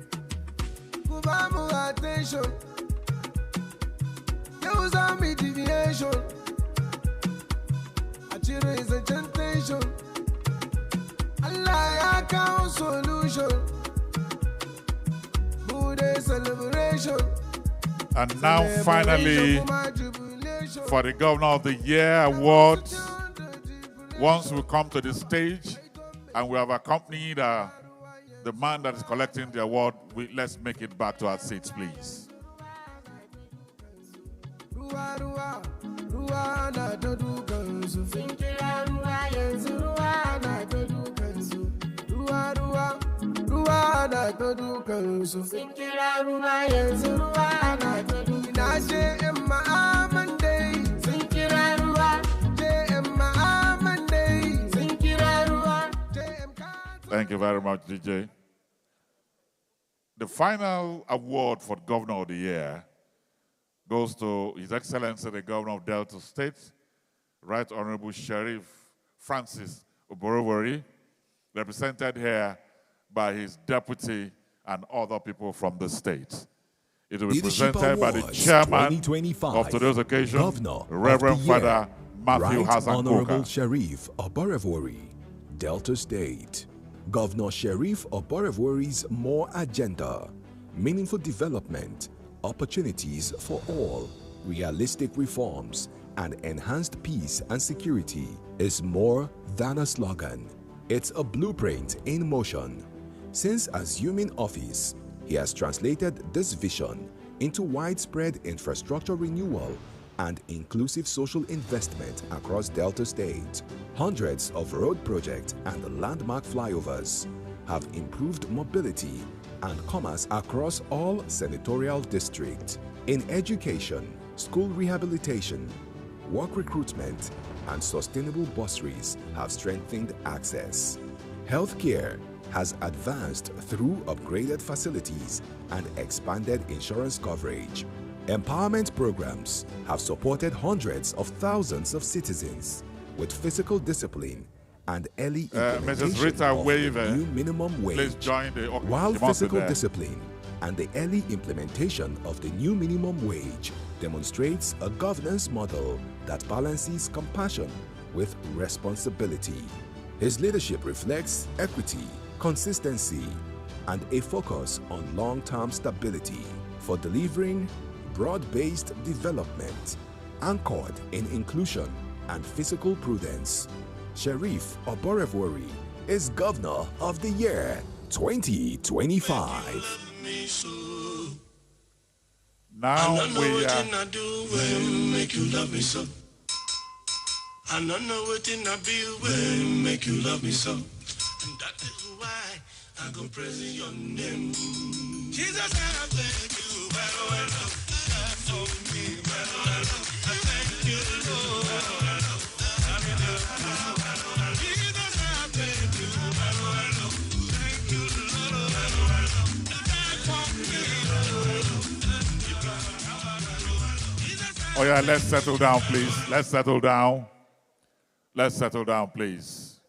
Attention. There was a mediation. Achiro is a temptation. Allah account solution. Buddha celebration. And now, finally, for the Governor of the Year award, once we come to the stage and we have accompanied the man that is collecting the award, let's make it back to our seats, please. Thank you very much, DJ. The final award for Governor of the Year goes to His Excellency the Governor of Delta State, Right Honorable Sheriff Francis Oborevwori, represented here by his deputy and other people from the state. It will be Leadership presented by the Awards chairman 2025, of today's occasion, Governor Reverend of the Year, Father Matthew Right Hassan Honorable Koka. Sheriff Oborevwori, Delta State. Governor Sheriff Oborevwori's More Agenda, meaningful development, opportunities for all, realistic reforms, and enhanced peace and security is more than a slogan. It's a blueprint in motion. Since assuming office, he has translated this vision into widespread infrastructure renewal and inclusive social investment across Delta State. Hundreds of road projects and landmark flyovers have improved mobility and commerce across all senatorial districts. In education, school rehabilitation, work recruitment, and sustainable bursaries have strengthened access. Healthcare has advanced through upgraded facilities and expanded insurance coverage. Empowerment programs have supported hundreds of thousands of citizens with physical discipline and early implementation Mrs. Rita of Weaver, the new minimum wage. please join the While Imam physical there. discipline and the early implementation of the new minimum wage demonstrates a governance model that balances compassion with responsibility. His leadership reflects equity, consistency, and a focus on long-term stability for delivering broad-based development anchored in inclusion and fiscal prudence. Sheriff Oborevwori is Governor of the Year 2025. Now we are. I do when make you love me so. I don't know what I be when make you love me so. And that is why I go praising your name. Jesus, I thank you, well, well, for me, well, well, I thank you, Lord. Jesus, I thank you, well, well, thank you, Lord. Oh yeah, let's settle down, please. Let's settle down. Let's settle down, please.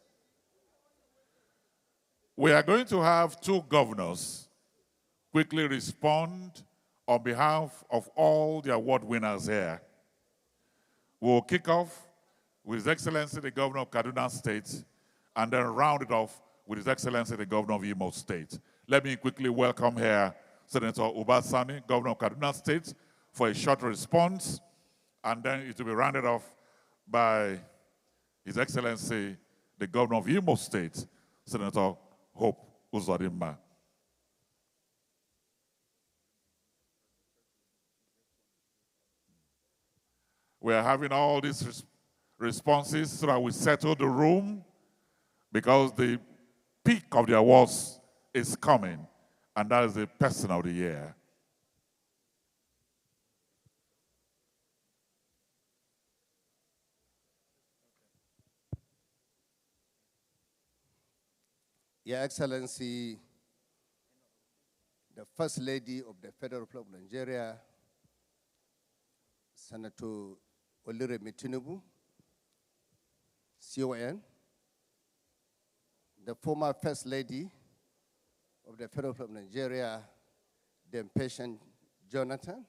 We are going to have two governors quickly respond on behalf of all the award winners here. We'll kick off with His Excellency the Governor of Kaduna State and then round it off with His Excellency the Governor of Imo State. Let me quickly welcome here Senator Uba Sani, Governor of Kaduna State, for a short response, and then it will be rounded off by His Excellency the Governor of Imo State, Senator Hope Uzodimma. We are having all these responses so that we settle the room, because the peak of the awards is coming, and that is the Person of the Year. Your Excellency, the First Lady of the Federal Republic of Nigeria, Senator Oluremi Tinubu, CON, the former First Lady of the Federal Republic of Nigeria, the impatient Jonathan,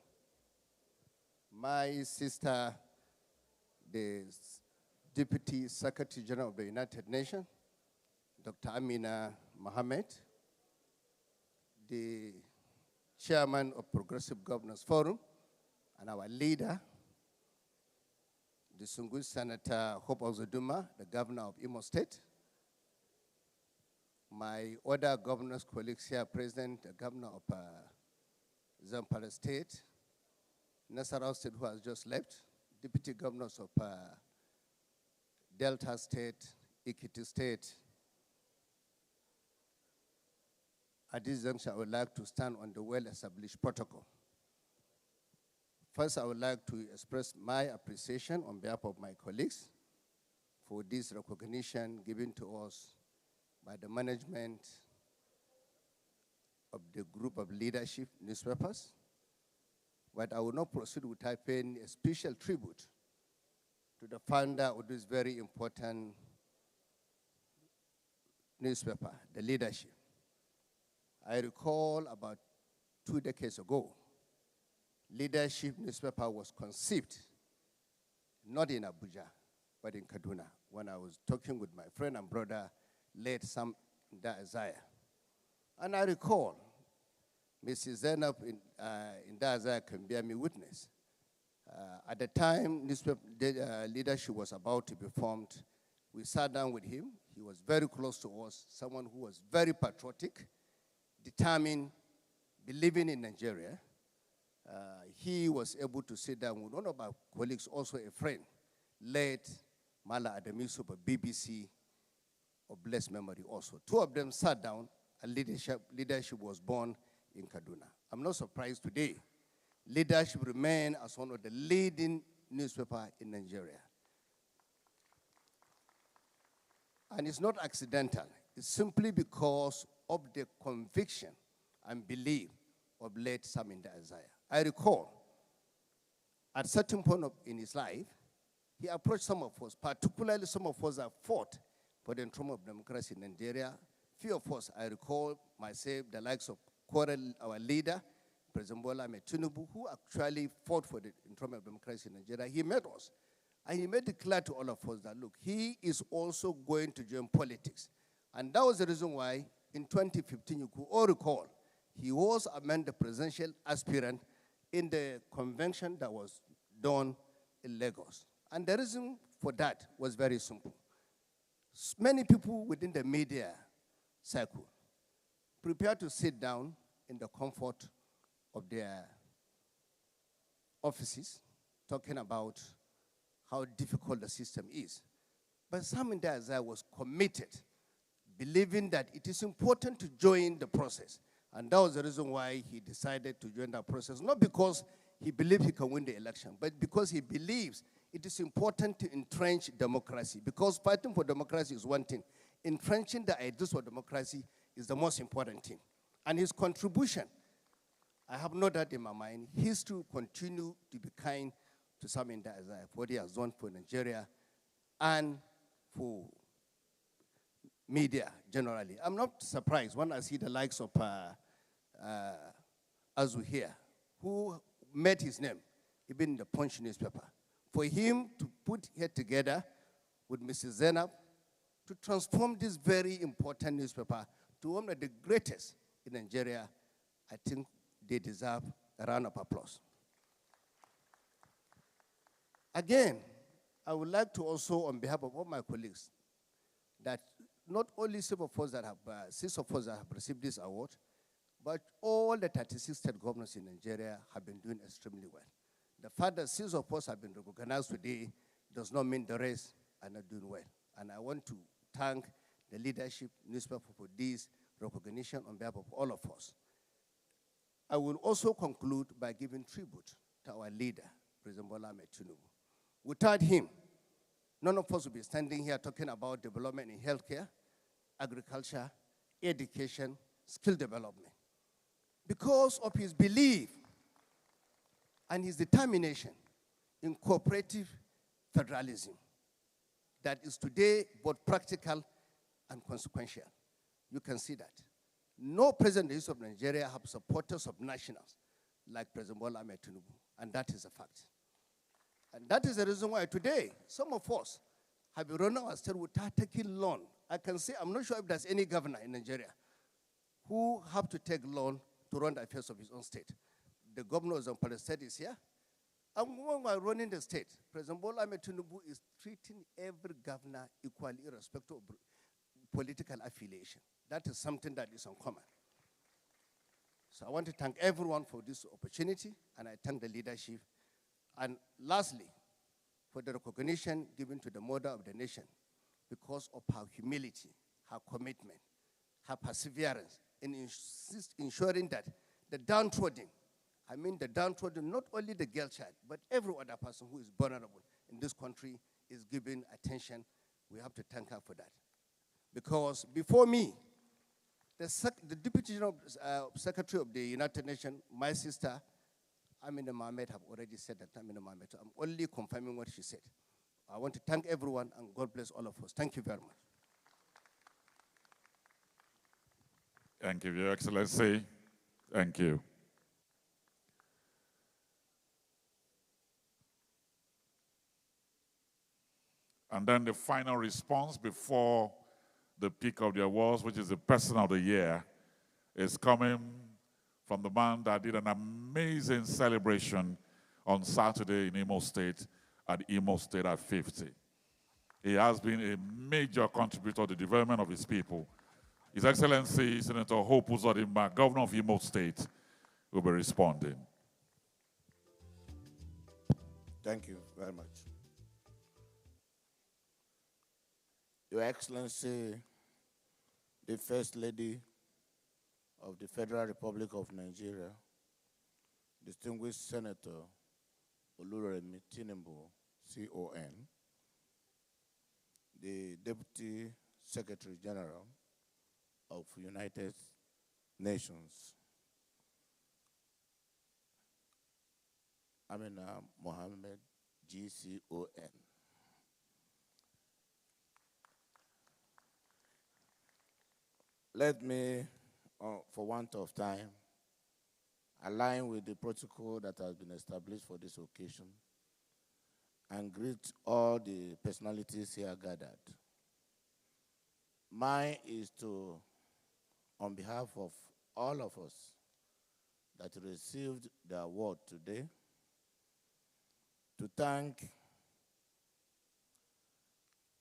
my sister, the Deputy Secretary General of the United Nations, Dr. Amina Mohammed, the Chairman of Progressive Governors Forum, and our leader, distinguished Senator Hope Uzodinma, the governor of Imo State, my other governors, colleagues here present, the governor of Zamfara State, Nasarawa State, who has just left, deputy governors of Delta State, Ekiti State. At this juncture, I would like to stand on the well-established protocol. First, I would like to express my appreciation on behalf of my colleagues for this recognition given to us by the management of the group of leadership newspapers. But I will not proceed without paying a special tribute to the founder of this very important newspaper, the leadership. I recall about 2 decades ago, leadership newspaper was conceived, not in Abuja, but in Kaduna, when I was talking with my friend and brother, late Sam Isaiah. And I recall, Mrs. Zainab in Isaiah can bear me witness. At the time newspaper leadership was about to be formed, we sat down with him. He was very close to us, someone who was very patriotic, determined, believing in Nigeria. He was able to sit down with one of our colleagues, also a friend, late Mala Adamisu of BBC of blessed memory also. 2 of them sat down, and leadership was born in Kaduna. I'm not surprised today. Leadership remains as one of the leading newspapers in Nigeria. And it's not accidental. It's simply because of the conviction and belief of late Saminda Isaiah. I recall, at a certain point in his life, he approached some of us, particularly some of us that fought for the enthronement of democracy in Nigeria. Few of us, I recall myself, the likes of Korel, our leader, President Bola Ahmed Tinubu, who actually fought for the enthronement of democracy in Nigeria. He met us, and he made it clear to all of us that, look, he is also going to join politics. And that was the reason why, in 2015, you could all recall, he was among the presidential aspirant in the convention that was done in Lagos. And the reason for that was very simple. Many people within the media circle prepare to sit down in the comfort of their offices, talking about how difficult the system is. But Saminda Isaiah was committed, believing that it is important to join the process. And that was the reason why he decided to join that process, not because he believed he can win the election, but because he believes it is important to entrench democracy. Because fighting for democracy is one thing. Entrenching the ideas of democracy is the most important thing. And his contribution, I have no doubt in my mind, his to continue to be kind to Saminda Isaiah for what he has done for Nigeria and for media generally. I'm not surprised when I see the likes of Azu here, who made his name, even in the Punch newspaper. For him to put here together with Mrs. Zainab to transform this very important newspaper to one of the greatest in Nigeria, I think they deserve a round of applause. Again, I would like to also, on behalf of all my colleagues, that not only 6 of us that have received this award, but all the 36 state governors in Nigeria have been doing extremely well. The fact that 6 of us have been recognized today does not mean the rest are not doing well. And I want to thank the leadership newspaper for this recognition on behalf of all of us. I will also conclude by giving tribute to our leader, President Bola Ahmed Tinubu. Without him, none of us will be standing here talking about development in healthcare, agriculture, education, skill development. Because of his belief and his determination in cooperative federalism that is today both practical and consequential. You can see that. No president of Nigeria have supporters of nationals like President Bola Ahmed Tinubu, and that is a fact. And that is the reason why today, some of us have been running our state without taking loan. I can say, I'm not sure if there's any governor in Nigeria who have to take loan to run the affairs of his own state. The governor of Zamfara State is here. And when we're running the state, President Bola Ahmed Tinubu is treating every governor equally, irrespective of political affiliation. That is something that is uncommon. So I want to thank everyone for this opportunity, and I thank the leadership. And lastly, for the recognition given to the mother of the nation because of her humility, her commitment, her perseverance in ensuring that the downtrodden, I mean the downtrodden, not only the girl child, but every other person who is vulnerable in this country is given attention. We have to thank her for that. Because before me, the Deputy General Secretary of the United Nations, my sister, Amina Mohamed, have already said that. Amina Mohamed, I'm only confirming what she said. I want to thank everyone, and God bless all of us. Thank you very much. Thank you, Your Excellency. Thank you. And then the final response before the peak of the awards, which is the Person of the Year, is coming from the man that did an amazing celebration on Saturday in Imo State at Imo State at 50. He has been a major contributor to the development of his people. His Excellency, Senator Hope Uzodimma, Governor of Imo State, will be responding. Thank you very much. Your Excellency, the First Lady of the Federal Republic of Nigeria, distinguished Senator Oluremi Tinubu, CON, the Deputy Secretary General of United Nations, Amina Mohamed, GCON. Let me, for want of time, align with the protocol that has been established for this occasion and greet all the personalities here gathered. Mine is to, on behalf of all of us that received the award today, to thank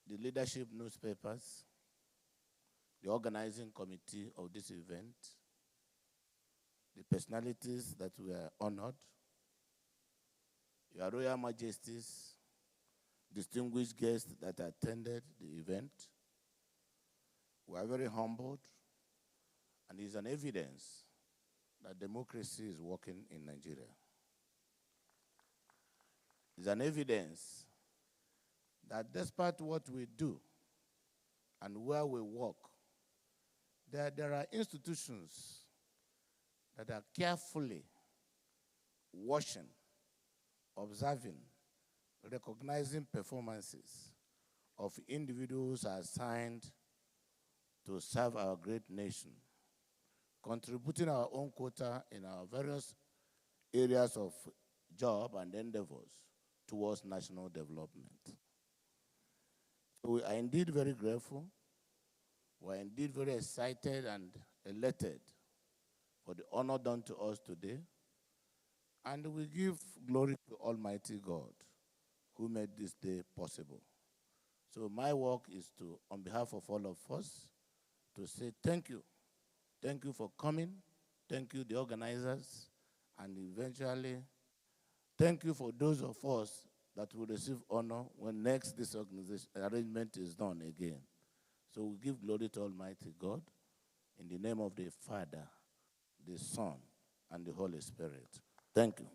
the leadership newspapers, the organizing committee of this event, the personalities that were honored, Your Royal Majesties, distinguished guests that attended the event. We are very humbled, and it's an evidence that democracy is working in Nigeria. It's an evidence that despite what we do and where we work, there are institutions that are carefully watching, observing, recognizing performances of individuals assigned to serve our great nation, contributing our own quota in our various areas of job and endeavors towards national development. So we are indeed very grateful. We are indeed very excited and elated for the honor done to us today. And we give glory to Almighty God who made this day possible. So my work is to, on behalf of all of us, to say thank you. Thank you for coming. Thank you, the organizers. And eventually, thank you for those of us that will receive honor when next this organization arrangement is done again. So we give glory to Almighty God in the name of the Father, the Son, and the Holy Spirit. Thank you.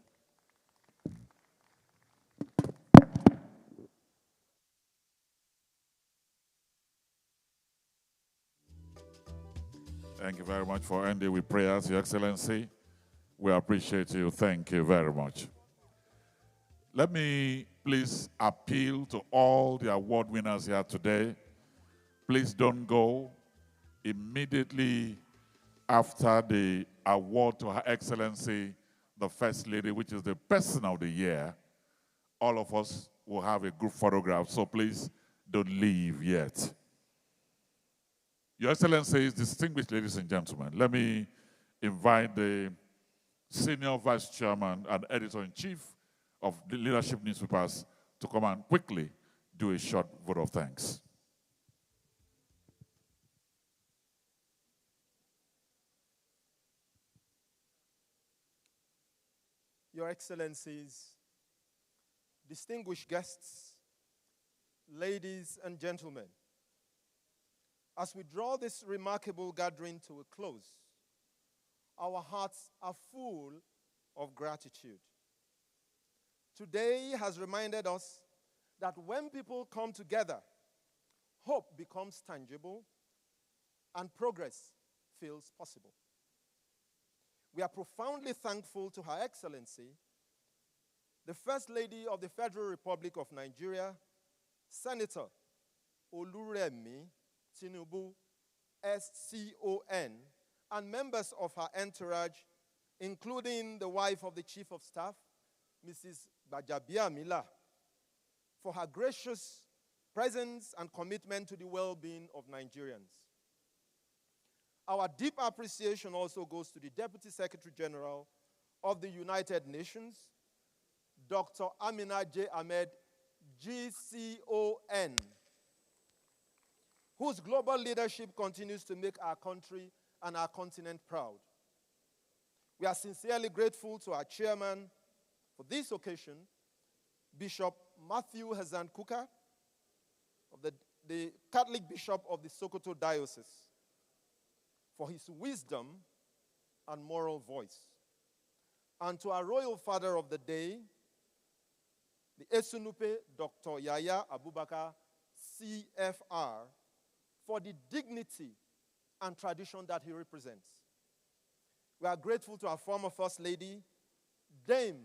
Thank you very much for ending with prayers, Your Excellency. We appreciate you. Thank you very much. Let me please appeal to all the award winners here today. Please don't go. Immediately after the award to Her Excellency, the First Lady, which is the Person of the Year, all of us will have a group photograph, so please don't leave yet. Your Excellencies, distinguished ladies and gentlemen, let me invite the Senior Vice Chairman and Editor-in-Chief of the leadership newspapers to come and quickly do a short vote of thanks. Your Excellencies, distinguished guests, ladies and gentlemen, as we draw this remarkable gathering to a close, our hearts are full of gratitude. Today has reminded us that when people come together, hope becomes tangible and progress feels possible. We are profoundly thankful to Her Excellency, the First Lady of the Federal Republic of Nigeria, Senator Oluremi Tinubu, SCON, and members of her entourage, including the wife of the Chief of Staff, Mrs. Gbajabiamila, for her gracious presence and commitment to the well-being of Nigerians. Our deep appreciation also goes to the Deputy Secretary General of the United Nations, Dr. Amina J. Ahmed, GCON, whose global leadership continues to make our country and our continent proud. We are sincerely grateful to our chairman for this occasion, Bishop Matthew Hazan Kuka, of the Catholic Bishop of the Sokoto Diocese, for his wisdom and moral voice. And to our royal father of the day, the Esunupe Dr. Yaya Abubakar, CFR, for the dignity and tradition that he represents. We are grateful to our former First Lady, Dame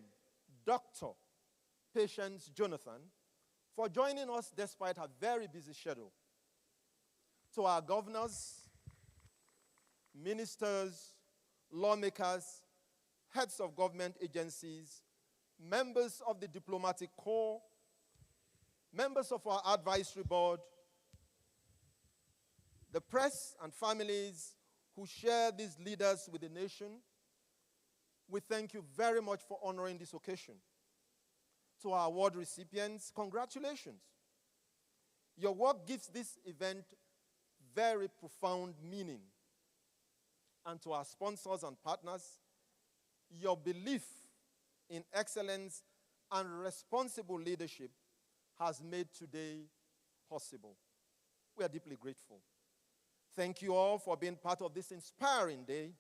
Dr. Patience Jonathan, for joining us despite her very busy schedule. To our governors, ministers, lawmakers, heads of government agencies, members of the diplomatic corps, members of our advisory board, the press and families who share these leaders with the nation, we thank you very much for honoring this occasion. To our award recipients, congratulations. Your work gives this event very profound meaning. And to our sponsors and partners, your belief in excellence and responsible leadership has made today possible. We are deeply grateful. Thank you all for being part of this inspiring day.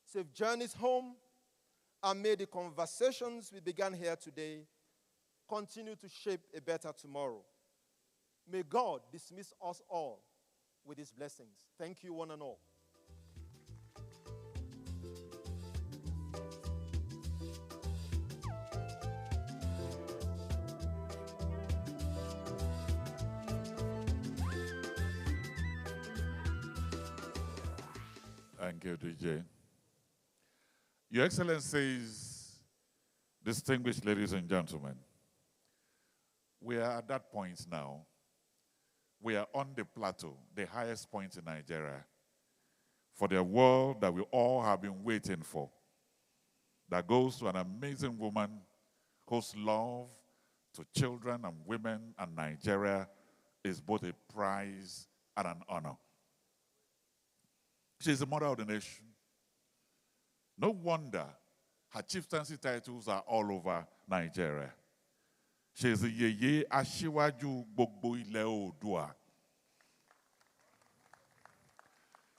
Safe journeys home, and may the conversations we began here today continue to shape a better tomorrow. May God dismiss us all with his blessings. Thank you, one and all. Thank you, DJ. Your Excellencies, distinguished ladies and gentlemen, we are at that point now. We are on the plateau, the highest point in Nigeria, for the award that we all have been waiting for, that goes to an amazing woman whose love to children and women and Nigeria is both a prize and an honor. She's the mother of the nation. No wonder her chieftaincy titles are all over Nigeria. She's the Yeye Ashiwaju Gbogbo Ile Oodua.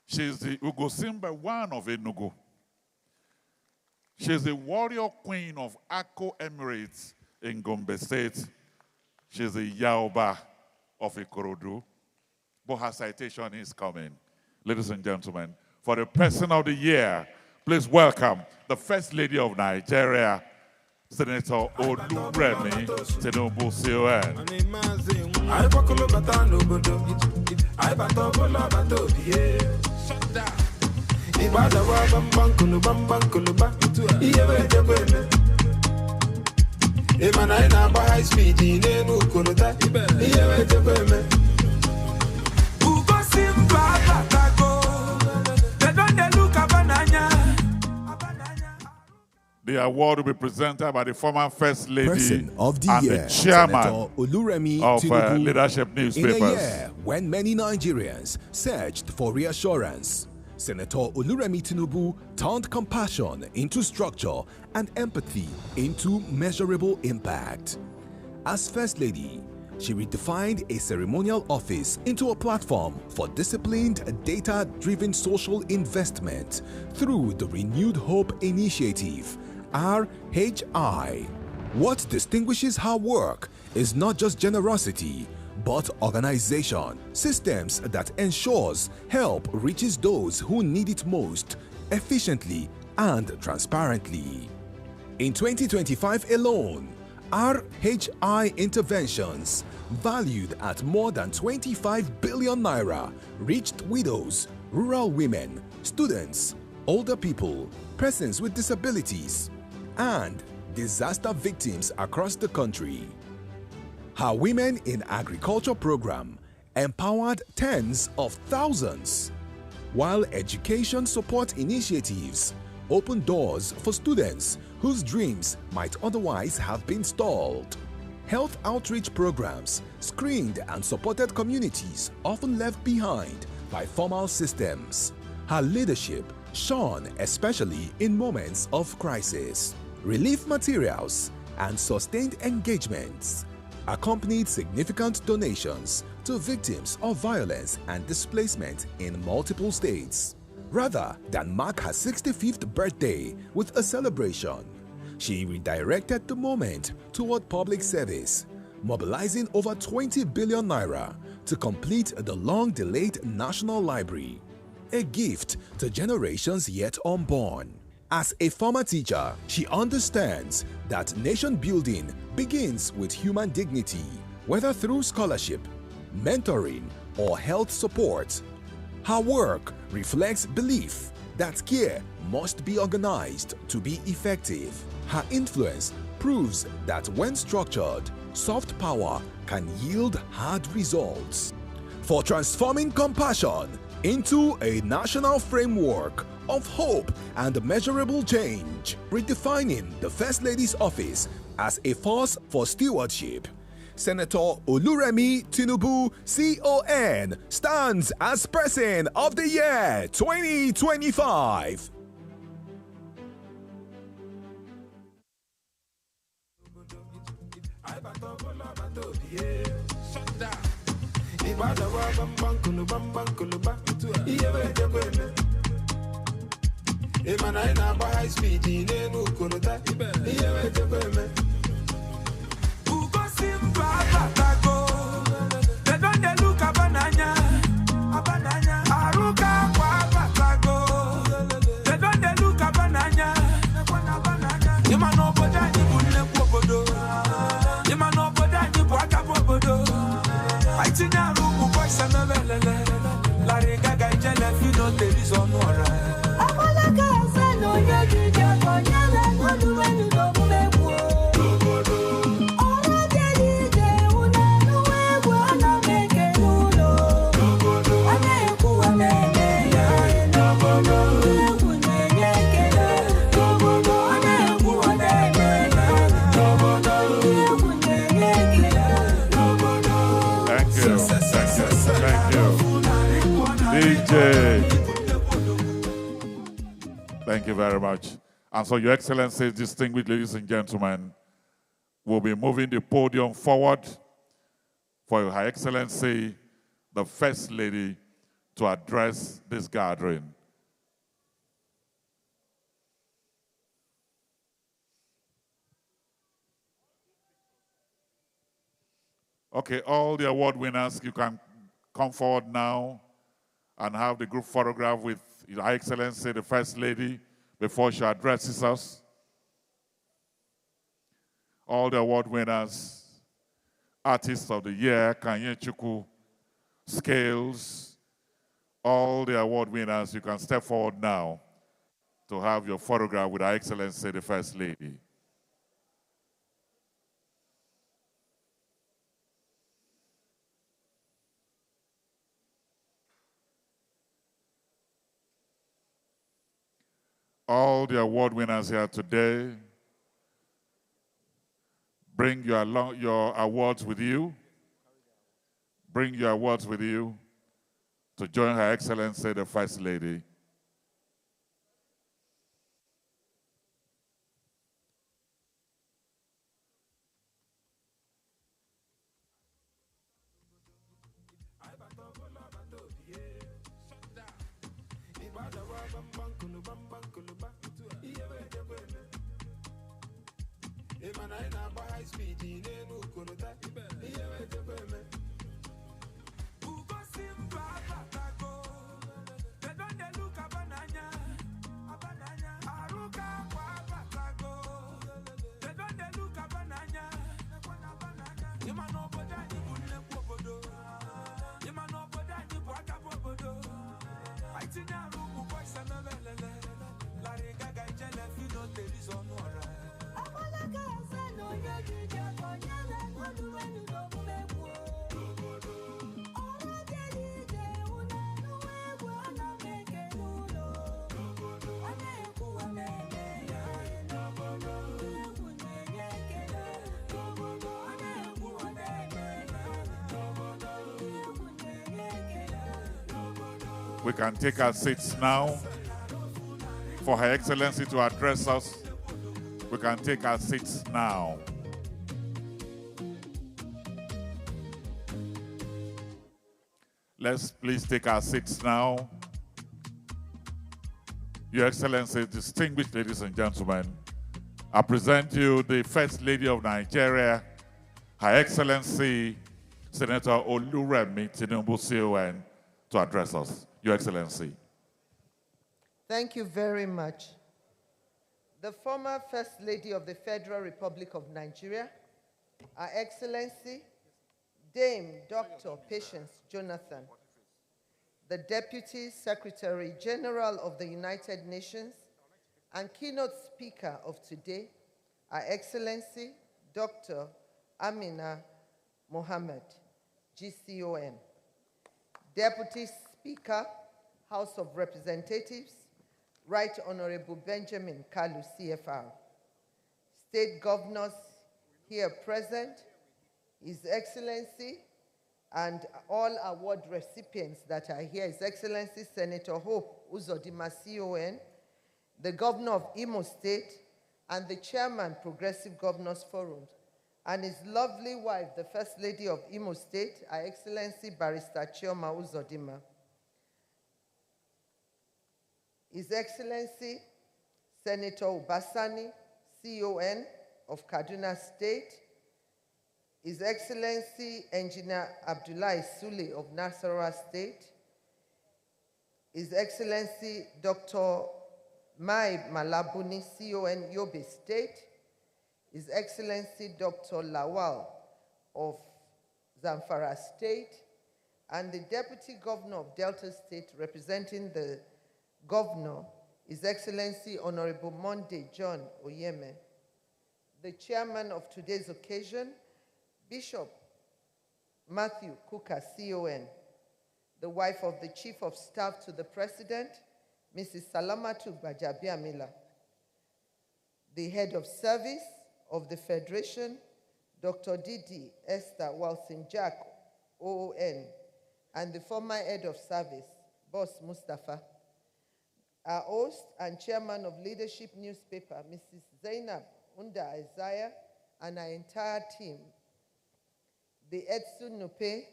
She's the Ugosimba one of Enugu. She's the warrior queen of Akko Emirates in Gombe State. She's the Yaoba of Ikorodu. But her citation is coming. Ladies and gentlemen, for the person of the year, please welcome the First Lady of Nigeria, Senator Oluremi Tinubu CON. The The award will be presented by the former First Lady Person of the and Year, the Chairman Senator Oluremi of Tinubu. Leadership In a Newspapers. year when many Nigerians searched for reassurance, Senator Oluremi Tinubu turned compassion into structure and empathy into measurable impact. As First Lady, she redefined a ceremonial office into a platform for disciplined, data-driven social investment through the Renewed Hope Initiative, RHI. What distinguishes her work is not just generosity, but organization, systems that ensures help reaches those who need it most, efficiently and transparently. In 2025 alone, RHI interventions, valued at more than 25 billion naira, reached widows, rural women, students, older people, persons with disabilities, and disaster victims across the country. Her Women in Agriculture program empowered tens of thousands, while education support initiatives opened doors for students whose dreams might otherwise have been stalled. Health outreach programs screened and supported communities often left behind by formal systems. Her leadership shone especially in moments of crisis. Relief materials and sustained engagements accompanied significant donations to victims of violence and displacement in multiple states. Rather than mark her 65th birthday with a celebration, she redirected the moment toward public service, mobilizing over 20 billion naira to complete the long-delayed National Library, a gift to generations yet unborn. As a former teacher, she understands that nation building begins with human dignity, whether through scholarship, mentoring, or health support. Her work reflects belief that care must be organized to be effective. Her influence proves that when structured, soft power can yield hard results. For transforming compassion into a national framework of hope and measurable change, redefining the First Lady's office as a force for stewardship, Senator Oluremi Tinubu, CON, stands as Person of the Year 2025. High speed in they don't they look abananya, aruka kwa batago. They don't they look abananya, yema no boda ni bunne pobodo, yema no boda ni bwaka pobodo. I think I look boys and velele, la rega gaijele fi no te reason ora. Amola ka se no ye gija konyala no duwe no mumebo. Thank you very much. And so, Your Excellency, distinguished ladies and gentlemen, we'll be moving the podium forward for Her Excellency, the First Lady, to address this gathering. Okay, all the award winners, you can come forward now and have the group photograph with Her Excellency, the First Lady, before she addresses us. All the award winners, Artist of the Year, Kanye Chukwu, Scales, all the award winners, you can step forward now to have your photograph with Her Excellency, the First Lady. All the award winners here today, Bring your awards with you. Bring your awards with you to join Her Excellency, the First Lady. We can take our seats now for Her Excellency to address us. We can take our seats now. Let's please take our seats now. Your Excellency, distinguished ladies and gentlemen, I present you the First Lady of Nigeria, Her Excellency Senator Oluremi Tinubu CON, to address us. Your Excellency. Thank you very much. The former First Lady of the Federal Republic of Nigeria, Her Excellency Dame Dr. Patience Jonathan, the Deputy Secretary General of the United Nations and keynote speaker of today, Her Excellency Dr. Amina Mohammed, GCON, Deputy Speaker, House of Representatives, Right Honorable Benjamin Kalu, CFR, State Governors here present, His Excellency, and all award recipients that are here, His Excellency Senator Hope Uzodimma, CON, the Governor of Imo State, and the Chairman, Progressive Governors Forum, and his lovely wife, the First Lady of Imo State, Her Excellency Barrister Chioma Uzodimma. His Excellency Senator Ubasani, CON of Kaduna State, His Excellency Engineer Abdullahi Sule of Nasarawa State, His Excellency Dr. Mai Malabuni, CON Yobe State, His Excellency Dr. Lawal of Zamfara State, and the Deputy Governor of Delta State representing the Governor, His Excellency Honorable Monday John Oyeme. The chairman of today's occasion, Bishop Matthew Kuka, CON, the wife of the Chief of Staff to the President, Mrs. Salamatu Gbajabiamila, the head of service of the Federation, Dr. Didi Esther Walsin-Jack, OON, and the former head of service, Boss Mustafa. Our host and chairman of Leadership Newspaper, Mrs. Zainab Unda Isaiah, and our entire team, the Edsun Nupe,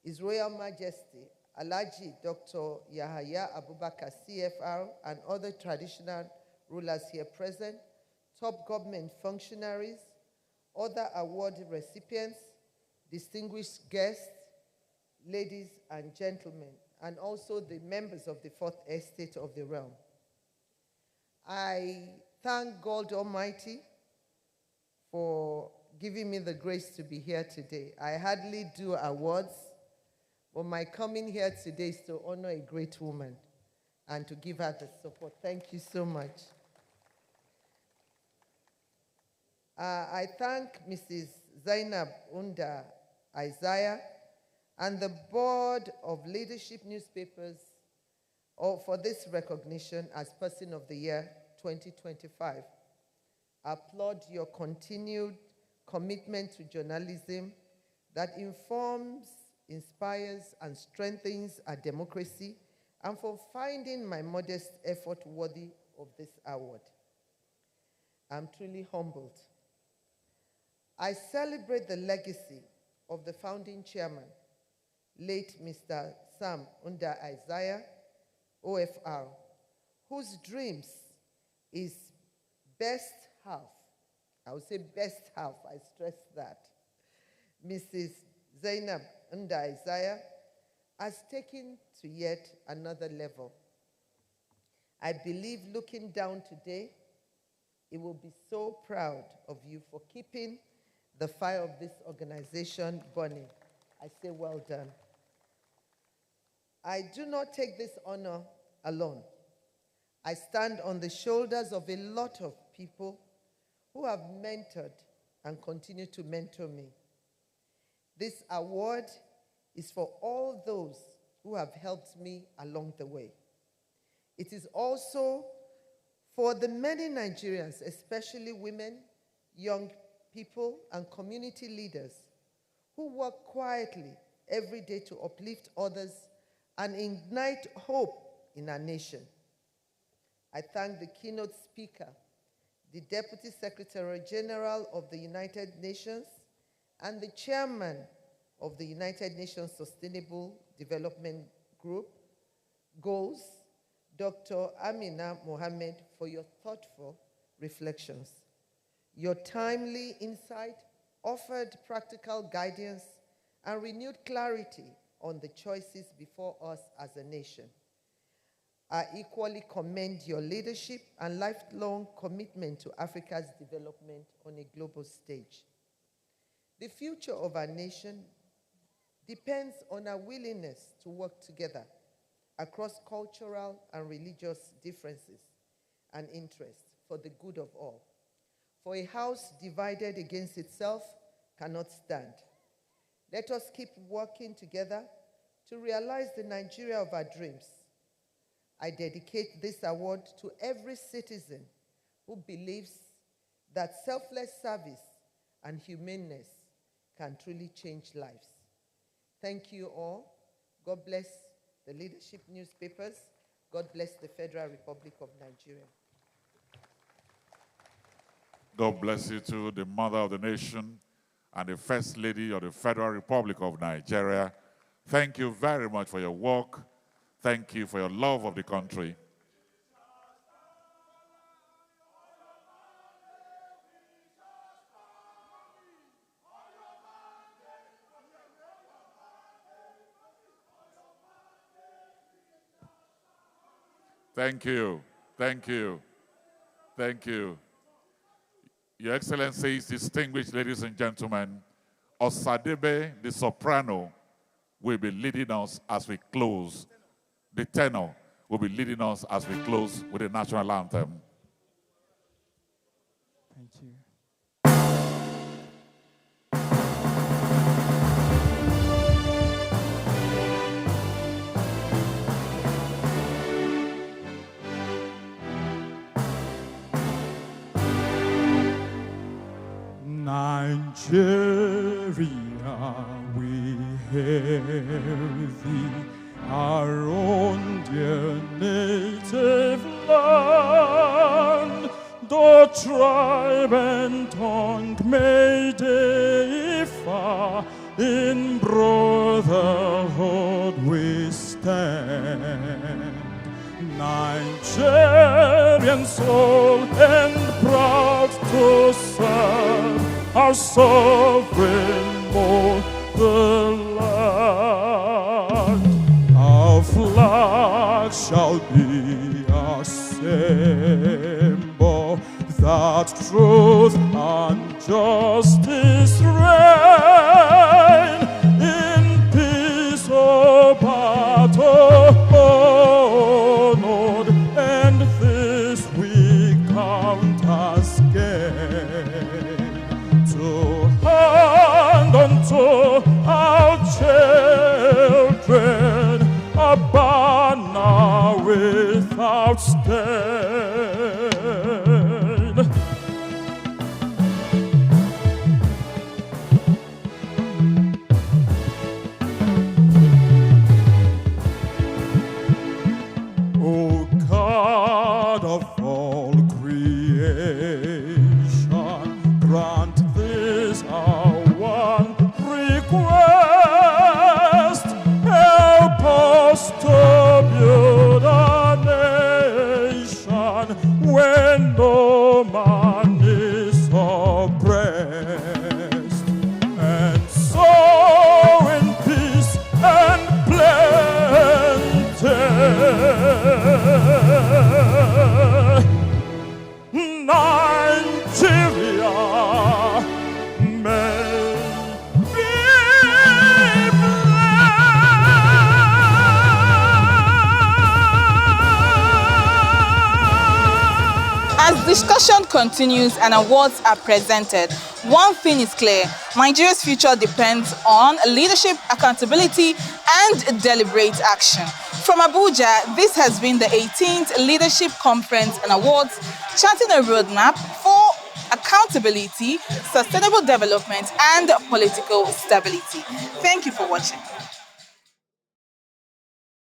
His Royal Majesty, Alhaji Dr. Yahaya Abubakar, CFR, and other traditional rulers here present, top government functionaries, other award recipients, distinguished guests, ladies and gentlemen, and also the members of the Fourth Estate of the realm. I thank God Almighty for giving me the grace to be here today. I hardly do awards, but my coming here today is to honor a great woman and to give her the support. Thank you so much. I thank Mrs. Zainab Unda Isaiah and the Board of Leadership Newspapers for this recognition as Person of the Year 2025. I applaud your continued commitment to journalism that informs, inspires, and strengthens our democracy, and for finding my modest effort worthy of this award. I'm truly humbled. I celebrate the legacy of the founding chairman, late Mr. Sam Unda Isaiah, OFR, whose dreams is best half, I would say best half, I stress that, Mrs. Zainab Unda Isaiah, has taken to yet another level. I believe looking down today, it will be so proud of you for keeping the fire of this organization burning. I say well done. I do not take this honor alone. I stand on the shoulders of a lot of people who have mentored and continue to mentor me. This award is for all those who have helped me along the way. It is also for the many Nigerians, especially women, young people, and community leaders who work quietly every day to uplift others and ignite hope in our nation. I thank the keynote speaker, the Deputy Secretary General of the United Nations, and the Chairman of the United Nations Sustainable Development Group, Goals, Dr. Amina Mohammed, for your thoughtful reflections. Your timely insight offered practical guidance and renewed clarity on the choices before us as a nation. I equally commend your leadership and lifelong commitment to Africa's development on a global stage. The future of our nation depends on our willingness to work together across cultural and religious differences and interests for the good of all. For a house divided against itself cannot stand. Let us keep working together to realize the Nigeria of our dreams. I dedicate this award to every citizen who believes that selfless service and humaneness can truly change lives. Thank you all. God bless the leadership newspapers. God bless the Federal Republic of Nigeria. God bless you too, the mother of the nation and the First Lady of the Federal Republic of Nigeria. Thank you very much for your work. Thank you for your love of the country. Thank you. Thank you. Thank you. Your Excellencies, distinguished ladies and gentlemen, Osadebe, the soprano, will be leading us as we close. The tenor will be leading us as we close with the national anthem. Thank you. Nigeria, we hail thee, our own dear native land. Though tribe and tongue may differ, in brotherhood we stand. Nigerian soul and proud to serve our sovereign motherland. Our flag shall be a symbol that truth and justice reign in peace or battle honored, and this we count as gain. To hand unto our children a banner without stain. discussion continues and awards are presented. One thing is clear: Nigeria's future depends on leadership, accountability, and deliberate action. From Abuja, this has been the 18th Leadership Conference and Awards, charting a roadmap for accountability, sustainable development, and political stability. Thank you for watching.